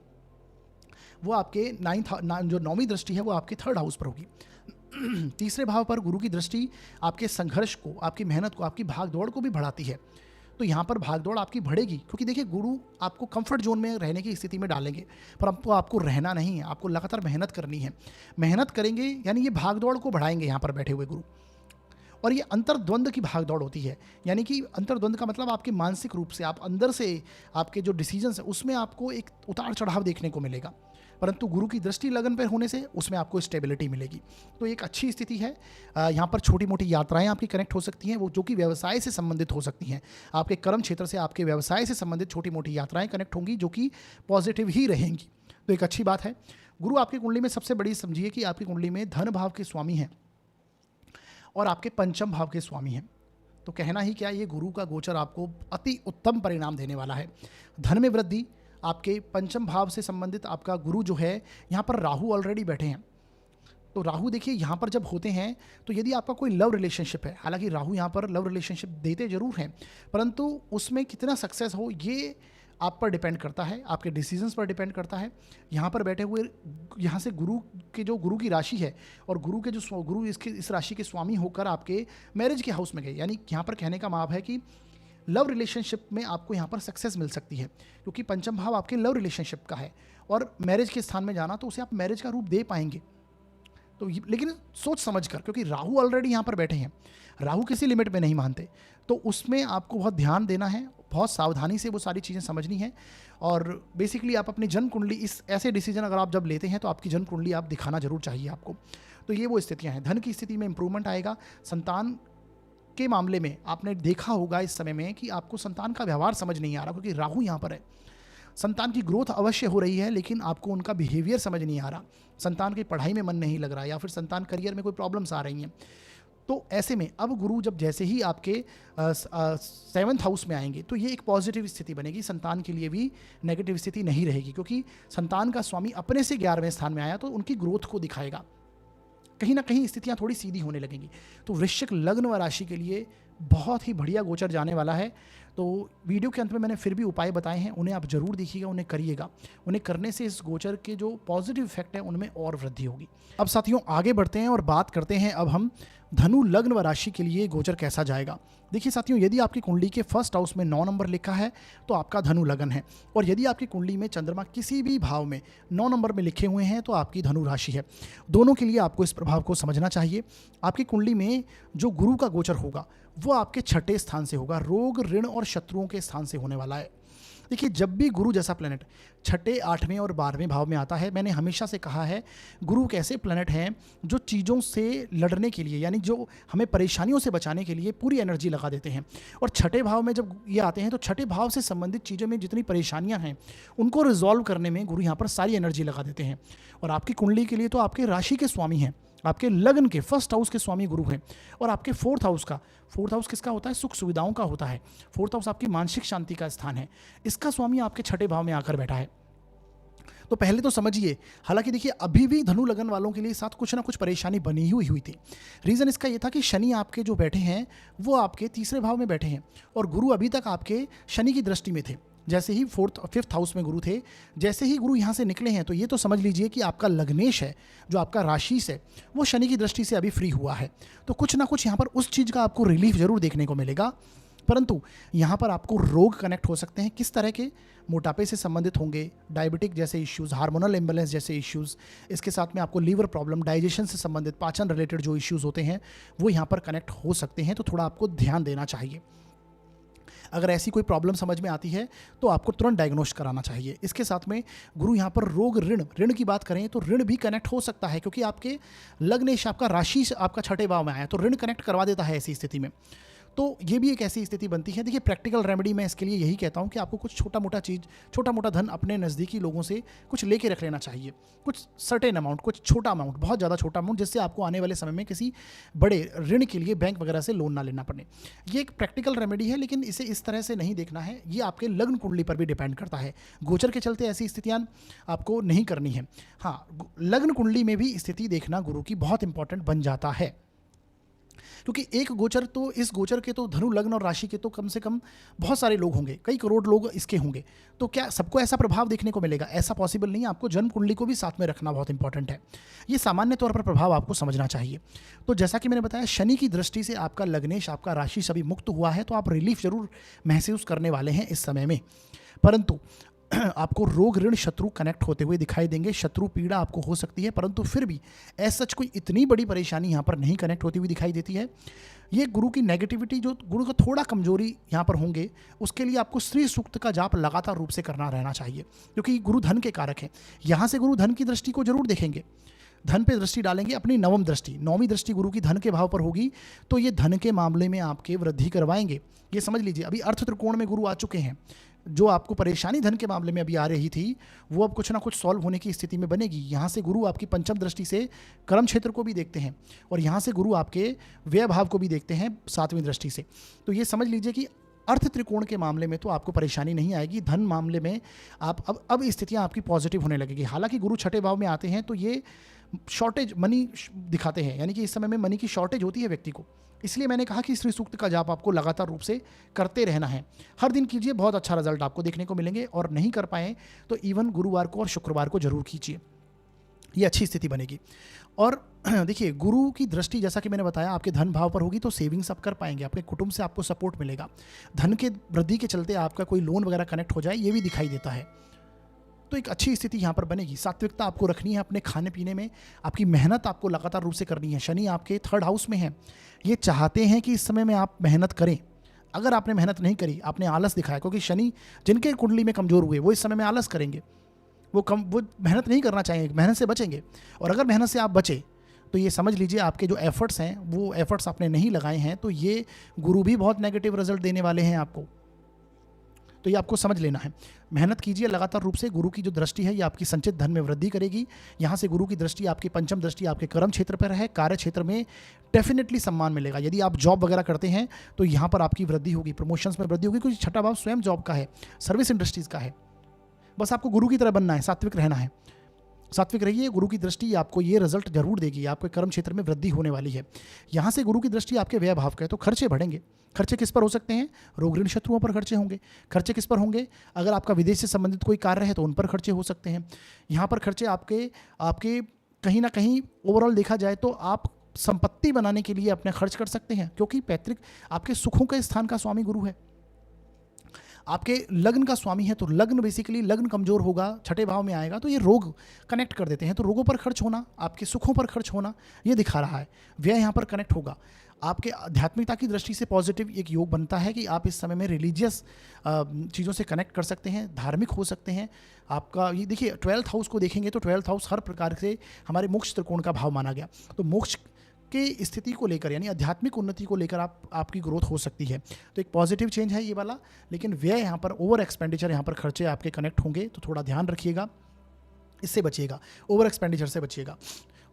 वो आपके जो 9वीं दृष्टि है वो आपके 3rd हाउस पर होगी। तीसरे भाव पर गुरु की दृष्टि आपके संघर्ष को, आपकी मेहनत को, आपकी भागदौड़ को भी बढ़ाती है। तो यहाँ पर भागदौड़ आपकी बढ़ेगी, क्योंकि देखिए गुरु आपको कंफर्ट जोन में रहने की स्थिति में डालेंगे, परंतु आपको रहना नहीं है, आपको लगातार मेहनत करनी है। मेहनत करेंगे यानी ये भागदौड़ को बढ़ाएंगे यहाँ पर बैठे हुए गुरु। और ये अंतर्द्वंद की भागदौड़ होती है, यानी कि अंतर्द्वंद का मतलब आपके मानसिक रूप से, आप अंदर से आपके जो डिसीजंस है उसमें आपको एक उतार चढ़ाव देखने को मिलेगा, परंतु गुरु की दृष्टि लगन पर होने से उसमें आपको स्टेबिलिटी मिलेगी। तो एक अच्छी स्थिति है। यहाँ पर छोटी मोटी यात्राएं आपकी कनेक्ट हो सकती हैं, वो जो कि व्यवसाय से संबंधित हो सकती हैं। आपके कर्म क्षेत्र से, आपके व्यवसाय से संबंधित छोटी मोटी यात्राएं कनेक्ट होंगी जो कि पॉजिटिव ही रहेंगी। तो एक अच्छी बात है। गुरु आपकी कुंडली में सबसे बड़ी समझिए कि आपकी कुंडली में धन भाव के स्वामी हैं और आपके पंचम भाव के स्वामी हैं। तो कहना ही क्या, ये गुरु का गोचर आपको अति उत्तम परिणाम देने वाला है। धन में वृद्धि, आपके पंचम भाव से संबंधित आपका गुरु जो है, यहाँ पर राहु ऑलरेडी बैठे हैं। तो राहु देखिए यहाँ पर जब होते हैं तो यदि आपका कोई लव रिलेशनशिप है, हालांकि राहु यहाँ पर लव रिलेशनशिप देते जरूर हैं, परंतु उसमें कितना सक्सेस हो ये आप पर डिपेंड करता है, आपके डिसीजंस पर डिपेंड करता है। यहाँ पर बैठे हुए, यहाँ से गुरु के जो गुरु की राशि है और गुरु के जो गुरु इस राशि के स्वामी होकर आपके मैरिज के हाउस में गए, यानी यहाँ पर कहने का भाव है कि लव रिलेशनशिप में आपको यहाँ पर सक्सेस मिल सकती है, क्योंकि पंचम भाव आपके लव रिलेशनशिप का है और मैरिज के स्थान में जाना तो उसे आप मैरिज का रूप दे पाएंगे। तो लेकिन सोच समझ कर, क्योंकि राहु ऑलरेडी यहाँ पर बैठे हैं, राहु किसी लिमिट में नहीं मानते, तो उसमें आपको बहुत ध्यान देना है, बहुत सावधानी से वो सारी चीज़ें समझनी है। और बेसिकली आप अपनी जन्म कुंडली, इस ऐसे डिसीजन अगर आप जब लेते हैं तो आपकी जन्म कुंडली आप दिखाना जरूर चाहिए आपको। तो ये वो स्थितियाँ हैं। धन की स्थिति में इंप्रूवमेंट आएगा। संतान के मामले में आपने देखा होगा इस समय में कि आपको संतान का व्यवहार समझ नहीं आ रहा, क्योंकि राहु यहाँ पर है। संतान की ग्रोथ अवश्य हो रही है, लेकिन आपको उनका बिहेवियर समझ नहीं आ रहा, संतान की पढ़ाई में मन नहीं लग रहा, या फिर संतान करियर में कोई प्रॉब्लम्स आ रही हैं। तो ऐसे में अब गुरु जब जैसे ही आपके 7th हाउस में आएंगे तो ये एक पॉजिटिव स्थिति बनेगी, संतान के लिए भी नेगेटिव स्थिति नहीं रहेगी, क्योंकि संतान का स्वामी अपने से 11वें स्थान में आया तो उनकी ग्रोथ को दिखाएगा। कहीं ना कहीं स्थितियां थोड़ी सीधी होने लगेंगी। तो वृश्चिक लग्न व राशि के लिए बहुत ही बढ़िया गोचर जाने वाला है। तो वीडियो के अंत में मैंने फिर भी उपाय बताए हैं, उन्हें आप जरूर देखिएगा, उन्हें करिएगा। उन्हें करने से इस गोचर के जो पॉजिटिव इफेक्ट है उनमें और वृद्धि होगी। अब साथियों आगे बढ़ते हैं और बात करते हैं अब हम धनु लग्न व राशि के लिए गोचर कैसा जाएगा। देखिए साथियों, यदि आपकी कुंडली के 1st हाउस में 9 नंबर लिखा है तो आपका धनु लगन है, और यदि आपकी कुंडली में चंद्रमा किसी भी भाव में 9 नंबर में लिखे हुए हैं तो आपकी धनु राशि है। दोनों के लिए आपको इस प्रभाव को समझना चाहिए। आपकी कुंडली में जो गुरु का गोचर होगा वो आपके 6ठे स्थान से होगा, रोग ऋण और शत्रुओं के स्थान से होने वाला है। देखिए जब भी गुरु जैसा प्लैनेट छठे, आठवें और 12वें भाव में आता है, मैंने हमेशा से कहा है गुरु एक ऐसे प्लैनेट हैं जो चीज़ों से लड़ने के लिए, यानी जो हमें परेशानियों से बचाने के लिए पूरी एनर्जी लगा देते हैं। और छठे भाव में जब ये आते हैं तो छठे भाव से संबंधित चीज़ों में जितनी परेशानियां हैं उनको रिजॉल्व करने में गुरु यहाँ पर सारी एनर्जी लगा देते हैं। और आपकी कुंडली के लिए तो आपके राशि के स्वामी हैं, आपके लग्न के फर्स्ट हाउस के स्वामी गुरु हैं। और आपके फोर्थ हाउस किसका होता है? सुख सुविधाओं का होता है। फोर्थ हाउस आपकी मानसिक शांति का स्थान है, इसका स्वामी आपके छठे भाव में आकर बैठा है। तो पहले तो समझिए, हालांकि देखिए अभी भी धनु लगन वालों के लिए साथ कुछ ना कुछ परेशानी बनी हुई थी। रीज़न इसका ये था कि शनि आपके जो बैठे हैं वो आपके तीसरे भाव में बैठे हैं और गुरु अभी तक आपके शनि की दृष्टि में थे। जैसे ही फिफ्थ हाउस में गुरु थे, जैसे ही गुरु यहाँ से निकले हैं तो ये तो समझ लीजिए कि आपका लग्नेश है, जो आपका राशि से, वो शनि की दृष्टि से अभी फ्री हुआ है। तो कुछ ना कुछ यहाँ पर उस चीज़ का आपको रिलीफ जरूर देखने को मिलेगा। परंतु यहाँ पर आपको रोग कनेक्ट हो सकते हैं। किस तरह के? मोटापे से संबंधित होंगे, डायबिटिक जैसे इश्यूज़, हार्मोनल इम्बैलेंस जैसे इश्यूज़, इसके साथ में आपको लीवर प्रॉब्लम, डाइजेशन से संबंधित, पाचन रिलेटेड जो इश्यूज़ होते हैं वो यहाँ पर कनेक्ट हो सकते हैं। तो थोड़ा आपको ध्यान देना चाहिए। अगर ऐसी कोई प्रॉब्लम समझ में आती है तो आपको तुरंत डायग्नोस कराना चाहिए। इसके साथ में गुरु यहाँ पर रोग, ऋण की बात करें तो ऋण भी कनेक्ट हो सकता है, क्योंकि आपके लग्नेश, आपका राशि आपका छठे भाव में आया तो ऋण कनेक्ट करवा देता है ऐसी स्थिति में। तो ये भी एक ऐसी स्थिति बनती है। देखिए प्रैक्टिकल रेमेडी मैं इसके लिए यही कहता हूँ कि आपको कुछ छोटा मोटा धन अपने नज़दीकी लोगों से कुछ लेके रख लेना चाहिए, कुछ सर्टेन अमाउंट, कुछ छोटा अमाउंट, बहुत ज़्यादा छोटा अमाउंट, जिससे आपको आने वाले समय में किसी बड़े ऋण के लिए बैंक वगैरह से लोन ना लेना पड़े। ये एक प्रैक्टिकल रेमेडी है, लेकिन इसे इस तरह से नहीं देखना है। ये आपके लग्न कुंडली पर भी डिपेंड करता है। गोचर के चलते ऐसी स्थितियाँ आपको नहीं करनी है। हाँ, लग्न कुंडली में भी स्थिति देखना गुरु की बहुत इंपॉर्टेंट बन जाता है, क्योंकि एक गोचर तो, इस गोचर के तो धनु लग्न और राशि के तो कम से कम बहुत सारे लोग होंगे, कई करोड़ लोग इसके होंगे। तो क्या सबको ऐसा प्रभाव देखने को मिलेगा? ऐसा पॉसिबल नहीं है। आपको जन्म कुंडली को भी साथ में रखना बहुत इंपॉर्टेंट है। ये सामान्य तौर पर प्रभाव आपको समझना चाहिए। तो जैसा कि मैंने बताया, शनि की दृष्टि से आपका लग्नेश, आपका राशि सभी मुक्त हुआ है, तो आप रिलीफ जरूर महसूस करने वाले हैं इस समय में। परंतु आपको रोग, ऋण, शत्रु कनेक्ट होते हुए दिखाई देंगे। शत्रु पीड़ा आपको हो सकती है, परंतु फिर भी ऐसा सच कोई इतनी बड़ी परेशानी यहाँ पर नहीं कनेक्ट होती हुई दिखाई देती है। ये गुरु की नेगेटिविटी, जो गुरु का थोड़ा कमजोरी यहाँ पर होंगे, उसके लिए आपको श्री सूक्त का जाप लगातार रूप से करना रहना चाहिए, क्योंकि गुरु धन के कारक हैं। यहाँ से गुरु धन की दृष्टि को जरूर देखेंगे, धन पे दृष्टि डालेंगे। अपनी नौवीं दृष्टि गुरु की धन के भाव पर होगी, तो ये धन के मामले में आपके वृद्धि करवाएंगे। ये समझ लीजिए, अभी अर्थ त्रिकोण में गुरु आ चुके हैं। जो आपको परेशानी धन के मामले में अभी आ रही थी, वो अब कुछ ना कुछ सॉल्व होने की स्थिति में बनेगी। यहाँ से गुरु आपकी पंचम दृष्टि से कर्म क्षेत्र को भी देखते हैं, और यहाँ से गुरु आपके व्यय भाव को भी देखते हैं 7वीं दृष्टि से। तो ये समझ लीजिए कि अर्थ त्रिकोण के मामले में तो आपको परेशानी नहीं आएगी। धन मामले में आप अब स्थितियाँ आपकी पॉजिटिव होने लगेगी। हालांकि गुरु छठे भाव में आते हैं तो ये शॉर्टेज मनी दिखाते हैं, यानी कि इस समय में मनी की शॉर्टेज होती है व्यक्ति को। इसलिए मैंने कहा कि श्री सूक्त का जाप आपको लगातार रूप से करते रहना है। हर दिन कीजिए, बहुत अच्छा रिजल्ट आपको देखने को मिलेंगे। और नहीं कर पाए तो इवन गुरुवार को और शुक्रवार को जरूर कीजिए, ये अच्छी स्थिति बनेगी। और देखिए, गुरु की दृष्टि जैसा कि मैंने बताया आपके धन भाव पर होगी, तो सेविंग्स आप कर पाएंगे, आपके कुटुंब से आपको सपोर्ट मिलेगा। धन के वृद्धि के चलते आपका कोई लोन वगैरह कनेक्ट हो जाए, ये भी दिखाई देता है। तो एक अच्छी स्थिति यहाँ पर बनेगी। सात्विकता आपको रखनी है अपने खाने पीने में, आपकी मेहनत आपको लगातार रूप से करनी है। शनि आपके 3rd हाउस में है, ये चाहते हैं कि इस समय में आप मेहनत करें। अगर आपने मेहनत नहीं करी, आपने आलस दिखाया, क्योंकि शनि जिनके कुंडली में कमजोर हुए वो इस समय में आलस करेंगे, वो मेहनत नहीं करना चाहेंगे, मेहनत से बचेंगे। और अगर मेहनत से आप बचे तो ये समझ लीजिए आपके जो एफर्ट्स हैं, वो एफर्ट्स आपने नहीं लगाए हैं, तो ये गुरु भी बहुत नेगेटिव रिजल्ट देने वाले हैं आपको। तो ये आपको समझ लेना है। मेहनत कीजिए लगातार रूप से। गुरु की जो दृष्टि है ये आपकी संचित धन में वृद्धि करेगी। यहाँ से गुरु की दृष्टि, आपकी पंचम दृष्टि आपके कर्म क्षेत्र पर है। कार्य क्षेत्र में डेफिनेटली सम्मान मिलेगा। यदि आप जॉब वगैरह करते हैं तो यहाँ पर आपकी वृद्धि होगी, प्रमोशंस में वृद्धि होगी, क्योंकि छठा भाव स्वयं जॉब का है, सर्विस इंडस्ट्रीज का है। बस आपको गुरु की तरह बनना है, सात्विक रहना है। सात्विक रहिए, गुरु की दृष्टि आपको ये रिजल्ट जरूर देगी। आपके कर्म क्षेत्र में वृद्धि होने वाली है। यहाँ से गुरु की दृष्टि आपके व्यय भाव का है, तो खर्चे बढ़ेंगे। खर्चे किस पर हो सकते हैं? रोग, ऋण, शत्रुओं पर खर्चे होंगे। खर्चे किस पर होंगे? अगर आपका विदेश से संबंधित कोई कार्य है तो उन पर खर्चे हो सकते हैं। यहाँ पर खर्चे आपके कहीं ना कहीं ओवरऑल देखा जाए तो आप संपत्ति बनाने के लिए अपने खर्च कर सकते हैं, क्योंकि पैतृक आपके सुखों के स्थान का स्वामी गुरु है। आपके लग्न का स्वामी है तो लग्न बेसिकली लग्न कमजोर होगा, छठे भाव में आएगा तो ये रोग कनेक्ट कर देते हैं, तो रोगों पर खर्च होना, आपके सुखों पर खर्च होना ये दिखा रहा है। व्यय यहाँ पर कनेक्ट होगा। आपके आध्यात्मिकता की दृष्टि से पॉजिटिव एक योग बनता है कि आप इस समय में रिलीजियस चीज़ों से कनेक्ट कर सकते हैं, धार्मिक हो सकते हैं। आपका ये देखिए 12th हाउस को देखेंगे तो 12th हाउस हर प्रकार से हमारे मोक्ष त्रिकोण का भाव माना गया, तो मोक्ष की स्थिति को लेकर यानी आध्यात्मिक उन्नति को लेकर आपकी ग्रोथ हो सकती है। तो एक पॉजिटिव चेंज है ये वाला। लेकिन व्यय यहाँ पर ओवर एक्सपेंडिचर, यहाँ पर खर्चे आपके कनेक्ट होंगे, तो थोड़ा ध्यान रखिएगा, इससे बचिएगा, ओवर एक्सपेंडिचर से बचिएगा।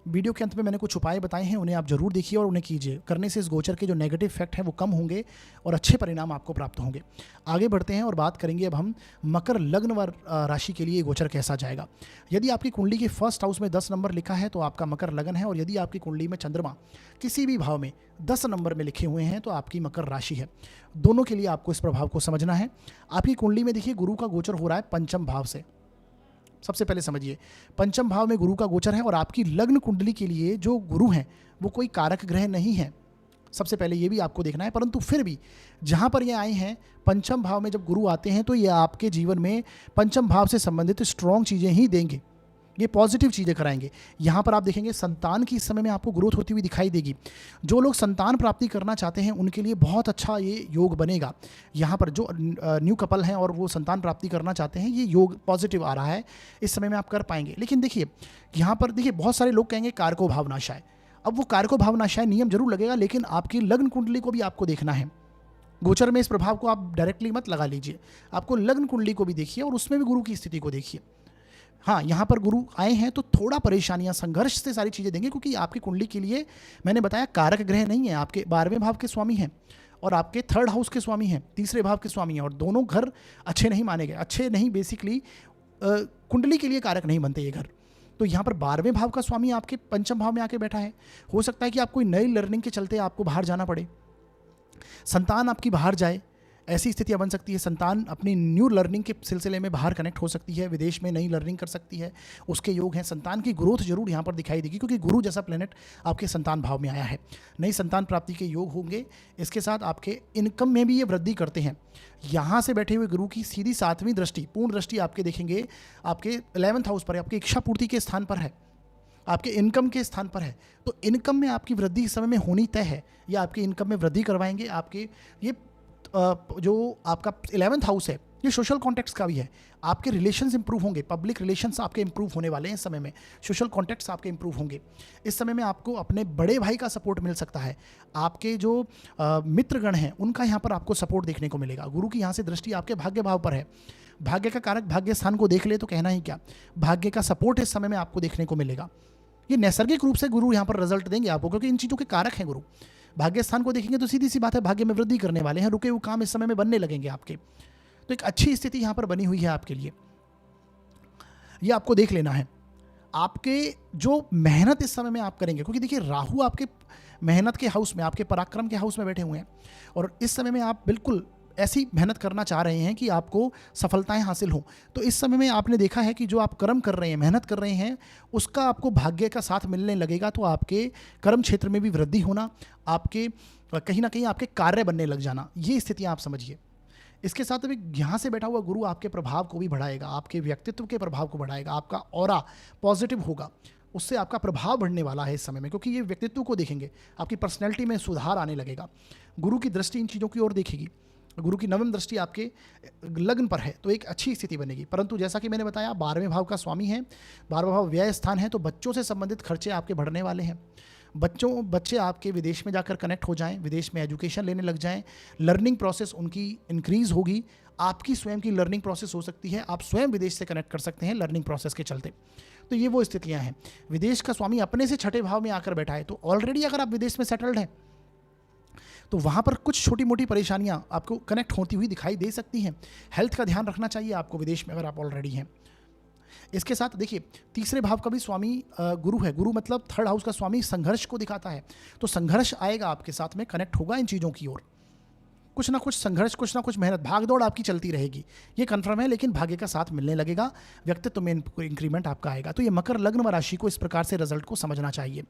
वीडियो के अंत में मैंने कुछ उपाय बताए हैं, उन्हें आप जरूर देखिए और उन्हें कीजिए। करने से इस गोचर के जो नेगेटिव इफेक्ट हैं वो कम होंगे और अच्छे परिणाम आपको प्राप्त होंगे। आगे बढ़ते हैं और बात करेंगे अब हम मकर लग्न व राशि के लिए गोचर कैसा जाएगा। यदि आपकी कुंडली के फर्स्ट हाउस में 10 नंबर लिखा है तो आपका मकर लग्न है, और यदि आपकी कुंडली में चंद्रमा किसी भी भाव में 10 नंबर में लिखे हुए हैं तो आपकी मकर राशि है। दोनों के लिए आपको इस प्रभाव को समझना है। आपकी कुंडली में देखिए गुरु का गोचर हो रहा है पंचम भाव से। सबसे पहले समझिए, पंचम भाव में गुरु का गोचर है और आपकी लग्न कुंडली के लिए जो गुरु हैं वो कोई कारक ग्रह नहीं है। सबसे पहले ये भी आपको देखना है। परंतु फिर भी जहाँ पर ये आए हैं पंचम भाव में, जब गुरु आते हैं तो ये आपके जीवन में पंचम भाव से संबंधित स्ट्रॉन्ग चीज़ें ही देंगे, ये पॉजिटिव चीज़ें कराएंगे। यहाँ पर आप देखेंगे संतान की इस समय में आपको ग्रोथ होती हुई दिखाई देगी। जो लोग संतान प्राप्ति करना चाहते हैं उनके लिए बहुत अच्छा ये योग बनेगा। यहाँ पर जो न्यू कपल हैं और वो संतान प्राप्ति करना चाहते हैं, ये योग पॉजिटिव आ रहा है, इस समय में आप कर पाएंगे। लेकिन देखिए यहाँ पर देखिए बहुत सारे लोग कहेंगे कारको भावनाशाय। अब वो कारको भावनाशाय नियम जरूर लगेगा, लेकिन आपकी लग्न कुंडली को भी आपको देखना है। गोचर में इस प्रभाव को आप डायरेक्टली मत लगा लीजिए, आपको लग्न कुंडली को भी देखिए और उसमें भी गुरु की स्थिति को देखिए। हाँ, यहाँ पर गुरु आए हैं तो थोड़ा परेशानियां, संघर्ष से सारी चीज़ें देंगे, क्योंकि आपकी कुंडली के लिए मैंने बताया कारक ग्रह नहीं है। आपके 12वें भाव के स्वामी हैं और आपके 3rd हाउस के स्वामी हैं, तीसरे भाव के स्वामी हैं, और दोनों घर अच्छे नहीं माने गए। अच्छे नहीं, बेसिकली कुंडली के लिए कारक नहीं बनते ये घर। तो यहाँ पर 12वें भाव का स्वामी आपके पंचम भाव में आके बैठा है। हो सकता है कि आप कोई नई लर्निंग के चलते आपको बाहर जाना पड़े, संतान आपकी बाहर जाए, ऐसी स्थितियां बन सकती है। संतान अपनी न्यू लर्निंग के सिलसिले में बाहर कनेक्ट हो सकती है, विदेश में नई लर्निंग कर सकती है, उसके योग हैं। संतान की ग्रोथ जरूर यहाँ पर दिखाई देगी, क्योंकि गुरु जैसा प्लेनेट आपके संतान भाव में आया है। नई संतान प्राप्ति के योग होंगे। इसके साथ आपके इनकम में भी ये वृद्धि करते हैं। यहाँ से बैठे हुए गुरु की सीधी 7वीं दृष्टि, पूर्ण दृष्टि आपके देखेंगे आपके 11th हाउस पर, आपकी इच्छा पूर्ति के स्थान पर है, आपके इनकम के स्थान पर है। तो इनकम में आपकी वृद्धि इस समय में होनी तय है, या आपकी इनकम में वृद्धि करवाएंगे। आपके ये जो आपका 11th हाउस है ये सोशल कॉन्टेक्ट्स का भी है। आपके रिलेशंस इंप्रूव होंगे, पब्लिक रिलेशंस आपके इंप्रूव होने वाले हैं इस समय में, सोशल कॉन्टेक्ट्स आपके इंप्रूव होंगे। इस समय में आपको अपने बड़े भाई का सपोर्ट मिल सकता है। आपके जो मित्रगण हैं उनका यहाँ पर आपको सपोर्ट देखने को मिलेगा। गुरु की यहाँ से दृष्टि आपके भाग्य भाव पर है। भाग्य का कारक भाग्य स्थान को देख ले तो कहना ही क्या, भाग्य का सपोर्ट इस समय में आपको देखने को मिलेगा। ये नैसर्गिक रूप से गुरु यहाँ पर रिजल्ट देंगे आपको, क्योंकि इन चीज़ों के कारक हैं गुरु। भाग्य स्थान को देखेंगे तो सीधी सी बात है, भाग्य में वृद्धि करने वाले हैं, रुके हुए काम इस समय में बनने लगेंगे आपके। तो एक अच्छी स्थिति यहाँ पर बनी हुई है आपके लिए, ये आपको देख लेना है। आपके जो मेहनत इस समय में आप करेंगे, क्योंकि देखिए राहु आपके मेहनत के हाउस में, आपके पराक्रम के हाउस में बैठे हुए हैं, और इस समय में आप बिल्कुल ऐसी मेहनत करना चाह रहे हैं कि आपको सफलताएं हासिल हों। तो इस समय में आपने देखा है कि जो आप कर्म कर रहे हैं, मेहनत कर रहे हैं, उसका आपको भाग्य का साथ मिलने लगेगा। तो आपके कर्म क्षेत्र में भी वृद्धि होना, आपके कहीं ना कहीं आपके कार्य बनने लग जाना, ये स्थितियां आप समझिए। इसके साथ अभी यहाँ से बैठा हुआ गुरु आपके प्रभाव को भी बढ़ाएगा, आपके व्यक्तित्व के प्रभाव को बढ़ाएगा, आपका ऑरा पॉजिटिव होगा, उससे आपका प्रभाव बढ़ने वाला है इस समय में, क्योंकि ये व्यक्तित्व को देखेंगे, आपकी पर्सनैलिटी में सुधार आने लगेगा। गुरु की दृष्टि इन चीज़ों की ओर देखेगी। गुरु की 9वीं दृष्टि आपके लग्न पर है, तो एक अच्छी स्थिति बनेगी। परंतु जैसा कि मैंने बताया 12वें भाव का स्वामी है, 12वां भाव व्यय स्थान है, तो बच्चों से संबंधित खर्चे आपके बढ़ने वाले हैं। बच्चे आपके विदेश में जाकर कनेक्ट हो जाएं, विदेश में एजुकेशन लेने लग जाएं, लर्निंग प्रोसेस उनकी इंक्रीज होगी। आपकी स्वयं की लर्निंग प्रोसेस हो सकती है, आप स्वयं विदेश से कनेक्ट कर सकते हैं लर्निंग प्रोसेस के चलते। तो ये वो स्थितियाँ हैं। विदेश का स्वामी अपने से 6ठे भाव में आकर बैठा है, तो ऑलरेडी अगर आप विदेश में सेटल्ड हैं तो वहाँ पर कुछ छोटी मोटी परेशानियाँ आपको कनेक्ट होती हुई दिखाई दे सकती हैं। हेल्थ का ध्यान रखना चाहिए आपको विदेश में अगर आप ऑलरेडी हैं। इसके साथ देखिए तीसरे भाव का भी स्वामी गुरु है। गुरु मतलब 3rd हाउस का स्वामी संघर्ष को दिखाता है, तो संघर्ष आएगा आपके साथ में, कनेक्ट होगा इन चीज़ों की ओर। कुछ ना कुछ संघर्ष, कुछ ना कुछ मेहनत, भाग दौड़ आपकी चलती रहेगी, ये कन्फर्म है, लेकिन भाग्य का साथ मिलने लगेगा, व्यक्तित्व में इंक्रीमेंट आपका आएगा। तो ये मकर लग्न व राशि को इस प्रकार से रिजल्ट को समझना चाहिए।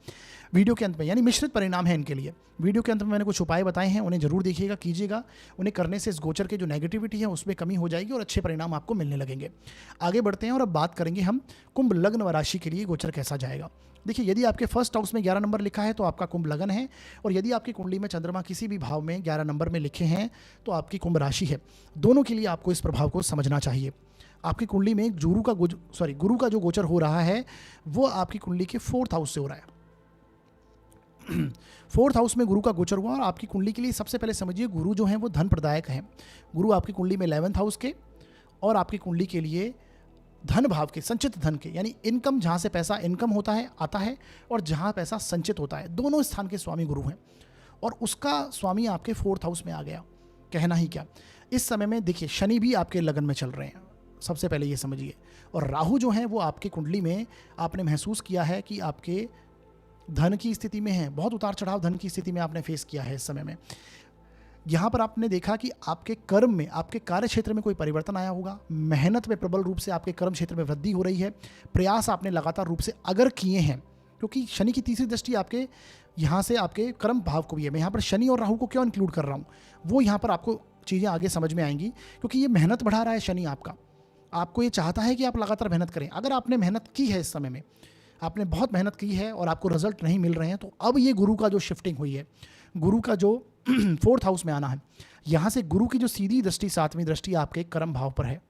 वीडियो के अंत में यानी मिश्रित परिणाम है इनके लिए। वीडियो के अंत में मैंने कुछ उपाय बताए हैं, उन्हें जरूर देखिएगा, कीजिएगा। उन्हें करने से इस गोचर के जो नेगेटिविटी है उसमें कमी हो जाएगी और अच्छे परिणाम आपको मिलने लगेंगे। आगे बढ़ते हैं और अब बात करेंगे हम कुंभ लग्न व राशि के लिए गोचर कैसा जाएगा। देखिए, यदि आपके फर्स्ट हाउस में 11 नंबर लिखा है तो आपका कुंभ लगन है, और यदि आपकी कुंडली में चंद्रमा किसी भी भाव में 11 नंबर में लिखे हैं तो आपकी कुंभ राशि है। दोनों के लिए आपको इस प्रभाव को समझना चाहिए। आपकी कुंडली में गुरु का जो गोचर हो रहा है वो आपकी कुंडली के 4th हाउस से हो रहा है। 4th हाउस में गुरु का गोचर हुआ, और आपकी कुंडली के लिए सबसे पहले समझिए गुरु जो है वो धन प्रदायक हैं। गुरु आपकी कुंडली में 11th हाउस के और आपकी कुंडली के लिए धन भाव के, संचित धन के, यानी इनकम, जहाँ से पैसा इनकम होता है, आता है, और जहाँ पैसा संचित होता है, दोनों स्थान के स्वामी गुरु हैं। और उसका स्वामी आपके 4th हाउस में आ गया, कहना ही क्या। इस समय में देखिए शनि भी आपके लगन में चल रहे हैं, सबसे पहले ये समझिए। और राहु जो है वो आपके कुंडली में आपने महसूस किया है कि आपके धन की स्थिति में है, बहुत उतार चढ़ाव धन की स्थिति में आपने फेस किया है इस समय में। यहाँ पर आपने देखा कि आपके कर्म में, आपके कार्य क्षेत्र में कोई परिवर्तन आया होगा, मेहनत में प्रबल रूप से आपके कर्म क्षेत्र में वृद्धि हो रही है, प्रयास आपने लगातार रूप से अगर किए हैं, क्योंकि शनि की तीसरी दृष्टि आपके यहाँ से आपके कर्म भाव को भी है। मैं यहाँ पर शनि और राहु को क्यों इंक्लूड कर रहा हूँ, वो यहाँ पर आपको चीज़ें आगे समझ में आएंगी, क्योंकि ये मेहनत बढ़ा रहा है शनि आपका। आपको ये चाहता है कि आप लगातार मेहनत करें। अगर आपने मेहनत की है, इस समय में आपने बहुत मेहनत की है और आपको रिजल्ट नहीं मिल रहे हैं, तो अब ये गुरु का जो शिफ्टिंग हुई है, गुरु का जो 4th हाउस में आना है, यहाँ से गुरु की जो सीधी दृष्टि, 7वीं दृष्टि आपके कर्म भाव पर है।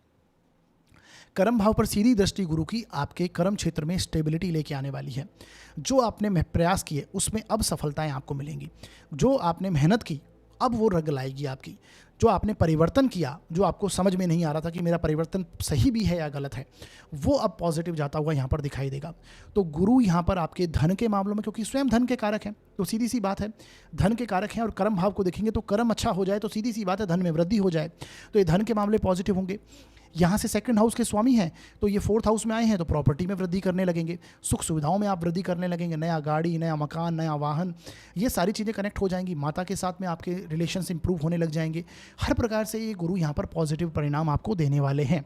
कर्म भाव पर सीधी दृष्टि गुरु की आपके कर्म क्षेत्र में स्टेबिलिटी लेके आने वाली है। जो आपने प्रयास किए उसमें अब सफलताएं आपको मिलेंगी। जो आपने मेहनत की अब वो रंग लाएगी आपकी। जो आपने परिवर्तन किया, जो आपको समझ में नहीं आ रहा था कि मेरा परिवर्तन सही भी है या गलत है, वो अब पॉजिटिव जाता हुआ यहाँ पर दिखाई देगा। तो गुरु यहाँ पर आपके धन के मामलों में, क्योंकि स्वयं धन के कारक हैं, तो सीधी सी बात है धन के कारक हैं, और कर्म भाव को देखेंगे तो कर्म अच्छा हो जाए तो सीधी सी बात है धन में वृद्धि हो जाए, तो ये धन के मामले पॉजिटिव होंगे। यहाँ से 2nd हाउस के स्वामी हैं, तो ये 4th हाउस में आए हैं, तो प्रॉपर्टी में वृद्धि करने लगेंगे, सुख सुविधाओं में आप वृद्धि करने लगेंगे, नया गाड़ी, नया मकान, नया वाहन, ये सारी चीज़ें कनेक्ट हो जाएंगी। माता के साथ में आपके रिलेशंस इंप्रूव होने लग जाएंगे। हर प्रकार से ये गुरु यहाँ पर पॉजिटिव परिणाम आपको देने वाले हैं।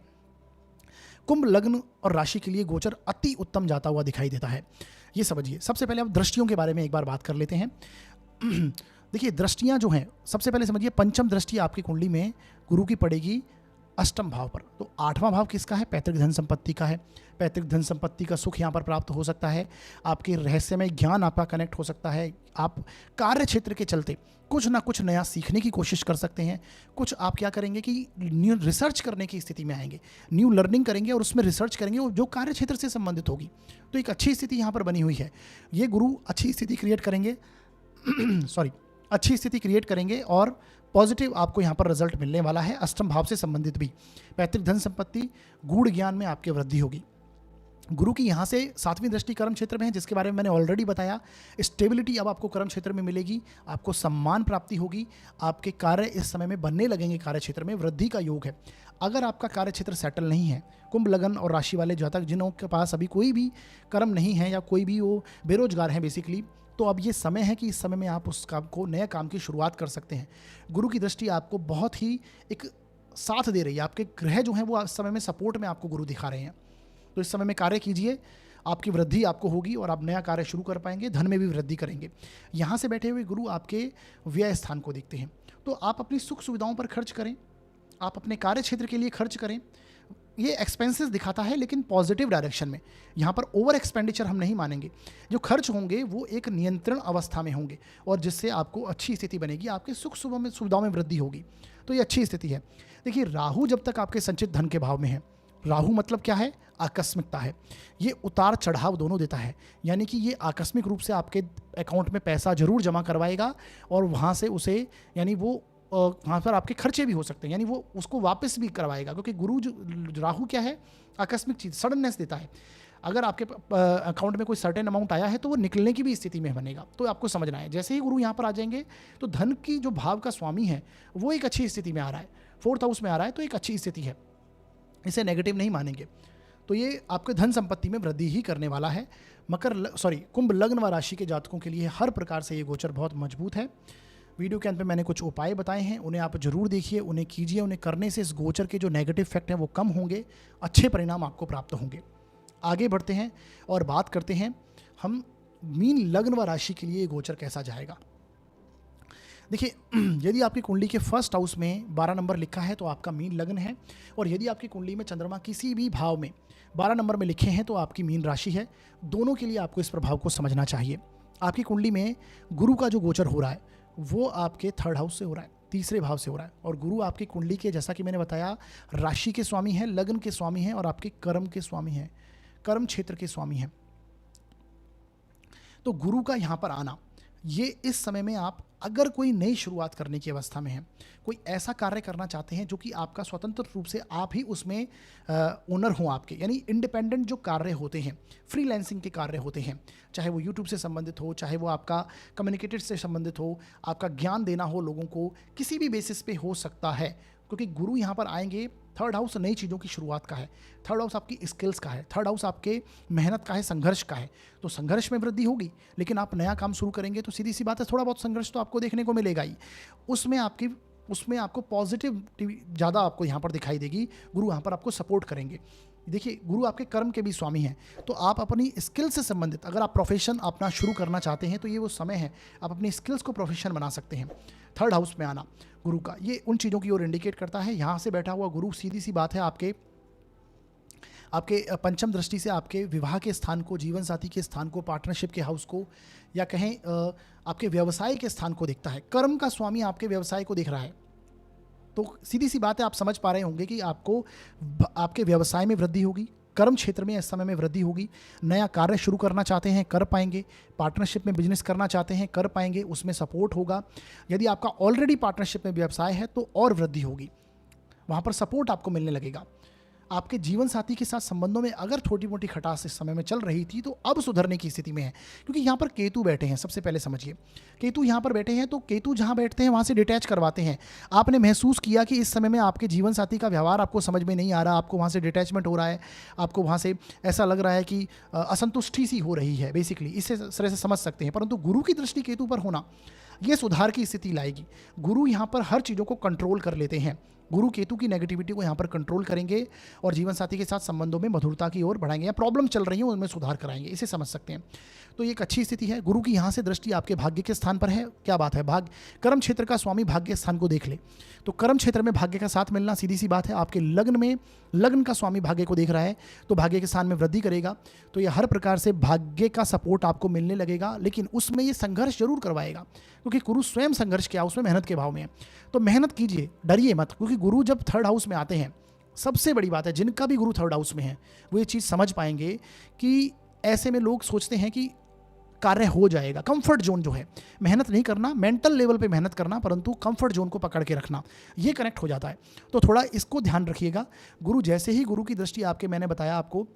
कुंभ लग्न और राशि के लिए गोचर अति उत्तम जाता हुआ दिखाई देता है, ये समझिए। सबसे पहले आप दृष्टियों के बारे में एक बार बात कर लेते हैं। देखिए, दृष्टियाँ जो हैं, सबसे पहले समझिए, पंचम दृष्टि आपकी कुंडली में गुरु की पड़ेगी 8वें भाव पर। तो 8वां भाव किसका है? पैतृक धन संपत्ति का है। पैतृक धन संपत्ति का सुख यहाँ पर प्राप्त हो सकता है। आपके रहस्यमय ज्ञान आपका कनेक्ट हो सकता है। आप कार्य क्षेत्र के चलते कुछ ना कुछ नया सीखने की कोशिश कर सकते हैं। कुछ आप क्या करेंगे कि न्यू रिसर्च करने की स्थिति में आएंगे, न्यू लर्निंग करेंगे और उसमें रिसर्च करेंगे जो कार्य क्षेत्र से संबंधित होगी। तो एक अच्छी स्थिति यहाँ पर बनी हुई है। ये गुरु अच्छी स्थिति क्रिएट करेंगे अच्छी स्थिति क्रिएट करेंगे और पॉजिटिव आपको यहाँ पर रिजल्ट मिलने वाला है। 8वें भाव से संबंधित भी पैतृक धन संपत्ति, गूढ़ ज्ञान में आपकी वृद्धि होगी। गुरु की यहाँ से 7वीं दृष्टि कर्म क्षेत्र में है, जिसके बारे में मैंने ऑलरेडी बताया। स्टेबिलिटी अब आपको कर्म क्षेत्र में मिलेगी, आपको सम्मान प्राप्ति होगी, आपके कार्य इस समय में बनने लगेंगे, कार्य क्षेत्र में वृद्धि का योग है। अगर आपका कार्य क्षेत्र सेटल नहीं है, कुंभ लगन और राशि वाले जातक जिनों के पास अभी कोई भी कर्म नहीं है या कोई भी वो बेरोजगार हैं बेसिकली, तो अब ये समय है कि इस समय में आप उस काम को, नए काम की शुरुआत कर सकते हैं। गुरु की दृष्टि आपको बहुत ही एक साथ दे रही है। आपके ग्रह जो हैं वो इस समय में सपोर्ट में आपको गुरु दिखा रहे हैं। तो इस समय में कार्य कीजिए, आपकी वृद्धि आपको होगी और आप नया कार्य शुरू कर पाएंगे, धन में भी वृद्धि करेंगे। यहाँ से बैठे हुए गुरु आपके व्यय स्थान को देखते हैं, तो आप अपनी सुख सुविधाओं पर खर्च करें, आप अपने कार्य क्षेत्र के लिए खर्च करें। ये एक्सपेंसेस दिखाता है लेकिन पॉजिटिव डायरेक्शन में। यहाँ पर ओवर एक्सपेंडिचर हम नहीं मानेंगे। जो खर्च होंगे वो एक नियंत्रण अवस्था में होंगे और जिससे आपको अच्छी स्थिति बनेगी, आपके सुख सुविधाओं में वृद्धि होगी। तो ये अच्छी स्थिति है। देखिए, राहु जब तक आपके संचित धन के भाव में है, राहु मतलब क्या है? आकस्मिकता है। ये उतार चढ़ाव दोनों देता है, यानी कि ये आकस्मिक रूप से आपके अकाउंट में पैसा जरूर जमा करवाएगा और वहाँ से उसे, यानी वो वहाँ पर आपके खर्चे भी हो सकते हैं, यानी वो उसको वापस भी करवाएगा, क्योंकि गुरु जो राहु क्या है? आकस्मिक चीज़, सडननेस देता है। अगर आपके अकाउंट में कोई सर्टेन अमाउंट आया है तो वो निकलने की भी स्थिति में बनेगा। तो आपको समझना है, जैसे ही गुरु यहाँ पर आ जाएंगे तो धन की जो भाव का स्वामी है वो एक अच्छी स्थिति में आ रहा है, 4th हाउस में आ रहा है, तो एक अच्छी स्थिति है, इसे नेगेटिव नहीं मानेंगे। तो ये आपके धन संपत्ति में वृद्धि ही करने वाला है। कुंभ लग्न व राशि के जातकों के लिए हर प्रकार से ये गोचर बहुत मजबूत है। वीडियो के अंत में मैंने कुछ उपाय बताए हैं, उन्हें आप ज़रूर देखिए, उन्हें कीजिए। उन्हें करने से इस गोचर के जो नेगेटिव इफेक्ट हैं वो कम होंगे, अच्छे परिणाम आपको प्राप्त होंगे। आगे बढ़ते हैं और बात करते हैं हम मीन लग्न व राशि के लिए ये गोचर कैसा जाएगा। देखिए, यदि आपकी कुंडली के फर्स्ट हाउस में 12 नंबर लिखा है तो आपका मीन लग्न है, और यदि आपकी कुंडली में चंद्रमा किसी भी भाव में 12 नंबर में लिखे हैं तो आपकी मीन राशि है। दोनों के लिए आपको इस प्रभाव को समझना चाहिए। आपकी कुंडली में गुरु का जो गोचर हो रहा है वो आपके थर्ड हाउस से हो रहा है, तीसरे भाव से हो रहा है, और गुरु आपकी कुंडली के, जैसा कि मैंने बताया, राशि के स्वामी हैं, लग्न के स्वामी हैं, और आपके कर्म के स्वामी हैं, कर्म क्षेत्र के स्वामी हैं। तो गुरु का यहाँ पर आना, ये इस समय में आप अगर कोई नई शुरुआत करने की अवस्था में हैं, कोई ऐसा कार्य करना चाहते हैं जो कि आपका स्वतंत्र रूप से आप ही उसमें ओनर हों आपके, यानी इंडिपेंडेंट जो कार्य होते हैं, फ्रीलांसिंग के कार्य होते हैं, चाहे वो यूट्यूब से संबंधित हो, चाहे वो आपका कम्युनिकेटर से संबंधित हो, आपका ज्ञान देना हो लोगों को, किसी भी बेसिस पे हो सकता है, क्योंकि गुरु यहाँ पर आएंगे। थर्ड हाउस नई चीज़ों की शुरुआत का है, थर्ड हाउस आपकी स्किल्स का है, थर्ड हाउस आपके मेहनत का है, संघर्ष का है। तो संघर्ष में वृद्धि होगी, लेकिन आप नया काम शुरू करेंगे तो सीधी सी बात है, थोड़ा बहुत संघर्ष तो आपको देखने को मिलेगा ही। उसमें आपको पॉजिटिविटी ज़्यादा आपको यहाँ पर दिखाई देगी। गुरु यहाँ पर आपको सपोर्ट करेंगे। देखिए, गुरु आपके कर्म के भी स्वामी हैं, तो आप अपनी स्किल से संबंधित अगर आप प्रोफेशन अपना शुरू करना चाहते हैं तो ये वो समय है, आप अपनी स्किल्स को प्रोफेशन बना सकते हैं। थर्ड हाउस में आना गुरु का, ये उन चीज़ों की ओर इंडिकेट करता है। यहाँ से बैठा हुआ गुरु, सीधी सी बात है, आपके पंचम दृष्टि से आपके विवाह के स्थान को, जीवन साथी के स्थान को, पार्टनरशिप के हाउस को, या कहें आपके व्यवसाय के स्थान को देखता है। कर्म का स्वामी आपके व्यवसाय को देख रहा है, तो सीधी सी बात है, आप समझ पा रहे होंगे कि आपको आपके व्यवसाय में वृद्धि होगी, कर्म क्षेत्र में इस समय में वृद्धि होगी। नया कार्य शुरू करना चाहते हैं, कर पाएंगे। पार्टनरशिप में बिजनेस करना चाहते हैं, कर पाएंगे, उसमें सपोर्ट होगा। यदि आपका ऑलरेडी पार्टनरशिप में व्यवसाय है तो और वृद्धि होगी, वहाँ पर सपोर्ट आपको मिलने लगेगा। आपके जीवन साथी के साथ संबंधों में अगर छोटी मोटी खटास इस समय में चल रही थी तो अब सुधरने की स्थिति में है, क्योंकि यहाँ पर केतु बैठे हैं। सबसे पहले समझिए, केतु यहाँ पर बैठे हैं, तो केतु जहाँ बैठते हैं वहाँ से डिटैच करवाते हैं। आपने महसूस किया कि इस समय में आपके जीवन साथी का व्यवहार आपको समझ में नहीं आ रहा, आपको वहाँ से डिटैचमेंट हो रहा है, आपको वहाँ से ऐसा लग रहा है कि असंतुष्टि सी हो रही है, बेसिकली इस तरह से समझ सकते हैं। परंतु गुरु की दृष्टि केतु पर होना ये सुधार की स्थिति लाएगी। गुरु यहाँ पर हर चीज़ों को कंट्रोल कर लेते हैं। गुरु केतु की नेगेटिविटी को यहाँ पर कंट्रोल करेंगे और जीवन साथी के साथ संबंधों में मधुरता की ओर बढ़ाएंगे, या प्रॉब्लम चल रही है उनमें सुधार कराएंगे, इसे समझ सकते हैं। तो ये एक अच्छी स्थिति है। गुरु की यहाँ से दृष्टि आपके भाग्य के स्थान पर है, क्या बात है। भाग्य, कर्म क्षेत्र का स्वामी भाग्य स्थान को देख ले तो कर्म क्षेत्र में भाग्य का साथ मिलना सीधी सी बात है। आपके लग्न में लग्न का स्वामी भाग्य को देख रहा है तो भाग्य के स्थान में वृद्धि करेगा, तो ये हर प्रकार से भाग्य का सपोर्ट आपको मिलने लगेगा। लेकिन उसमें ये संघर्ष जरूर करवाएगा, क्योंकि गुरु स्वयं संघर्ष के हाउस में, मेहनत के भाव में है। तो मेहनत कीजिए, डरिए मत, क्योंकि गुरु जब थर्ड हाउस में आते हैं, सबसे बड़ी बात है, जिनका भी गुरु थर्ड हाउस में है वो ये चीज़ समझ पाएंगे कि ऐसे में लोग सोचते हैं कि कार्य हो जाएगा। कंफर्ट जोन जो है, मेहनत नहीं करना, मेंटल लेवल पे मेहनत करना, परंतु कंफर्ट जोन को पकड़ के रखना, ये कनेक्ट हो जाता है। तो थोड़ा इसको ध्यान रखिएगा। गुरु जैसे ही गुरु की दृष्टि आपके, मैंने बताया आपको,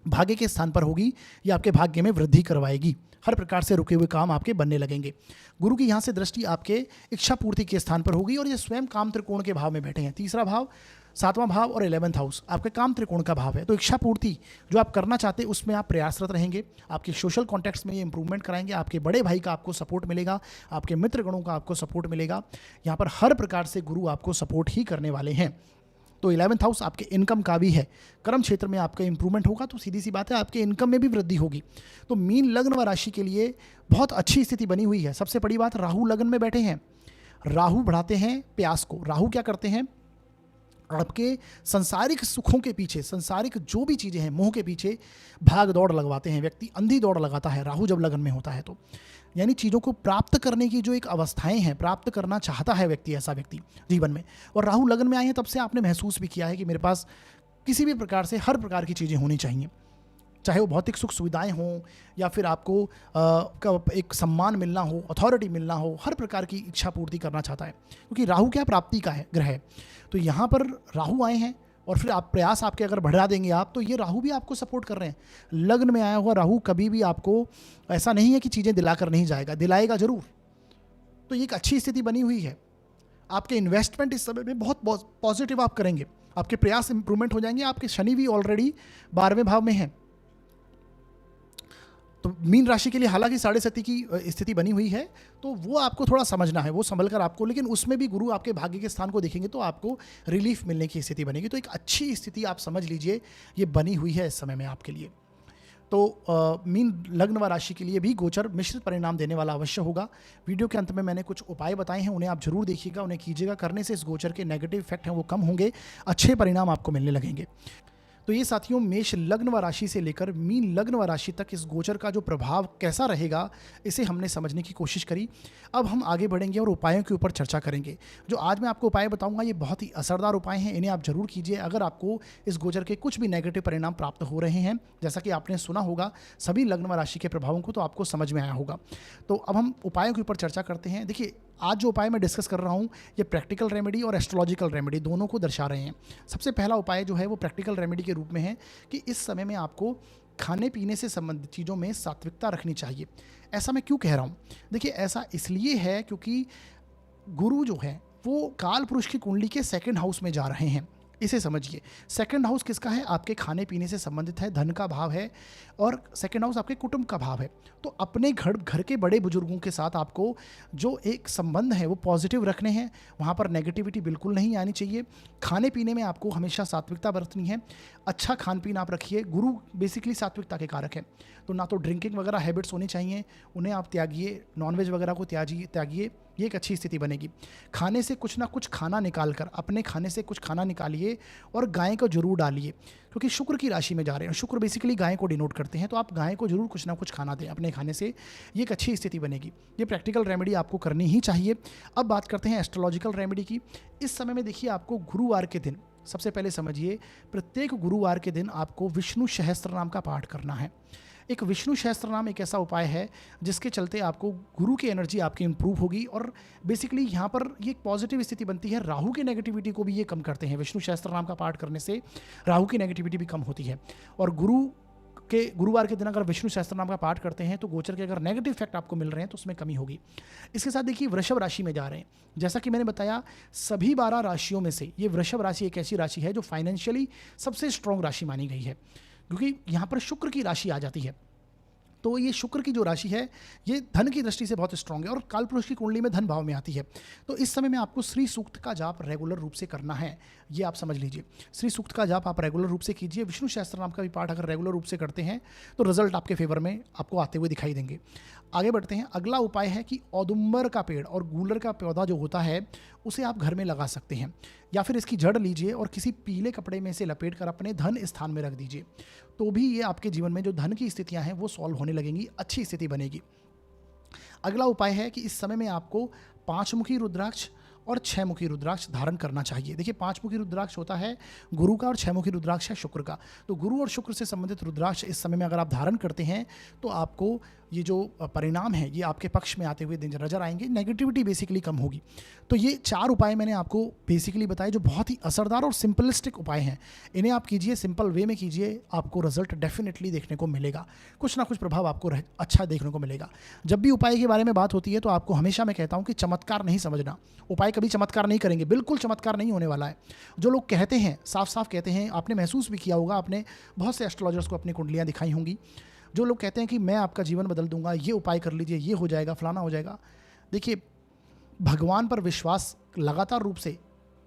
भाग्य के स्थान पर होगी, ये आपके भाग्य में वृद्धि करवाएगी। हर प्रकार से रुके हुए काम आपके बनने लगेंगे। गुरु की यहाँ से दृष्टि आपके इच्छा पूर्ति के स्थान पर होगी, और ये स्वयं काम त्रिकोण के भाव में बैठे हैं। तीसरा भाव, सातवां भाव और 11th हाउस आपके काम त्रिकोण का भाव है। तो इच्छा पूर्ति जो आप करना चाहते हैं उसमें आप प्रयासरत रहेंगे। आपके सोशल कॉन्टेक्ट्स में ये इंप्रूवमेंट कराएंगे। आपके बड़े भाई का आपको सपोर्ट मिलेगा, आपके मित्रगणों का आपको सपोर्ट मिलेगा। यहाँ पर हर प्रकार से गुरु आपको सपोर्ट ही करने वाले हैं। तो 11th हाउस आपके इनकम का भी है। कर्म क्षेत्र में आपका इंप्रूवमेंट होगा, तो सीधी सी बात है आपके इनकम में भी वृद्धि होगी। तो मीन लग्न व राशि के लिए बहुत अच्छी स्थिति बनी हुई है। सबसे बड़ी बात, राहु लग्न में बैठे हैं। राहु बढ़ाते हैं प्यास को। राहु क्या करते हैं, आपके संसारिक सुखों के पीछे, संसारिक जो भी चीज़ें हैं, मोह के पीछे भाग दौड़ लगवाते हैं। व्यक्ति अंधी दौड़ लगाता है राहु जब लगन में होता है तो, यानी चीज़ों को प्राप्त करने की जो एक अवस्थाएं हैं, प्राप्त करना चाहता है व्यक्ति, ऐसा व्यक्ति जीवन में। और राहु लगन में आए हैं, तब से आपने महसूस भी किया है कि मेरे पास किसी भी प्रकार से हर प्रकार की चीज़ें होनी चाहिए, चाहे वो भौतिक सुख सुविधाएं हों, या फिर आपको एक सम्मान मिलना हो, अथॉरिटी मिलना हो, हर प्रकार की इच्छा पूर्ति करना चाहता है, क्योंकि राहु क्या प्राप्ति का है ग्रह है। तो यहाँ पर राहु आए हैं, और फिर आप प्रयास आपके अगर बढ़ा देंगे आप, तो ये राहु भी आपको सपोर्ट कर रहे हैं। लग्न में आया हुआ राहु कभी भी आपको ऐसा नहीं है कि चीज़ें दिलाकर नहीं जाएगा, दिलाएगा जरूर। तो ये एक अच्छी स्थिति बनी हुई है। आपके इन्वेस्टमेंट इस समय में बहुत पॉजिटिव आप करेंगे, आपके प्रयास इंप्रूवमेंट हो जाएंगे। आपके शनि भी ऑलरेडी 12वें भाव में है। तो मीन राशि के लिए हालांकि 7.5 की स्थिति बनी हुई है, तो वो आपको थोड़ा समझना है, वो संभल कर आपको, लेकिन उसमें भी गुरु आपके भाग्य के स्थान को देखेंगे तो आपको रिलीफ मिलने की स्थिति बनेगी। तो एक अच्छी स्थिति आप समझ लीजिए ये बनी हुई है इस समय में आपके लिए। तो मीन लग्न व राशि के लिए भी गोचर मिश्रित परिणाम देने वाला अवश्य होगा। वीडियो के अंत में मैंने कुछ उपाय बताए हैं, उन्हें आप जरूर देखिएगा, उन्हें कीजिएगा। करने से इस गोचर के नेगेटिव इफेक्ट हैं वो कम होंगे, अच्छे परिणाम आपको मिलने लगेंगे। तो ये साथियों मेष लग्न व राशि से लेकर मीन लग्न व राशि तक इस गोचर का जो प्रभाव कैसा रहेगा, इसे हमने समझने की कोशिश करी। अब हम आगे बढ़ेंगे और उपायों के ऊपर चर्चा करेंगे। जो आज मैं आपको उपाय बताऊंगा ये बहुत ही असरदार उपाय हैं, इन्हें आप जरूर कीजिए। अगर आपको इस गोचर के कुछ भी नेगेटिव परिणाम प्राप्त हो रहे हैं, जैसा कि आपने सुना होगा सभी लग्न व राशि के प्रभावों को, तो आपको समझ में आया होगा। तो अब हम उपायों के ऊपर चर्चा करते हैं। देखिए, आज जो उपाय मैं डिस्कस कर रहा हूँ ये प्रैक्टिकल रेमेडी और एस्ट्रोलॉजिकल रेमेडी दोनों को दर्शा रहे हैं। सबसे पहला उपाय जो है वो प्रैक्टिकल रेमेडी के रूप में है कि इस समय में आपको खाने पीने से संबंधित चीज़ों में सात्विकता रखनी चाहिए। ऐसा मैं क्यों कह रहा हूँ? देखिए, ऐसा इसलिए है क्योंकि गुरु जो है वो काल पुरुष की कुंडली के सेकंड हाउस में जा रहे हैं। इसे समझिए, सेकंड हाउस किसका है? आपके खाने पीने से संबंधित है, धन का भाव है, और सेकंड हाउस आपके कुटुंब का भाव है। तो अपने घर के बड़े बुजुर्गों के साथ आपको जो एक संबंध है वो पॉजिटिव रखने हैं, वहाँ पर नेगेटिविटी बिल्कुल नहीं आनी चाहिए। खाने पीने में आपको हमेशा सात्विकता बरतनी है, अच्छा खान पीन आप रखिए। गुरु बेसिकली सात्विकता के कारक है, तो ना तो ड्रिंकिंग वगैरह हैबिट्स होनी चाहिए, उन्हें आप त्यागिए, नॉनवेज वगैरह को त्यागिए, ये एक अच्छी स्थिति बनेगी। खाने से कुछ ना कुछ खाना निकाल कर, अपने खाने से कुछ खाना निकालिए और गाय को जरूर डालिए, क्योंकि शुक्र की राशि में जा रहे हैं, शुक्र बेसिकली गाय को डिनोट करते हैं, तो आप गाय को जरूर कुछ ना कुछ खाना दें अपने खाने से, ये एक अच्छी स्थिति बनेगी। ये प्रैक्टिकल रेमेडी आपको करनी ही चाहिए। अब बात करते हैं एस्ट्रोलॉजिकल रेमेडी की। इस समय में देखिए, आपको गुरुवार के दिन, सबसे पहले समझिए, प्रत्येक गुरुवार के दिन आपको विष्णु सहस्त्र नाम का पाठ करना है। एक विष्णु सहस्त्र नाम एक ऐसा उपाय है जिसके चलते आपको गुरु की एनर्जी आपकी इंप्रूव होगी, और बेसिकली यहाँ पर ये एक पॉजिटिव स्थिति बनती है। राहु की नेगेटिविटी को भी ये कम करते हैं। विष्णु सहस्त्र नाम का पाठ करने से राहु की नेगेटिविटी भी कम होती है, और गुरुवार के दिन अगर विष्णु सहस्त्र नाम का पाठ करते हैं तो गोचर के अगर नेगेटिव इफेक्ट आपको मिल रहे हैं तो उसमें कमी होगी। इसके साथ देखिए, वृषभ राशि में जा रहे हैं। जैसा कि मैंने बताया, सभी 12 राशियों में से ये वृषभ राशि एक ऐसी राशि है जो फाइनेंशियली सबसे स्ट्रॉन्ग राशि मानी गई है, क्योंकि यहाँ पर शुक्र की राशि आ जाती है। तो ये शुक्र की जो राशि है ये धन की दृष्टि से बहुत स्ट्रांग है, और कालपुरुष की कुंडली में धन भाव में आती है। तो इस समय में आपको श्री सूक्त का जाप रेगुलर रूप से करना है, ये आप समझ लीजिए। श्री सूक्त का जाप आप रेगुलर रूप से कीजिए। विष्णु सहस्त्र नाम का भी पाठ अगर रेगुलर रूप से करते हैं तो रिजल्ट आपके फेवर में आपको आते हुए दिखाई देंगे। आगे बढ़ते हैं। अगला उपाय है कि औदुंबर का पेड़ और गूलर का पौधा जो होता है उसे आप घर में लगा सकते हैं, या फिर इसकी जड़ लीजिए और किसी पीले कपड़े में इसे लपेट कर अपने धन स्थान में रख दीजिए, तो भी ये आपके जीवन में जो धन की स्थितियां हैं वो सॉल्व होने लगेंगी, अच्छी स्थिति बनेगी। अगला उपाय है कि इस समय में आपको 5 मुखी रुद्राक्ष और 6 मुखी रुद्राक्ष धारण करना चाहिए। देखिए, 5 मुखी रुद्राक्ष होता है गुरु का और 6 मुखी रुद्राक्ष है शुक्र का। तो गुरु और शुक्र से संबंधित रुद्राक्ष इस समय में अगर आप धारण करते हैं तो आपको ये जो परिणाम है ये आपके पक्ष में आते हुए नजर आएंगे, नेगेटिविटी बेसिकली कम होगी। तो ये 4 उपाय मैंने आपको बेसिकली बताए जो बहुत ही असरदार और सिंपलिस्टिक उपाय हैं। इन्हें आप कीजिए, सिंपल वे में कीजिए, आपको रिजल्ट डेफिनेटली देखने को मिलेगा, कुछ ना कुछ प्रभाव आपको अच्छा देखने को मिलेगा। जब भी उपाय के बारे में बात होती है तो आपको हमेशा मैं कहता हूँ कि चमत्कार नहीं समझना, उपाय कभी चमत्कार नहीं करेंगे, बिल्कुल चमत्कार नहीं होने वाला है। जो लोग कहते हैं, साफ साफ कहते हैं, आपने महसूस भी किया होगा, आपने बहुत से एस्ट्रोलॉजर्स को अपनी कुंडलियाँ दिखाई होंगी, जो लोग कहते हैं कि मैं आपका जीवन बदल दूंगा, ये उपाय कर लीजिए, ये हो जाएगा, फलाना हो जाएगा। देखिए, भगवान पर विश्वास लगातार रूप से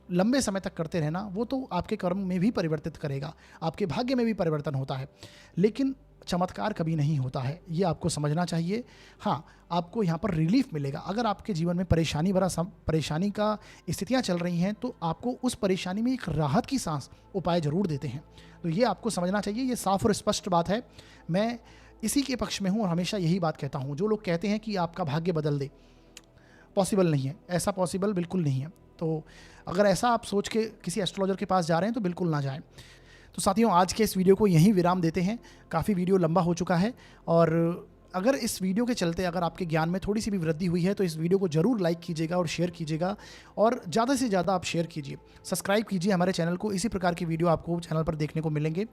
लंबे समय तक करते रहना वो तो आपके कर्म में भी परिवर्तित करेगा, आपके भाग्य में भी परिवर्तन होता है, लेकिन चमत्कार कभी नहीं होता है, ये आपको समझना चाहिए। हाँ, आपको यहाँ पर रिलीफ मिलेगा। अगर आपके जीवन में परेशानी का स्थितियाँ चल रही हैं तो आपको उस परेशानी में एक राहत की सांस उपाय जरूर देते हैं, तो ये आपको समझना चाहिए। ये साफ और स्पष्ट बात है, मैं इसी के पक्ष में हूँ और हमेशा यही बात कहता हूँ। जो लोग कहते हैं कि आपका भाग्य बदल दे, पॉसिबल नहीं है, ऐसा पॉसिबल बिल्कुल नहीं है। तो अगर ऐसा आप सोच के किसी एस्ट्रोलॉजर के पास जा रहे हैं तो बिल्कुल ना जाएं। तो साथियों, आज के इस वीडियो को यहीं विराम देते हैं, काफ़ी वीडियो लंबा हो चुका है और अगर इस वीडियो के चलते अगर आपके ज्ञान में थोड़ी सी भी वृद्धि हुई है तो इस वीडियो को ज़रूर लाइक कीजिएगा और शेयर कीजिएगा, और ज़्यादा से ज़्यादा आप शेयर कीजिए। सब्सक्राइब कीजिए हमारे चैनल को, इसी प्रकार की वीडियो आपको चैनल पर देखने को मिलेंगे।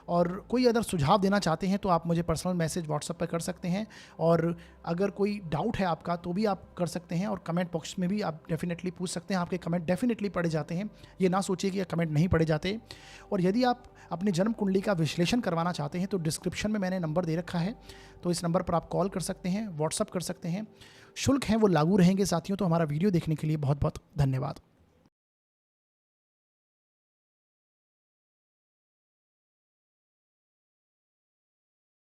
और कोई अगर सुझाव देना चाहते हैं तो आप मुझे पर्सनल मैसेज व्हाट्सएप पर कर सकते हैं, और अगर कोई डाउट है आपका तो भी आप कर सकते हैं, और कमेंट बॉक्स में भी आप डेफिनेटली पूछ सकते हैं। आपके कमेंट डेफिनेटली पढ़े जाते हैं, ये ना सोचिए कि कमेंट नहीं पढ़े जाते। और यदि आप अपनी जन्म कुंडली का विश्लेषण करवाना चाहते हैं तो डिस्क्रिप्शन में मैंने नंबर दे रखा है, तो इस नंबर पर आप कॉल कर सकते हैं, व्हाट्सअप कर सकते हैं। शुल्क हैं वो लागू रहेंगे साथियों। तो हमारा वीडियो देखने के लिए बहुत बहुत धन्यवाद।